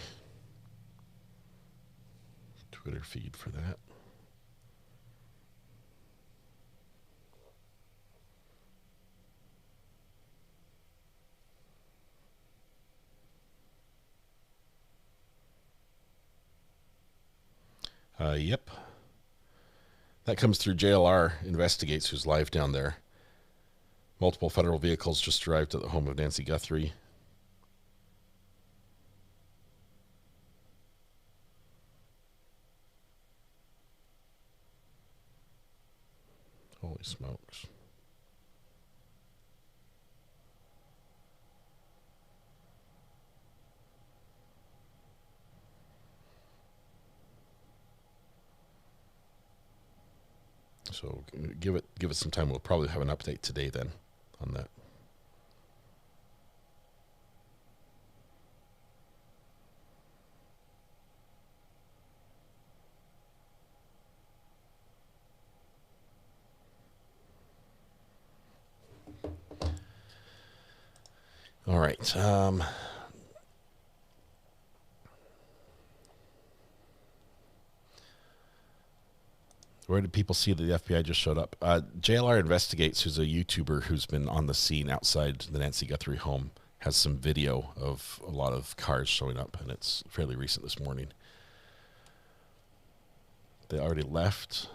Twitter feed for that. Yep. That comes through JLR Investigates, who's live down there. Multiple federal vehicles just arrived at the home of Nancy Guthrie. Holy smokes. So give it some time. We'll probably have an update today then on that. All right. Where did people see that the FBI just showed up? JLR Investigates, who's a YouTuber who's been on the scene outside the Nancy Guthrie home, has some video of a lot of cars showing up, and it's fairly recent this morning. They already left.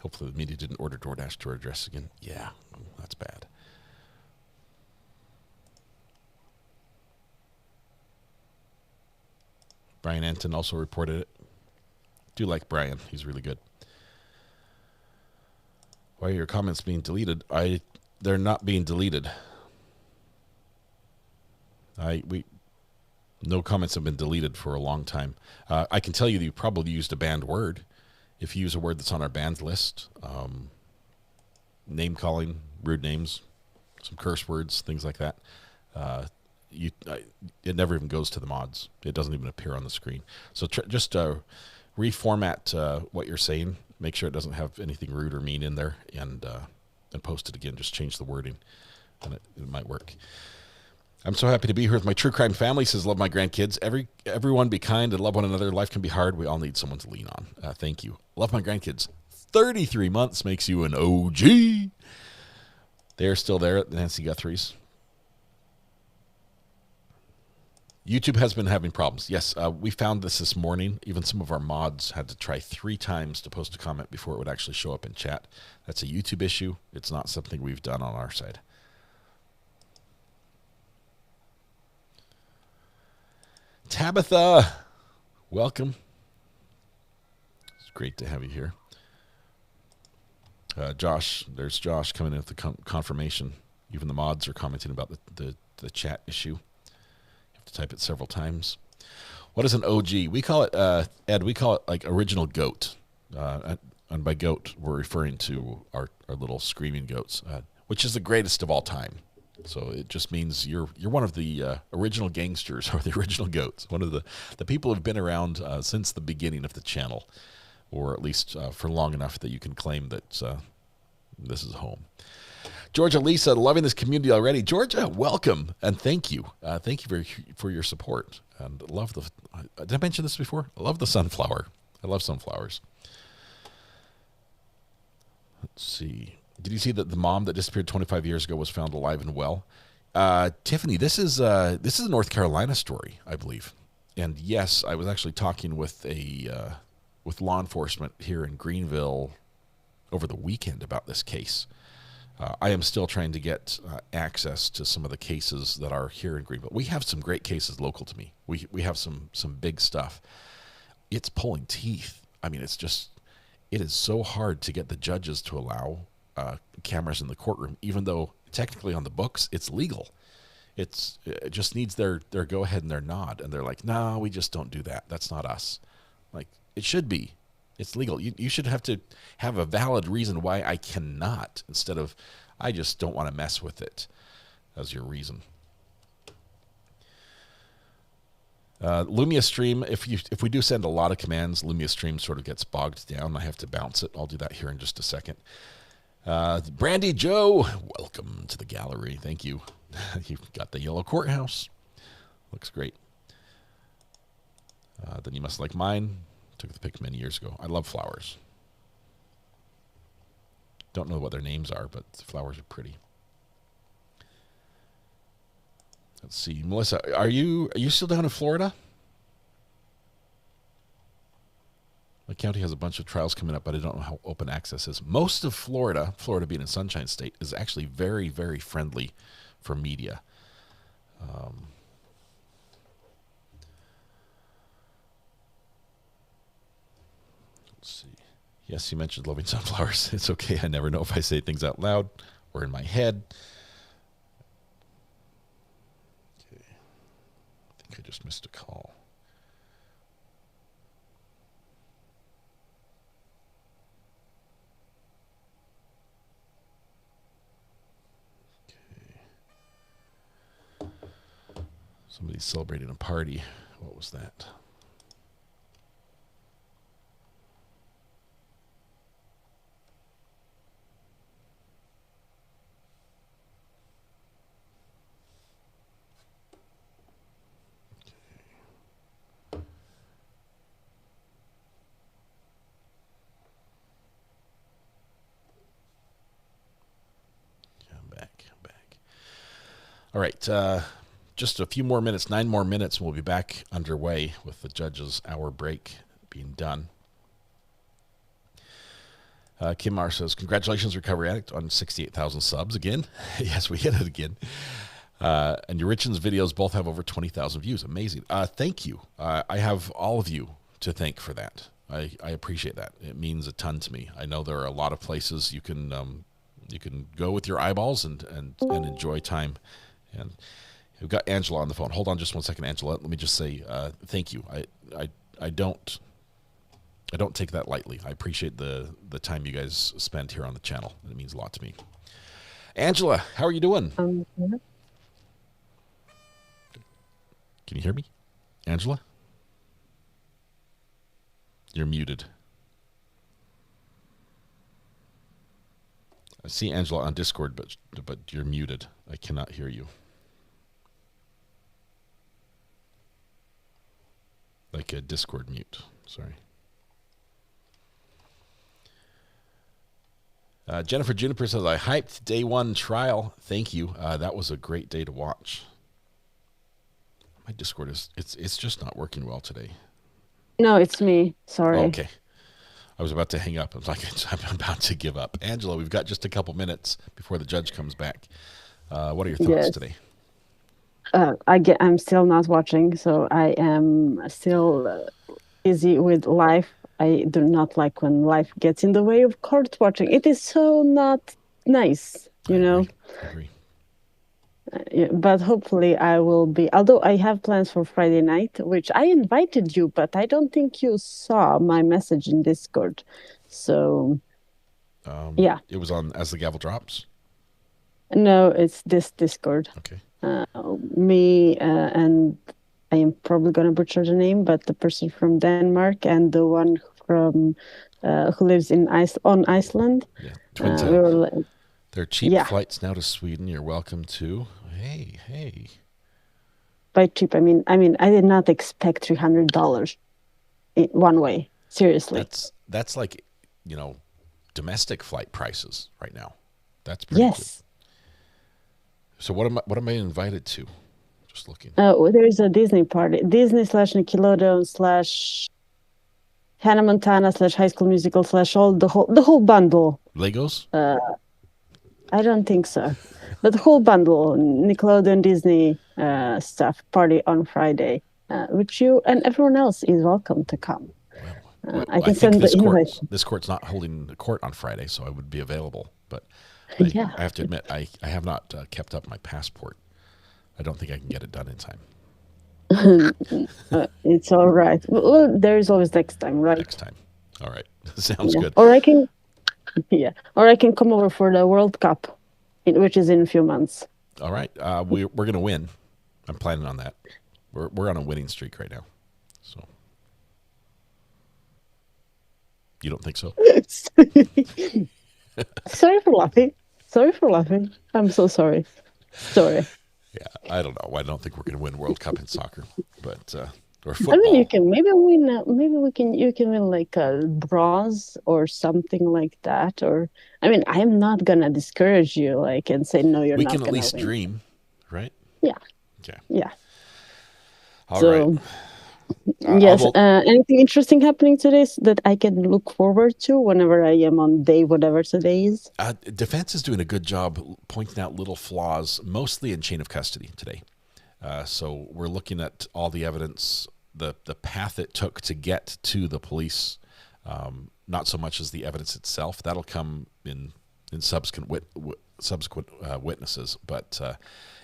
Hopefully the media didn't order DoorDash to our address again. Yeah, that's bad. Brian Anton also reported it. Do like Brian. He's really good. Why are your comments being deleted? They're not being deleted. No comments have been deleted for a long time. I can tell you that you probably used a banned word. If you use a word that's on our banned list, name calling, rude names, some curse words, things like that, it never even goes to the mods. It doesn't even appear on the screen. So just reformat what you're saying. Make sure it doesn't have anything rude or mean in there, and post it again. Just change the wording, and it might work. I'm so happy to be here with my true crime family. Says, love my grandkids. Everyone be kind and love one another. Life can be hard. We all need someone to lean on. Thank you. Love my grandkids. 33 months makes you an OG. They're still there at Nancy Guthrie's. YouTube has been having problems. Yes, we found this morning. Even some of our mods had to try 3 times to post a comment before it would actually show up in chat. That's a YouTube issue. It's not something we've done on our side. Tabitha, welcome. It's great to have you here. Josh, there's Josh coming in with the confirmation. Even the mods are commenting about the chat issue. You have to type it several times. What is an OG? We call it, Ed, we call it like original goat. And by goat, we're referring to our little screaming goats, which is the greatest of all time. So it just means you're one of the original gangsters, or the original goats, one of the people who've been around since the beginning of the channel, or at least for long enough that you can claim that this is home. Georgia Lisa, loving this community already. Georgia, welcome, and thank you. Thank you for your support. And love did I mention this before? I love the sunflower. I love sunflowers. Let's see. Did you see that the mom that disappeared 25 years ago was found alive and well? Tiffany, this is a North Carolina story, I believe. And yes, I was actually talking with with law enforcement here in Greenville over the weekend about this case. I am still trying to get access to some of the cases that are here in Greenville. We have some great cases local to me. We have some big stuff. It's pulling teeth. I mean, it is so hard to get the judges to allow cameras in the courtroom, even though technically on the books it's legal. It just needs their go ahead and their nod, and they're like, no, we just don't do that. That's not us. Like, it should be. It's legal. You should have to have a valid reason why I cannot, instead of I just don't want to mess with it as your reason. Lumia Stream, if we do send a lot of commands, Lumia Stream sort of gets bogged down. I have to bounce it. I'll do that here in just a second. Brandy Joe, welcome to the gallery. Thank you. You've got the yellow courthouse. Looks great. Then you must like mine. Took the pic many years ago. I love flowers. Don't know what their names are, but the flowers are pretty. Let's see, Melissa, are you still down in Florida? My county has a bunch of trials coming up, but I don't know how open access is. Most of Florida being a Sunshine State, is actually very, very friendly for media. Let's see. Yes, you mentioned loving sunflowers. It's okay. I never know if I say things out loud or in my head. Okay. I think I just missed a call. Somebody's celebrating a party. What was that? All right. Just a few more minutes, 9 more minutes, and we'll be back underway with the judge's hour break being done. Kim Mar says, congratulations, Recovery Addict, on 68,000 subs again. Yes, we hit it again. And your Richins videos both have over 20,000 views. Amazing. Thank you. I have all of you to thank for that. I appreciate that. It means a ton to me. I know there are a lot of places you can go with your eyeballs and enjoy time. And we've got Angela on the phone. Hold on just one second, Angela. Let me just say thank you. I don't take that lightly. I appreciate the time you guys spend here on the channel. It means a lot to me. Angela, how are you doing? Can you hear me? Angela? You're muted. I see Angela on Discord, but you're muted. I cannot hear you. Like a Discord mute. Sorry. Jennifer Juniper says, I hyped day 1 trial. Thank you. That was a great day to watch. My Discord it's just not working well today. No, it's me. Sorry. Oh, okay. I was about to hang up. I was like, I'm about to give up. Angela, we've got just a couple minutes before the judge comes back. What are your thoughts today? I'm still not watching, so I am still busy with life. I do not like when life gets in the way of court watching. It is so not nice, you know. I agree. Yeah, but hopefully I will be, although I have plans for Friday night, which I invited you, but I don't think you saw my message in Discord. So, yeah. It was on As the Gavel Drops? No, it's this Discord. Okay. Me and I am probably going to butcher the name, but the person from Denmark and the one from who lives in on Iceland. Yeah, Twin Towers. There are cheap flights now to Sweden. You're welcome to. Hey. By cheap, I mean I did not expect $300 one way. Seriously. That's like, domestic flight prices right now. That's pretty good. So what am I invited to? Just looking. Oh, there is a Disney party. Disney/Nickelodeon/ Hannah Montana / High School Musical / the whole bundle. Legos? I don't think so. But the whole bundle, Nickelodeon, Disney stuff, party on Friday, which you and everyone else is welcome to come. I can send the invite. This court's not holding the court on Friday, so I would be available. But I have to admit, I have not kept up my passport. I don't think I can get it done in time. It's all right. Well, there's always next time, right? Next time. All right. Sounds good. Or I can come over for the World Cup, which is in a few months. All right. We're going to win. I'm planning on that. We're on a winning streak right now. So. You don't think so? Sorry for laughing. I'm so sorry. Sorry. Yeah, I don't know. I don't think we're going to win World Cup in soccer, but or football. I mean, you can maybe win. You can win like a bronze or something like that. Or I mean, I'm not gonna discourage you, and say no. You're not. We can at least dream, right? Yeah. Okay. Yeah. All right. Yes. Anything interesting happening today that I can look forward to whenever I am on day whatever today is? Defense is doing a good job pointing out little flaws, mostly in chain of custody today. So we're looking at all the evidence, the path it took to get to the police, not so much as the evidence itself. That'll come in subsequent witnesses. But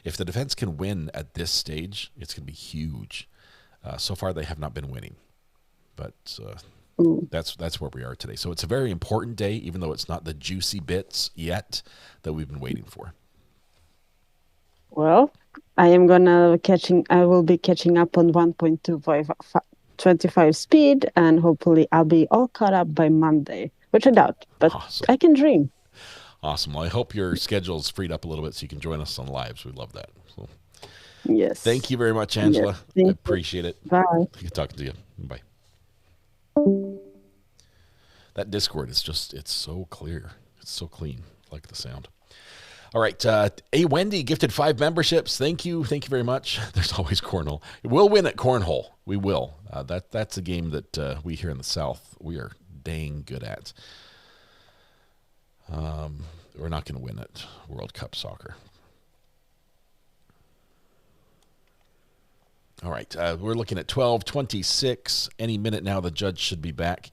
if the defense can win at this stage, it's going to be huge. So far, they have not been winning, but that's where we are today. So it's a very important day, even though it's not the juicy bits yet that we've been waiting for. Well, I will be catching up on 1.25 speed, and hopefully I'll be all caught up by Monday, which I doubt, but awesome. I can dream. Awesome. Well, I hope your schedule's freed up a little bit so you can join us on lives. We love that. So. Yes. Thank you very much, Angela. Yes, I appreciate it. Bye. Good talking to you. Bye. That Discord is it's so clear. It's so clean. I like the sound. All right. A Wendy gifted 5 memberships. Thank you. Thank you very much. There's always cornhole. We'll win at cornhole. We will. That's a game that we here in the South, we are dang good at. We're not going to win at World Cup soccer. All right. We're looking at 12:26. Any minute now, the judge should be back.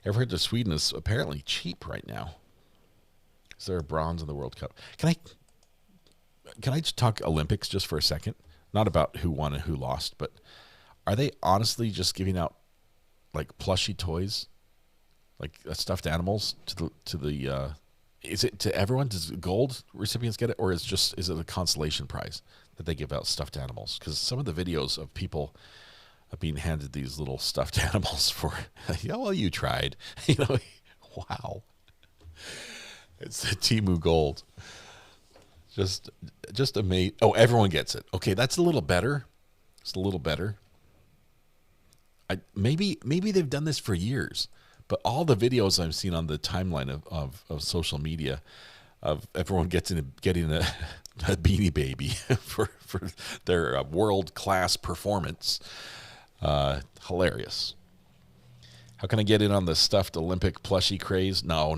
Ever heard that Sweden is apparently cheap right now? Is there a bronze in the World Cup? Can I just talk Olympics just for a second? Not about who won and who lost, but are they honestly just giving out like plushy toys, like stuffed animals to the is it to everyone? Does gold recipients get it, or is it a consolation prize that they give out stuffed animals? Because some of the videos of people being handed these little stuffed animals for, yeah, well, you tried, wow. It's the Temu Gold. Just amazing. Oh, everyone gets it. Okay, that's a little better. It's a little better. Maybe they've done this for years, but all the videos I've seen on the timeline of social media of everyone getting a Beanie Baby for their world-class performance. Hilarious. How can I get in on the stuffed Olympic plushie craze? No.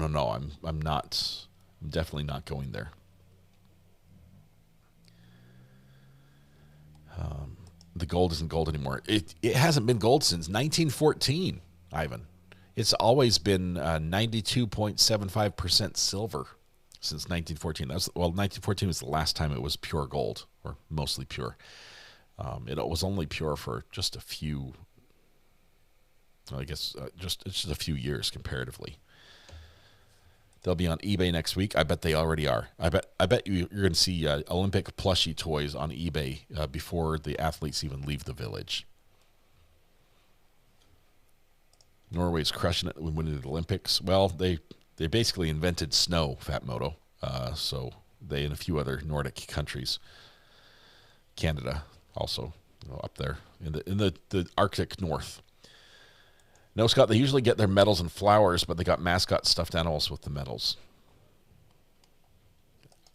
I'm not. I'm definitely not going there. The gold isn't gold anymore. It hasn't been gold since 1914, Ivan. It's always been 92.75% silver since 1914. 1914 was the last time it was pure gold, or mostly pure. It was only pure for just a few. I guess it's just a few years comparatively. They'll be on eBay next week. I bet they already are. I bet you're going to see Olympic plushie toys on eBay before the athletes even leave the village. Norway's crushing it when winning the Olympics. Well, they basically invented snow, Fat Moto. So they and a few other Nordic countries, Canada also, up there in the Arctic North. No, Scott, they usually get their medals and flowers, but they got mascot stuffed animals with the medals.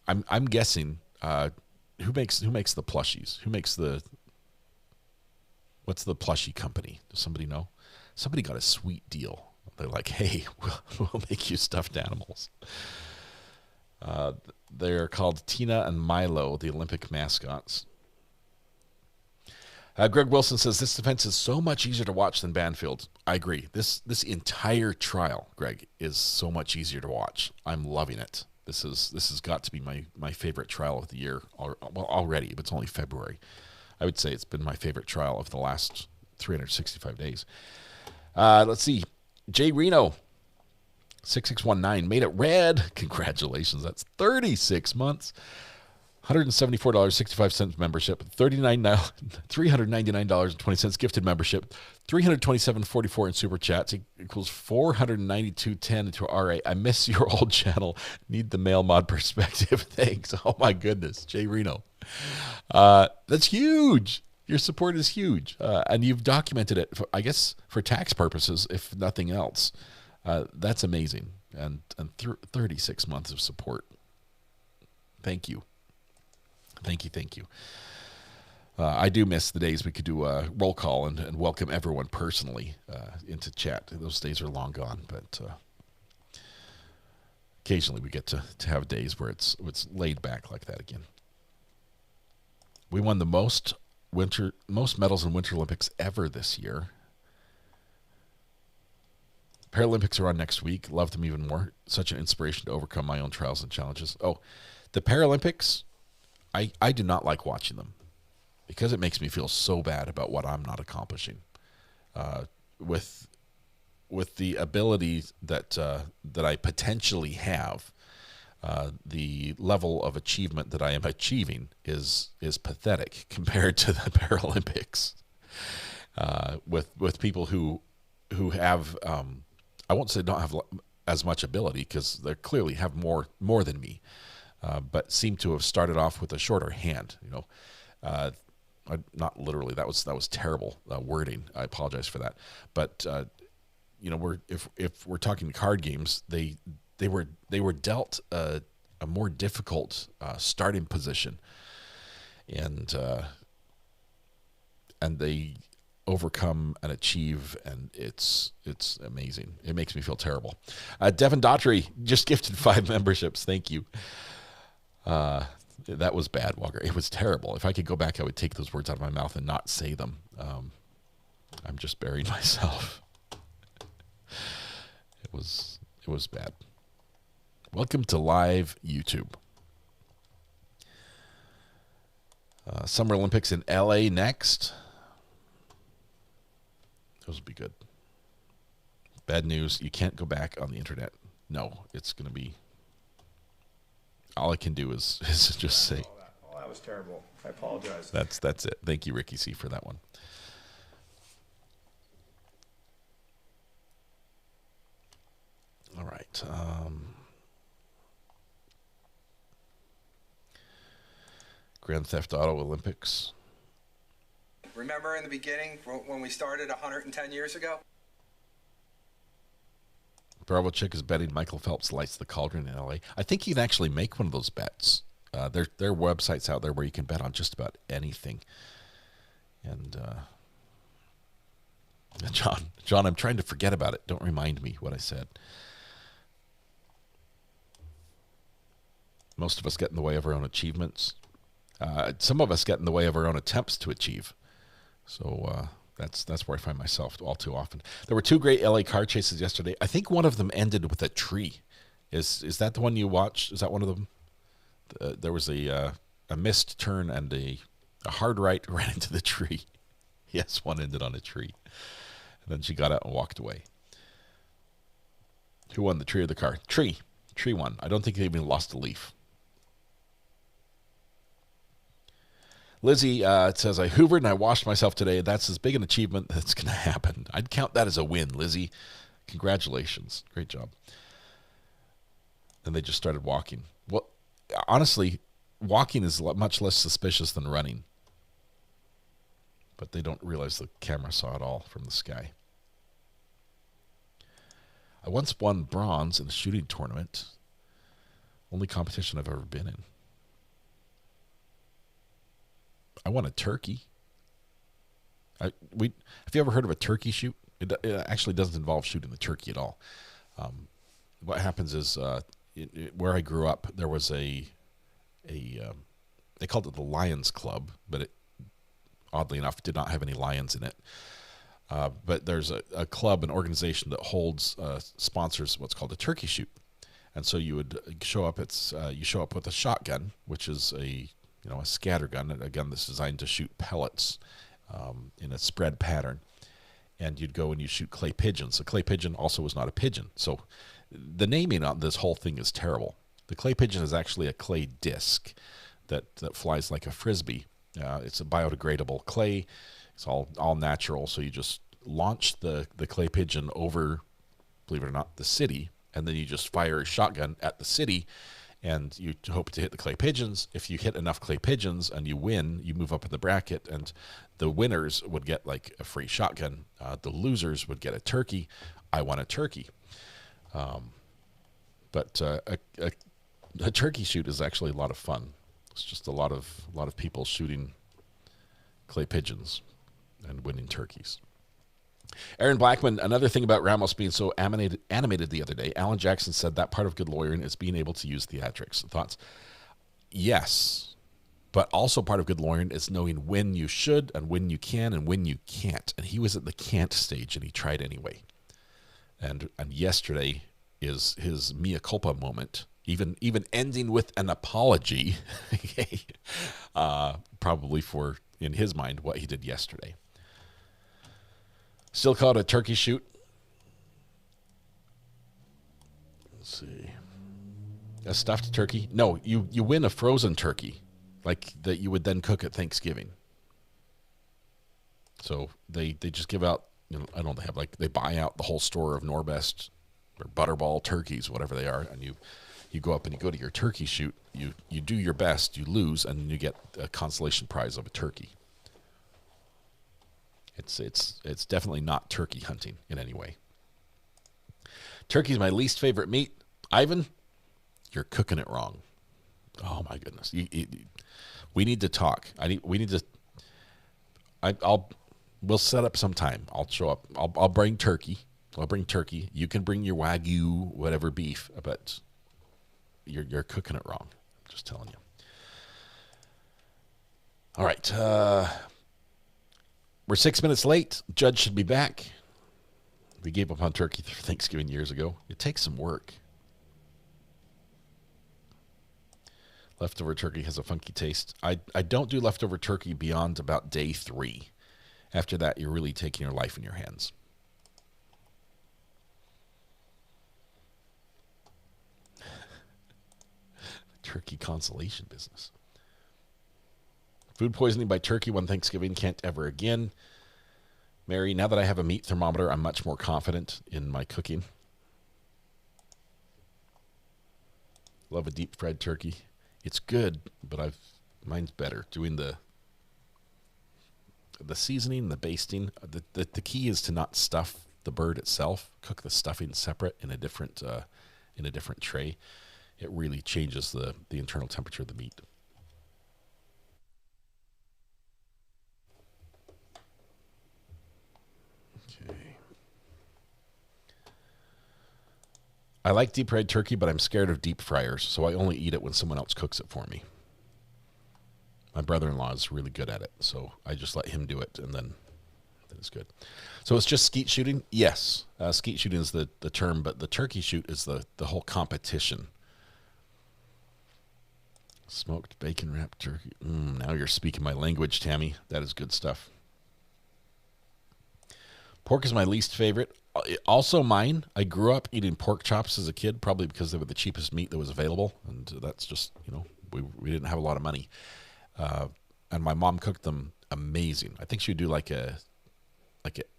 I'm guessing who makes the plushies? What's the plushie company? Does somebody know? Somebody got a sweet deal. They're like, hey, we'll make you stuffed animals. They're called Tina and Milo, the Olympic mascots. Greg Wilson says this defense is so much easier to watch than Banfield. I agree. This entire trial, Greg, is so much easier to watch. I'm loving it. This has got to be my favorite trial of the year. Well, already, but it's only February. I would say it's been my favorite trial of the last 365 days. Let's see. Jay Reno, 6619, made it red. Congratulations. That's 36 months. $174.65 membership, $399.20 gifted membership, $327.44 in super chats equals $492.10 into RA. I miss your old channel. Need the male mod perspective. Thanks. Oh my goodness, Jay Reno. That's huge. Your support is huge, and you've documented it, I guess, for tax purposes, if nothing else. That's amazing, and 36 months of support. Thank you. Thank you. I do miss the days we could do a roll call and welcome everyone personally into chat. Those days are long gone, but occasionally we get to have days where it's laid back like that again. We won the most medals in Winter Olympics ever this year. Paralympics are on next week. Love them even more. Such an inspiration to overcome my own trials and challenges. Oh, the Paralympics, I do not like watching them because it makes me feel so bad about what I'm not accomplishing. With the ability that I potentially have, the level of achievement that I am achieving is pathetic compared to the Paralympics. With people who have, I won't say don't have as much ability, because they clearly have more than me. But seem to have started off with a shorter hand. Not literally. That was terrible wording. I apologize for that. But if we're talking card games, they were dealt a a more difficult starting position, and they overcome and achieve, and it's amazing. It makes me feel terrible. Devin Daughtry just gifted 5 memberships. Thank you. That was bad, Walker. It was terrible. If I could go back, I would take those words out of my mouth and not say them. I'm just burying myself. It was bad. Welcome to live YouTube. Summer Olympics in LA next. Those will be good. Bad news, you can't go back on the internet. No, it's going to be... All I can do is just say... Oh, that was terrible. I apologize. That's it. Thank you, Ricky C., for that one. All right. Grand Theft Auto Olympics. Remember in the beginning when we started 110 years ago? Bravo Chick is betting Michael Phelps lights the cauldron in LA. I think you can actually make one of those bets. There are websites out there where you can bet on just about anything. And John, I'm trying to forget about it. Don't remind me what I said. Most of us get in the way of our own achievements. Some of us get in the way of our own attempts to achieve. So that's where I find myself all too often. There were 2 great LA car chases yesterday. I think one of them ended with a tree. Is that the one you watched? Is that one of them? There was a missed turn and a hard right ran into the tree. Yes, one ended on a tree. And then she got out and walked away. Who won, the tree or the car? Tree. Tree won. I don't think they even lost a leaf. Lizzie says, I hoovered and I washed myself today. That's as big an achievement that's going to happen. I'd count that as a win, Lizzie. Congratulations. Great job. Then they just started walking. Well, honestly, walking is much less suspicious than running. But they don't realize the camera saw it all from the sky. I once won bronze in a shooting tournament. Only competition I've ever been in. I won a turkey. Have you ever heard of a turkey shoot? It actually doesn't involve shooting the turkey at all. What happens is, where I grew up, there was they called it the Lions Club, but it, oddly enough, did not have any lions in it. But there's a club, an organization that holds, sponsors what's called a turkey shoot. And so you would show up, you show up with a shotgun, which is a scatter gun, a gun that's designed to shoot pellets in a spread pattern. And you'd go and you shoot clay pigeons. A clay pigeon also is not a pigeon. So the naming on this whole thing is terrible. The clay pigeon is actually a clay disc that flies like a frisbee. It's a biodegradable clay. It's all natural. So you just launch the clay pigeon over, believe it or not, the city. And then you just fire a shotgun at the city. And you hope to hit the clay pigeons. If you hit enough clay pigeons and you win, you move up in the bracket, and the winners would get like a free shotgun. The losers would get a turkey. I won a turkey. But a turkey shoot is actually a lot of fun. It's just a lot of people shooting clay pigeons and winning turkeys. Aaron Blackman, another thing about Ramos being so animated the other day, Alan Jackson said that part of good lawyering is being able to use theatrics. Thoughts? Yes, but also part of good lawyering is knowing when you should and when you can and when you can't. And he was at the can't stage and he tried anyway. And yesterday is his mea culpa moment, even ending with an apology, probably for, in his mind, what he did yesterday. Still call it a turkey shoot. Let's see. A stuffed turkey? No, you win a frozen turkey, like that you would then cook at Thanksgiving. So they just give out, I don't know, they buy out the whole store of Norbest or Butterball turkeys, whatever they are, and you go up and you go to your turkey shoot. You do your best, you lose, and you get a consolation prize of a turkey. It's definitely not turkey hunting in any way. Turkey is my least favorite meat. Ivan, you're cooking it wrong. Oh my goodness. We need to talk. We'll set up some time. I'll show up. I'll bring turkey. I'll bring turkey. You can bring your Wagyu, whatever beef, but you're cooking it wrong. I'm just telling you. All right. We're 6 minutes late. Judge should be back. We gave up on turkey for Thanksgiving years ago. It takes some work. Leftover turkey has a funky taste. I don't do leftover turkey beyond about day 3. After that, you're really taking your life in your hands. Turkey consolation business. Food poisoning by turkey one Thanksgiving, can't ever again. Mary, now that I have a meat thermometer, I'm much more confident in my cooking. Love a deep fried turkey. It's good, but mine's better. Doing the seasoning, the basting. The key is to not stuff the bird itself. Cook the stuffing separate in a different tray. It really changes the internal temperature of the meat. Okay. I like deep fried turkey, but I'm scared of deep fryers, so I only eat it when someone else cooks it for me. My brother-in-law is really good at it, so I just let him do it, and then it's good. So it's just skeet shooting? Yes. Skeet shooting is the term, but the turkey shoot is the whole competition. Smoked bacon wrapped turkey. Now you're speaking my language, Tammy. That is good stuff. Pork is my least favorite. Also mine. I grew up eating pork chops as a kid, probably because they were the cheapest meat that was available, and that's just, we didn't have a lot of money. And my mom cooked them amazing. I think she would do like an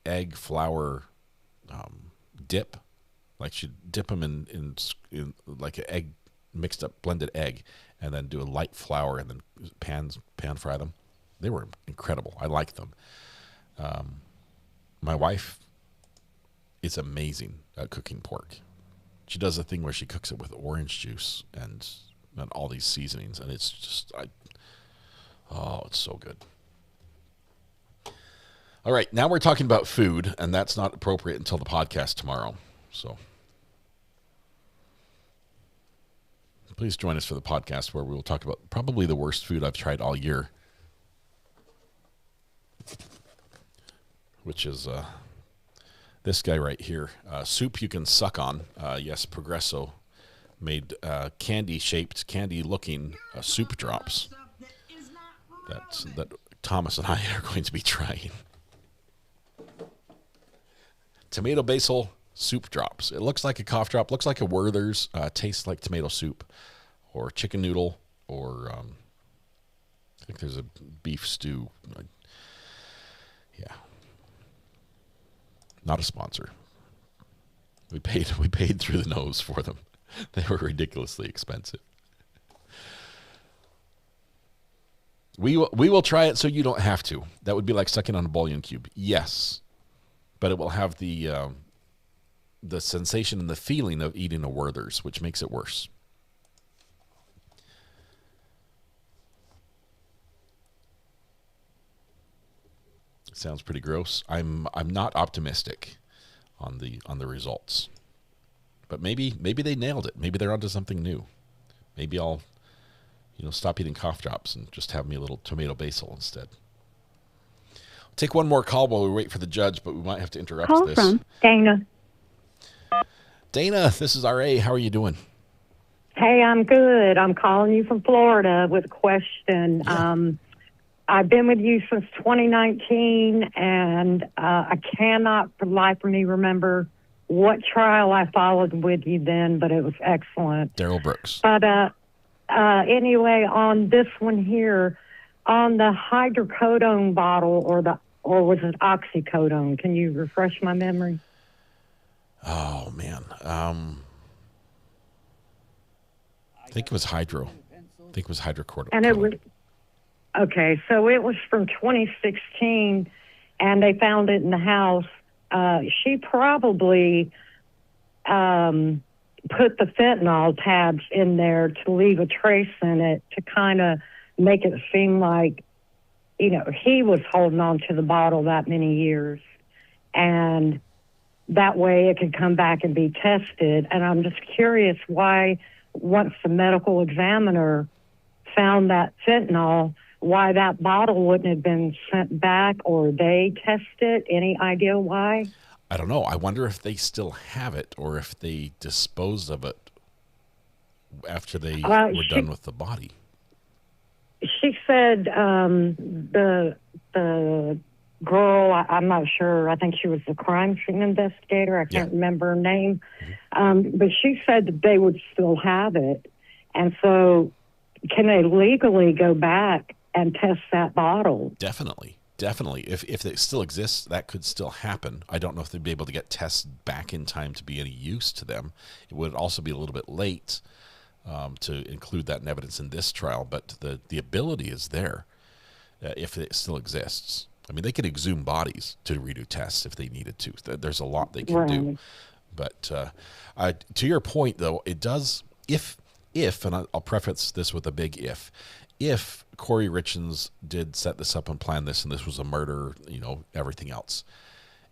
egg flour dip. Like she'd dip them in like an egg, mixed up blended egg, and then do a light flour and then pan fry them. They were incredible. I liked them. My wife is amazing at cooking pork. She does a thing where she cooks it with orange juice and all these seasonings, and it's just it's so good. All right, now we're talking about food, and that's not appropriate until the podcast tomorrow. So please join us for the podcast where we will talk about probably the worst food I've tried all year, which is this guy right here. Soup you can suck on. Yes, Progresso made candy-shaped, candy-looking soup drops that Thomas and I are going to be trying. Tomato basil soup drops. It looks like a cough drop, looks like a Werther's, tastes like tomato soup or chicken noodle, or I think there's a beef stew. Yeah. Not a sponsor. We paid through the nose for them. They were ridiculously expensive. We will try it so you don't have to. That would be like sucking on a bouillon cube. Yes, but it will have the sensation and the feeling of eating a Werther's, which makes it worse. Sounds pretty gross. I'm not optimistic on the results, but maybe they nailed it. Maybe they're onto something new. Maybe I'll stop eating cough drops and just have me a little tomato basil instead. I'll take one more call while we wait for the judge, but we might have to interrupt call this. From Dana. Dana, this is RA. How are you doing? Hey, I'm good. I'm calling you from Florida with a question. Yeah. I've been with you since 2019, and I cannot for the life of me remember what trial I followed with you then, but it was excellent. Daryl Brooks. But anyway, on this one here, on the hydrocodone bottle, or was it oxycodone? Can you refresh my memory? Oh man, I think it was hydrocodone. And it was okay. So it was from 2016, and they found it in the house. She probably put the fentanyl tabs in there to leave a trace in it to kind of make it seem like, you know, he was holding on to the bottle that many years. And that way it could come back and be tested. And I'm just curious why, once the medical examiner found that fentanyl, why that bottle wouldn't have been sent back or they tested. Any idea why? I don't know. I wonder if they still have it or if they disposed of it after they were done with the body. She said the girl, I'm not sure, I think she was the crime scene investigator. I can't remember her name. But she said that they would still have it. And so can they legally go back and test that bottle? Definitely. If it still exists, that could still happen. I don't know if they'd be able to get tests back in time to be any use to them. It would also be a little bit late to include that in evidence in this trial, but the ability is there if it still exists. I mean, they could exhume bodies to redo tests if they needed to. There's a lot they can do. But to your point, though, it does, if and I'll preface this with a big if Kouri Richins did set this up and plan this, and this was a murder, you know, everything else,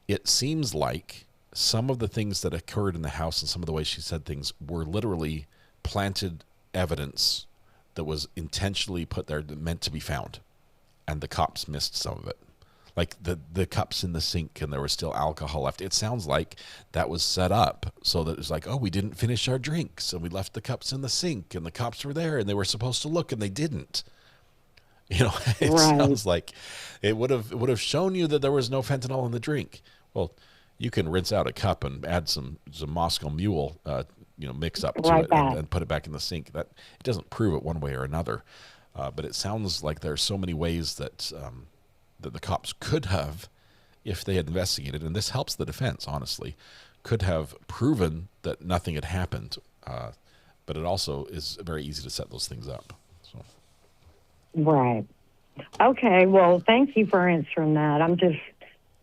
it seems like some of the things that occurred in the house and some of the ways she said things were literally planted evidence that was intentionally put there, meant to be found, and the cops missed some of it. Like the cups in the sink, and there was still alcohol left. It sounds like that was set up so that it was like, oh, we didn't finish our drinks, and we left the cups in the sink, and the cops were there, and they were supposed to look, and they didn't. You know, it sounds like it would have shown you that there was no fentanyl in the drink. Well, you can rinse out a cup and add some Moscow Mule, mix up to it and put it back in the sink. That it doesn't prove it one way or another, but it sounds like there are so many ways that that the cops could have, if they had investigated, and this helps the defense, honestly, could have proven that nothing had happened. But it also is very easy to set those things up. So. Right. Okay. Well, thank you for answering that.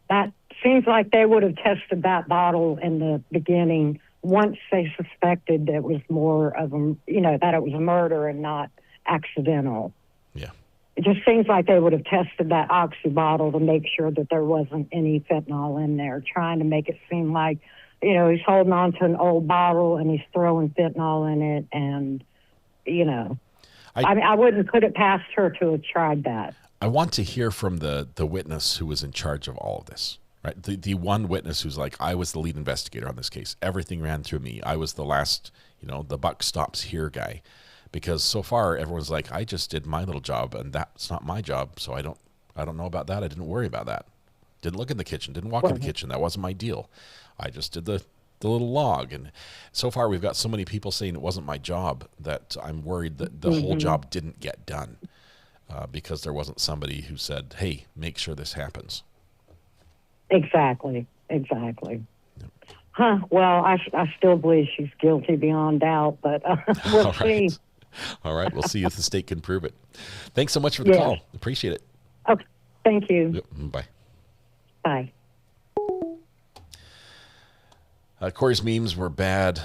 That seems like they would have tested that bottle in the beginning once they suspected that it was more of that it was a murder and not accidental. Yeah. It just seems like they would have tested that oxy bottle to make sure that there wasn't any fentanyl in there, trying to make it seem like, he's holding on to an old bottle and he's throwing fentanyl in it. And, I wouldn't put it past her to have tried that. I want to hear from the witness who was in charge of all of this, right? The one witness who's like, I was the lead investigator on this case. Everything ran through me. I was the last, the buck stops here guy. Because so far everyone's like, I just did my little job, and that's not my job, so I don't know about that. I didn't worry about that. Didn't look in the kitchen. Didn't walk in the kitchen. That wasn't my deal. I just did the little log. And so far we've got so many people saying it wasn't my job that I'm worried that the whole job didn't get done because there wasn't somebody who said, hey, make sure this happens. Exactly. Huh. Well, I still believe she's guilty beyond doubt, but we'll see. All right. We'll see if the state can prove it. Thanks so much for the call. Appreciate it. Okay. Thank you. Yep. Bye. Bye. Kouri's memes were bad,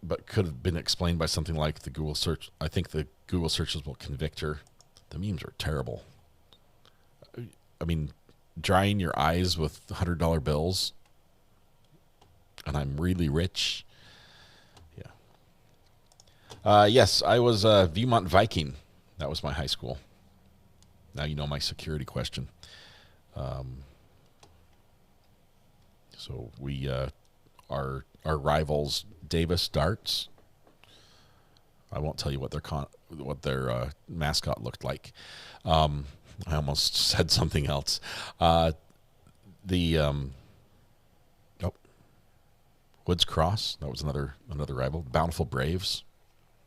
but could have been explained by something like the Google search. I think the Google searches will convict her. The memes are terrible. I mean, drying your eyes with $100 bills, and I'm really rich. Yeah. Yes, I was a Viewmont Viking. That was my high school. Now you know my security question. So we, our rivals, Davis Darts. I won't tell you what their mascot looked like. I almost said something else. Woods Cross, that was another rival. Bountiful Braves,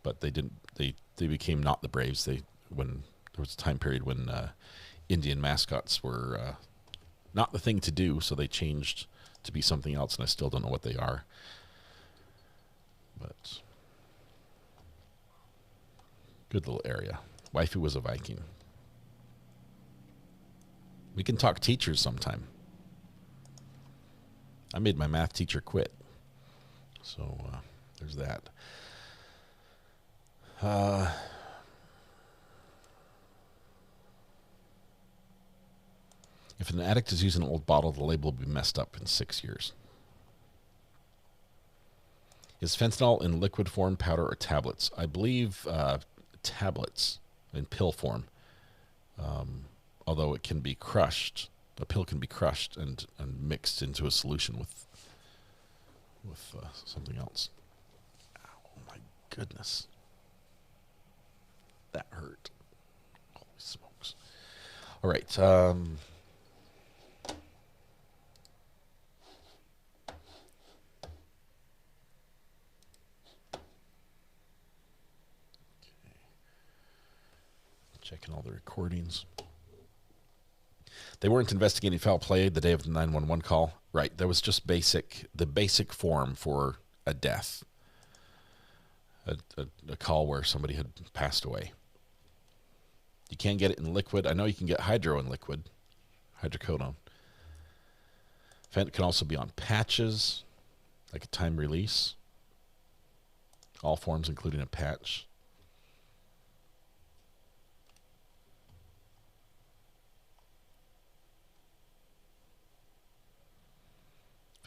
but they didn't. They became not the Braves. When there was a time period when Indian mascots were not the thing to do, so they changed to be something else, and I still don't know what they are. But good little area. Wifey was a Viking. We can talk teachers sometime. I made my math teacher quit. So there's that. If an addict is using an old bottle, the label will be messed up in 6 years. Is fentanyl in liquid form, powder, or tablets? I believe tablets in pill form. Although it can be crushed, a pill can be crushed and mixed into a solution with something else. Oh my goodness, that hurt. Holy smokes! All right. Checking all the recordings. They weren't investigating foul play the day of the 911 call. Right. That was just the basic form for a death. A call where somebody had passed away. You can't get it in liquid. I know you can get hydro in liquid. Hydrocodone. Fent can also be on patches, like a time release. All forms, including a patch.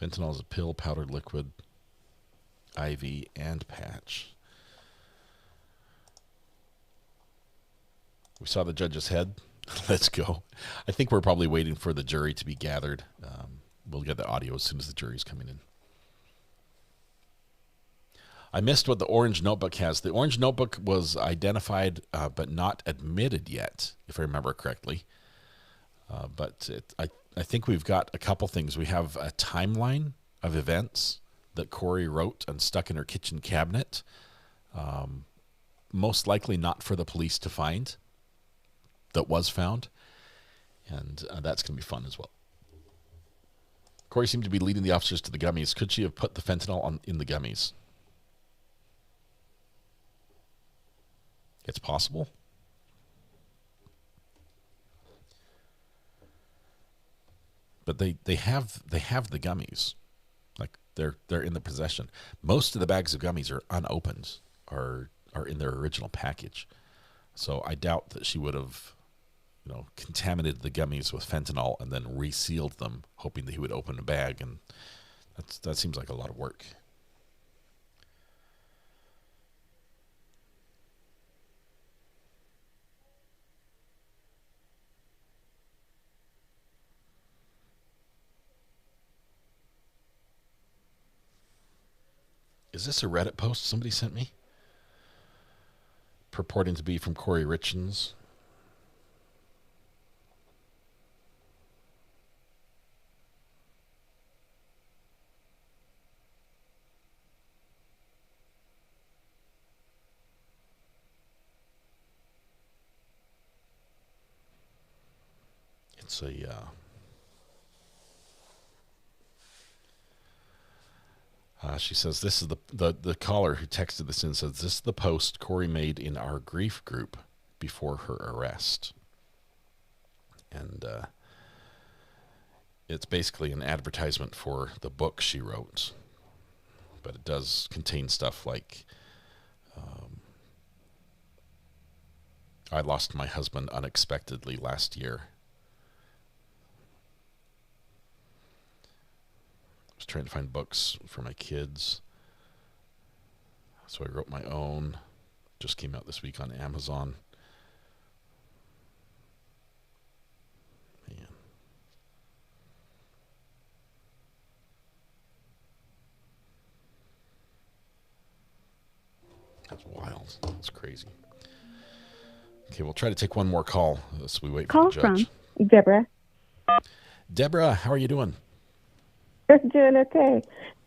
Fentanyl is a pill, powdered liquid, IV, and patch. We saw the judge's head. Let's go. I think we're probably waiting for the jury to be gathered. We'll get the audio as soon as the jury's coming in. I missed what the orange notebook has. The orange notebook was identified but not admitted yet, if I remember correctly. I think we've got a couple things. We have a timeline of events that Kouri wrote and stuck in her kitchen cabinet. Most likely not for the police to find. That was found. And that's going to be fun as well. Kouri seemed to be leading the officers to the gummies. Could she have put the fentanyl in the gummies? It's possible. But they have the gummies, like they're in the possession. Most of the bags of gummies are unopened, are in their original package. So I doubt that she would have, contaminated the gummies with fentanyl and then resealed them, hoping that he would open a bag, and that seems like a lot of work. Is this a Reddit post somebody sent me? Purporting to be from Kouri Richins. It's a she says, this is the caller who texted this in says, this is the post Kouri made in our grief group before her arrest. And it's basically an advertisement for the book she wrote. But it does contain stuff like, I lost my husband unexpectedly last year. I was trying to find books for my kids, so I wrote my own. Just came out this week on Amazon. Man. That's wild. That's crazy. Okay, we'll try to take one more call as we wait for the judge. Call from Deborah. Deborah, how are you doing? Doing okay.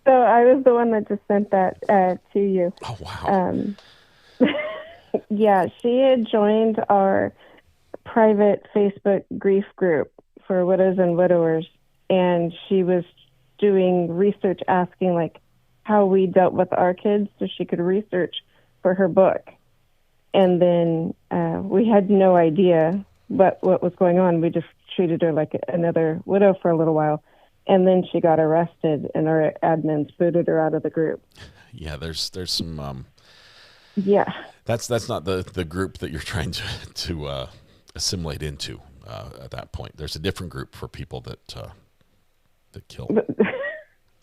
So I was the one that just sent that to you. Oh, wow. Yeah, she had joined our private Facebook grief group for widows and widowers, and she was doing research asking, like, how we dealt with our kids so she could research for her book. And then we had no idea what was going on. We just treated her like another widow for a little while. And then she got arrested, and our admins booted her out of the group. Yeah, there's some. Yeah. That's not the group that you're trying to assimilate into at that point. There's a different group for people that kill.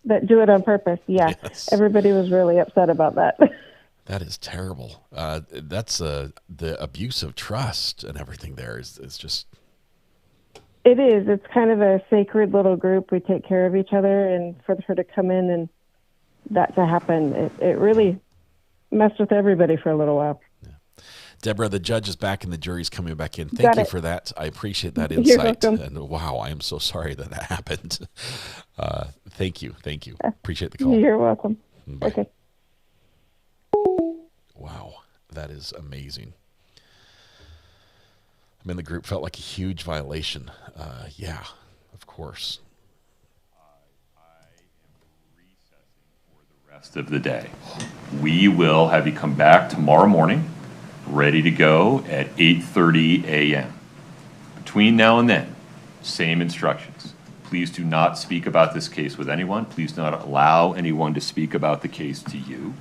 That do it on purpose. Yeah. Yes. Everybody was really upset about that. That is terrible. That's the abuse of trust and everything there is just. It is. It's kind of a sacred little group. We take care of each other, and for her to come in and that to happen, it really messed with everybody for a little while. Deborah, the judge is back and the jury's coming back in. Thank Got you it. for that. I appreciate that You're insight. welcome. And wow, I am so sorry that happened. Thank you. Appreciate the call. You're welcome. Bye. Okay. Wow, that is amazing. I mean, the group felt like a huge violation. Yeah, of course. Rest of the day. We will have you come back tomorrow morning, ready to go at 8:30 a.m. Between now and then, same instructions. Please do not speak about this case with anyone. Please do not allow anyone to speak about the case to you.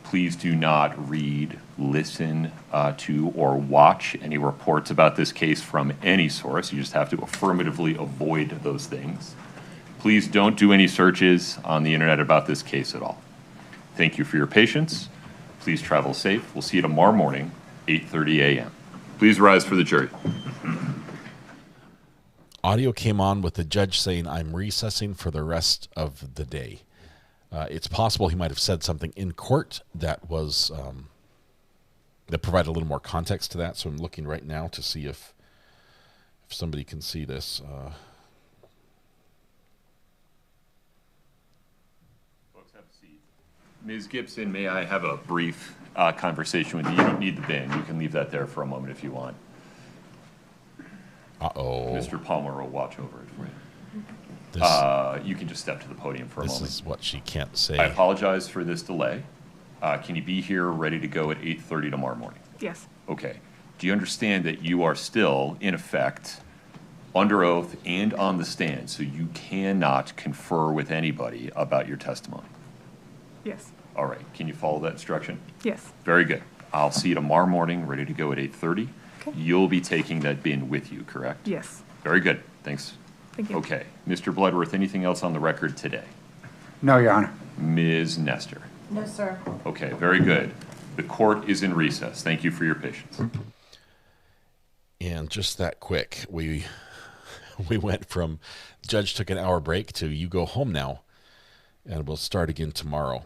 Please do not read, listen to, or watch any reports about this case from any source. You just have to affirmatively avoid those things. Please don't do any searches on the internet about this case at all. Thank you for your patience. Please travel safe. We'll see you tomorrow morning, 8:30 a.m. Please rise for the jury. Audio came on with the judge saying, "I'm recessing for the rest of the day." It's possible he might have said something in court that was that provided a little more context to that. So I'm looking right now to see if somebody can see this. Folks, have a seat. Ms. Gibson, may I have a brief conversation with you? You don't need the bin. You can leave that there for a moment if you want. Uh-oh. Mr. Palmer will watch over it for you. You can just step to the podium for a moment. This is what she can't say. I apologize for this delay. Can you be here ready to go at 8:30 tomorrow morning? Yes. Okay. Do you understand that you are still, in effect, under oath and on the stand, so you cannot confer with anybody about your testimony? Yes. All right. Can you follow that instruction? Yes. Very good. I'll see you tomorrow morning, ready to go at 8:30. Okay. You'll be taking that bin with you, correct? Yes. Very good. Thanks. Thank you. Okay. Mr. Bloodworth, anything else on the record today? No, Your Honor. Ms. Nestor? No, sir. Okay, very good. The court is in recess. Thank you for your patience. And just that quick, we went from the judge took an hour break to you go home now, and we'll start again tomorrow.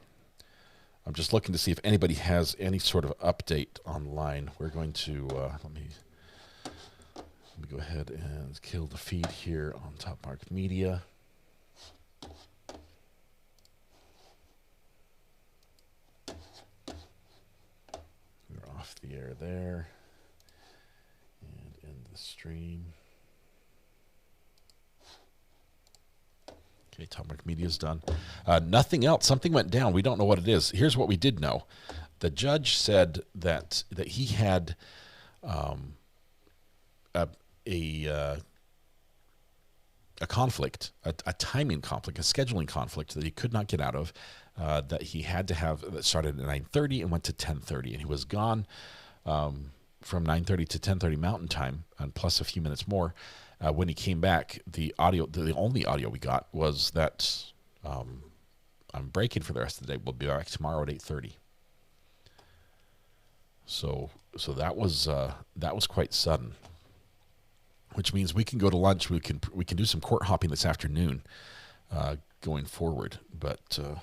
I'm just looking to see if anybody has any sort of update online. We're going to let me go ahead and kill the feed here on Top Mark Media. We're off the air there. And end the stream. Okay, Top Mark Media's done. Nothing else. Something went down. We don't know what it is. Here's what we did know. The judge said that he had a conflict, a timing conflict, a scheduling conflict that he could not get out of, that he had to have, that started at 9:30 and went to 10:30. And he was gone from 9:30 to 10:30 Mountain Time, and plus a few minutes more. When he came back, the only audio we got was that I'm breaking for the rest of the day. We'll be back tomorrow at 8:30. So that was quite sudden, which means we can go to lunch. We can do some court hopping this afternoon, going forward. But let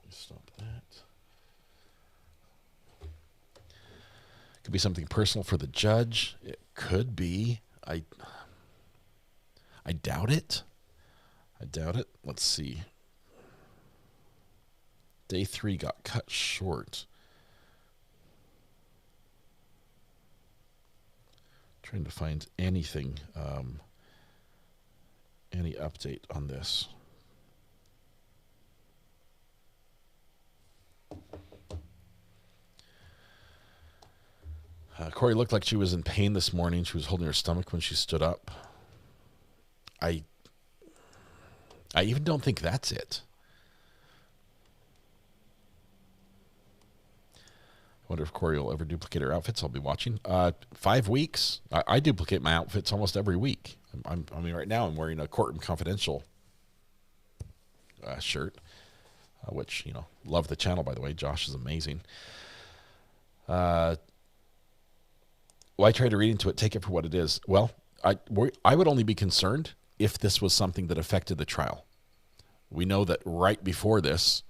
me stop that. Could be something personal for the judge. It could be. I doubt it. Let's see. Day 3 got cut short. Trying to find anything, any update on this. Kouri looked like she was in pain this morning. She was holding her stomach when she stood up. I even don't think that's it. wonder if Kouri will ever duplicate her outfits. I'll be watching. 5 weeks. I duplicate my outfits almost every week. I mean, right now I'm wearing a Courtroom Confidential shirt, which, love the channel, by the way. Josh is amazing. Why try to read into it? Take it for what it is. Well, I would only be concerned if this was something that affected the trial. We know that right before this,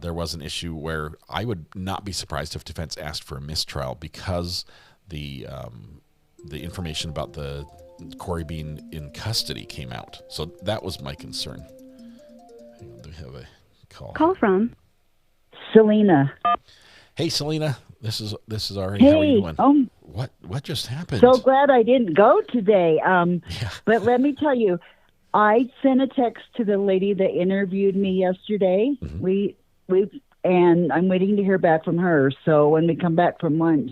there was an issue where I would not be surprised if defense asked for a mistrial because the information about the Kouri being in custody came out. So that was my concern. Hang on, do we have a call? Call from Selena. Hey, Selena. This is Ari. Hey, how are you doing? What just happened? So glad I didn't go today. But let me tell you, I sent a text to the lady that interviewed me yesterday. Mm-hmm. And I'm waiting to hear back from her. So when we come back from lunch,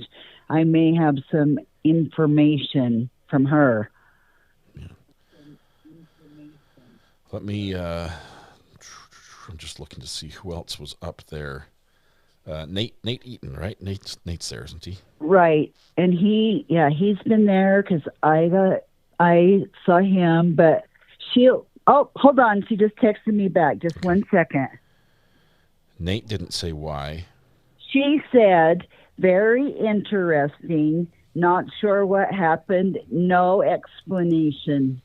I may have some information from her. Yeah. Let me. I'm just looking to see who else was up there. Nate Eaton, right? Nate's there, isn't he? Right, and he's been there because I saw him, but hold on, she just texted me back. Just 1 second. Nate didn't say why. She said, very interesting, not sure what happened, no explanation.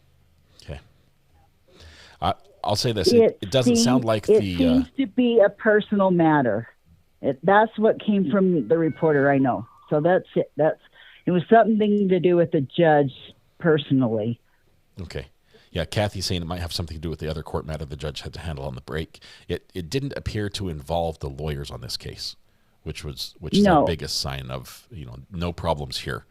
Okay. I'll say this, it doesn't sound like it seems to be a personal matter. That's what came from the reporter I know. So that's it. It was something to do with the judge personally. Okay. Yeah, Kathy's saying it might have something to do with the other court matter the judge had to handle on the break. It didn't appear to involve the lawyers on this case, which is our biggest sign of no problems here.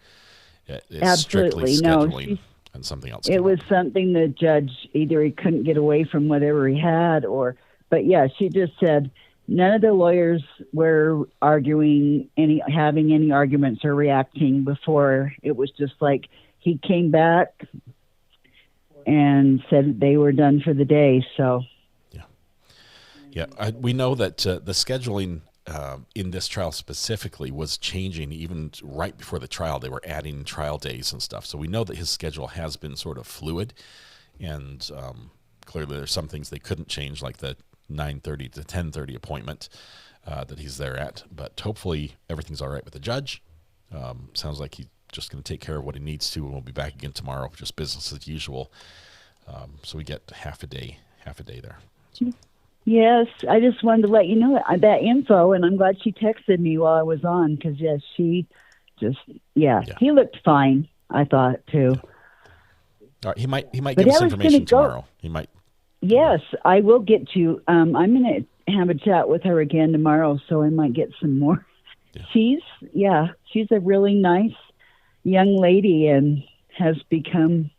It's absolutely strictly scheduling and something else. It was something the judge either he couldn't get away from whatever he had, but yeah, she just said none of the lawyers were having any arguments or reacting before. It was just like he came back and said they were done for the day. So, yeah, we know that the scheduling in this trial specifically was changing even right before the trial. They were adding trial days and stuff. So we know that his schedule has been sort of fluid, and clearly there's some things they couldn't change, like the 9:30 to 10:30 appointment that he's there at. But hopefully everything's all right with the judge. Sounds like he's just going to take care of what he needs to, and we'll be back again tomorrow, just business as usual. So we get half a day there. So. Yes, I just wanted to let you know that info, and I'm glad she texted me while I was on, because he looked fine, I thought, too. All right, he might give us information tomorrow. He might. Yes, I will get you. I'm going to have a chat with her again tomorrow, so I might get some more. Yeah. She's a really nice young lady and has become.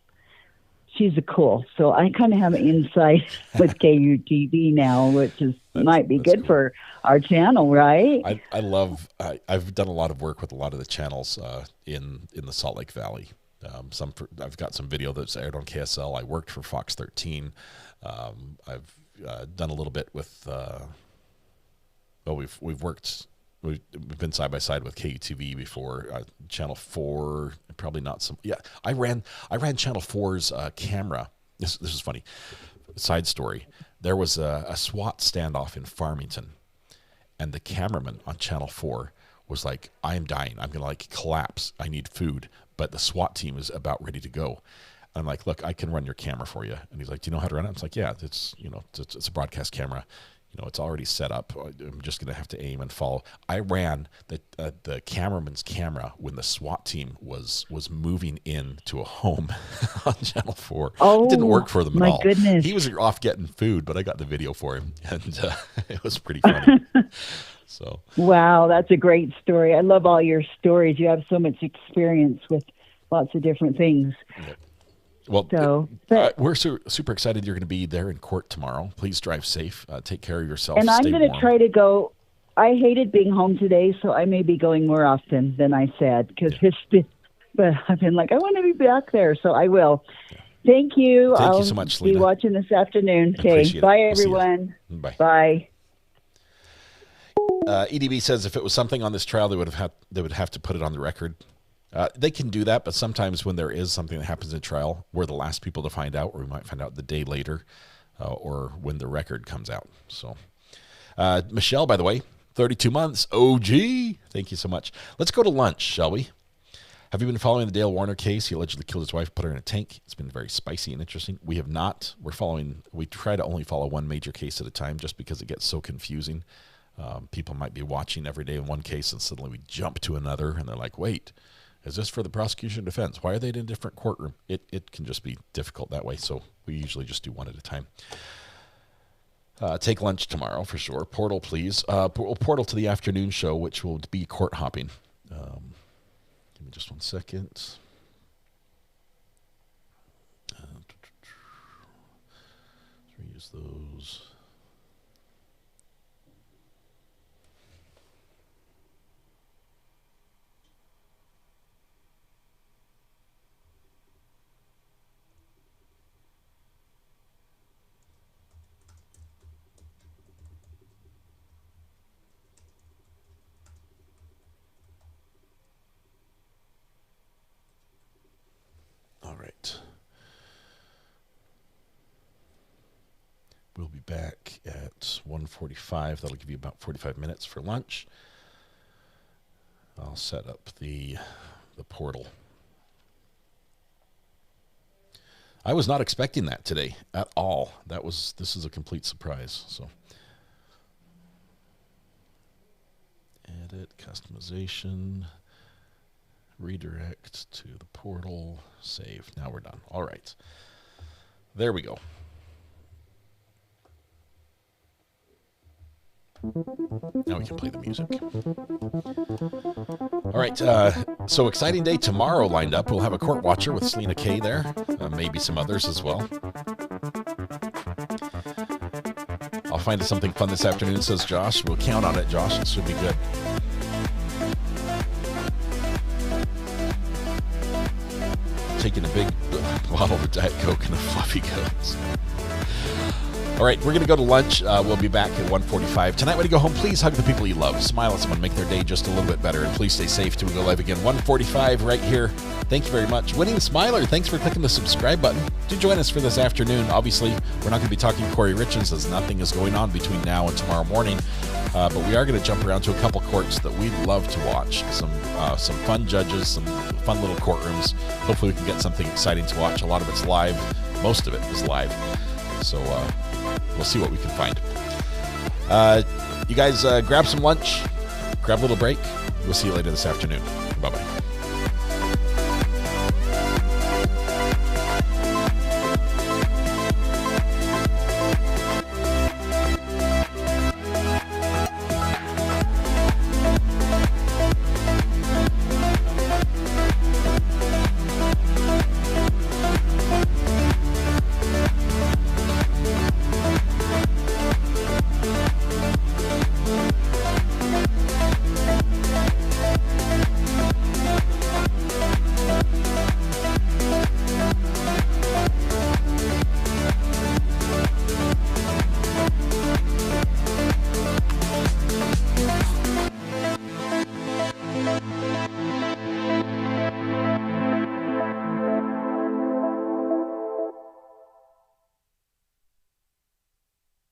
She's cool. So I kind of have an insight with KUTV now, which might be good for our channel, right? I love. I've done a lot of work with a lot of the channels in the Salt Lake Valley. I've got some video that's aired on KSL. I worked for Fox 13. I've done a little bit with. We've been side by side with KUTV before. Channel 4, probably not some. Yeah, I ran Channel 4's camera. This is funny. Side story. There was a SWAT standoff in Farmington, and the cameraman on Channel 4 was like, "I am dying. I'm gonna collapse. I need food." But the SWAT team is about ready to go. I'm like, "Look, I can run your camera for you." And he's like, "Do you know how to run it?" I'm like, "Yeah, it's a broadcast camera. It's already set up. I'm just going to have to aim and follow." I ran the cameraman's camera when the SWAT team was moving into a home on Channel 4. Oh, it didn't work for them at all. My goodness. He was off getting food, but I got the video for him, and it was pretty funny. So. Wow, that's a great story. I love all your stories. You have so much experience with lots of different things. Yeah. Well, we're super excited you're going to be there in court tomorrow. Please drive safe. Take care of yourself. And I'm going to try to go. I hated being home today, so I may be going more often than I said, because but I've been like, I want to be back there, so I will. Yeah. Thank you. Thank you so much, Lena. I'll be watching this afternoon. Okay, bye, everyone. Bye. Bye. EDB says if it was something on this trial, they would have to put it on the record. They can do that, but sometimes when there is something that happens in a trial, we're the last people to find out, or we might find out the day later, or when the record comes out. So, Michelle, by the way, 32 months, OG. Thank you so much. Let's go to lunch, shall we? Have you been following the Dale Warner case? He allegedly killed his wife, put her in a tank. It's been very spicy and interesting. We have not. We try to only follow one major case at a time just because it gets so confusing. People might be watching every day in one case and suddenly we jump to another and they're like, wait, is this for the prosecution defense? Why are they in a different courtroom? It can just be difficult that way, so we usually just do one at a time. Take lunch tomorrow for sure. Portal, please. Portal to the afternoon show, which will be court hopping. Give me just 1 second. Let's reuse those. All right. We'll be back at 1:45. That'll give you about 45 minutes for lunch. I'll set up the portal. I was not expecting that today at all. This is a complete surprise. So edit, customization, redirect to the portal, save. Now we're done. All right. There we go. Now we can play the music. All right. So exciting day tomorrow lined up. We'll have a court watcher with Selena Kay there. Maybe some others as well. I'll find something fun this afternoon, says Josh. We'll count on it, Josh. It should be good. Taking a big bottle of Diet Coke and a fluffy goats. All right, we're going to go to lunch. We'll be back at 1:45. Tonight, when you go home, please hug the people you love. Smile at someone, make their day just a little bit better. And please stay safe till we go live again. 1:45 right here. Thank you very much. Winning Smiler, thanks for clicking the subscribe button. Do join us for this afternoon. Obviously, we're not going to be talking Kouri Richins as nothing is going on between now and tomorrow morning. But we are going to jump around to a couple courts that we love to watch. Some fun judges, some fun little courtrooms. Hopefully we can get something exciting to watch. A lot of it's live. Most of it is live. So we'll see what we can find. You guys grab some lunch, grab a little break. We'll see you later this afternoon. Bye-bye.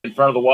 In front of the wall.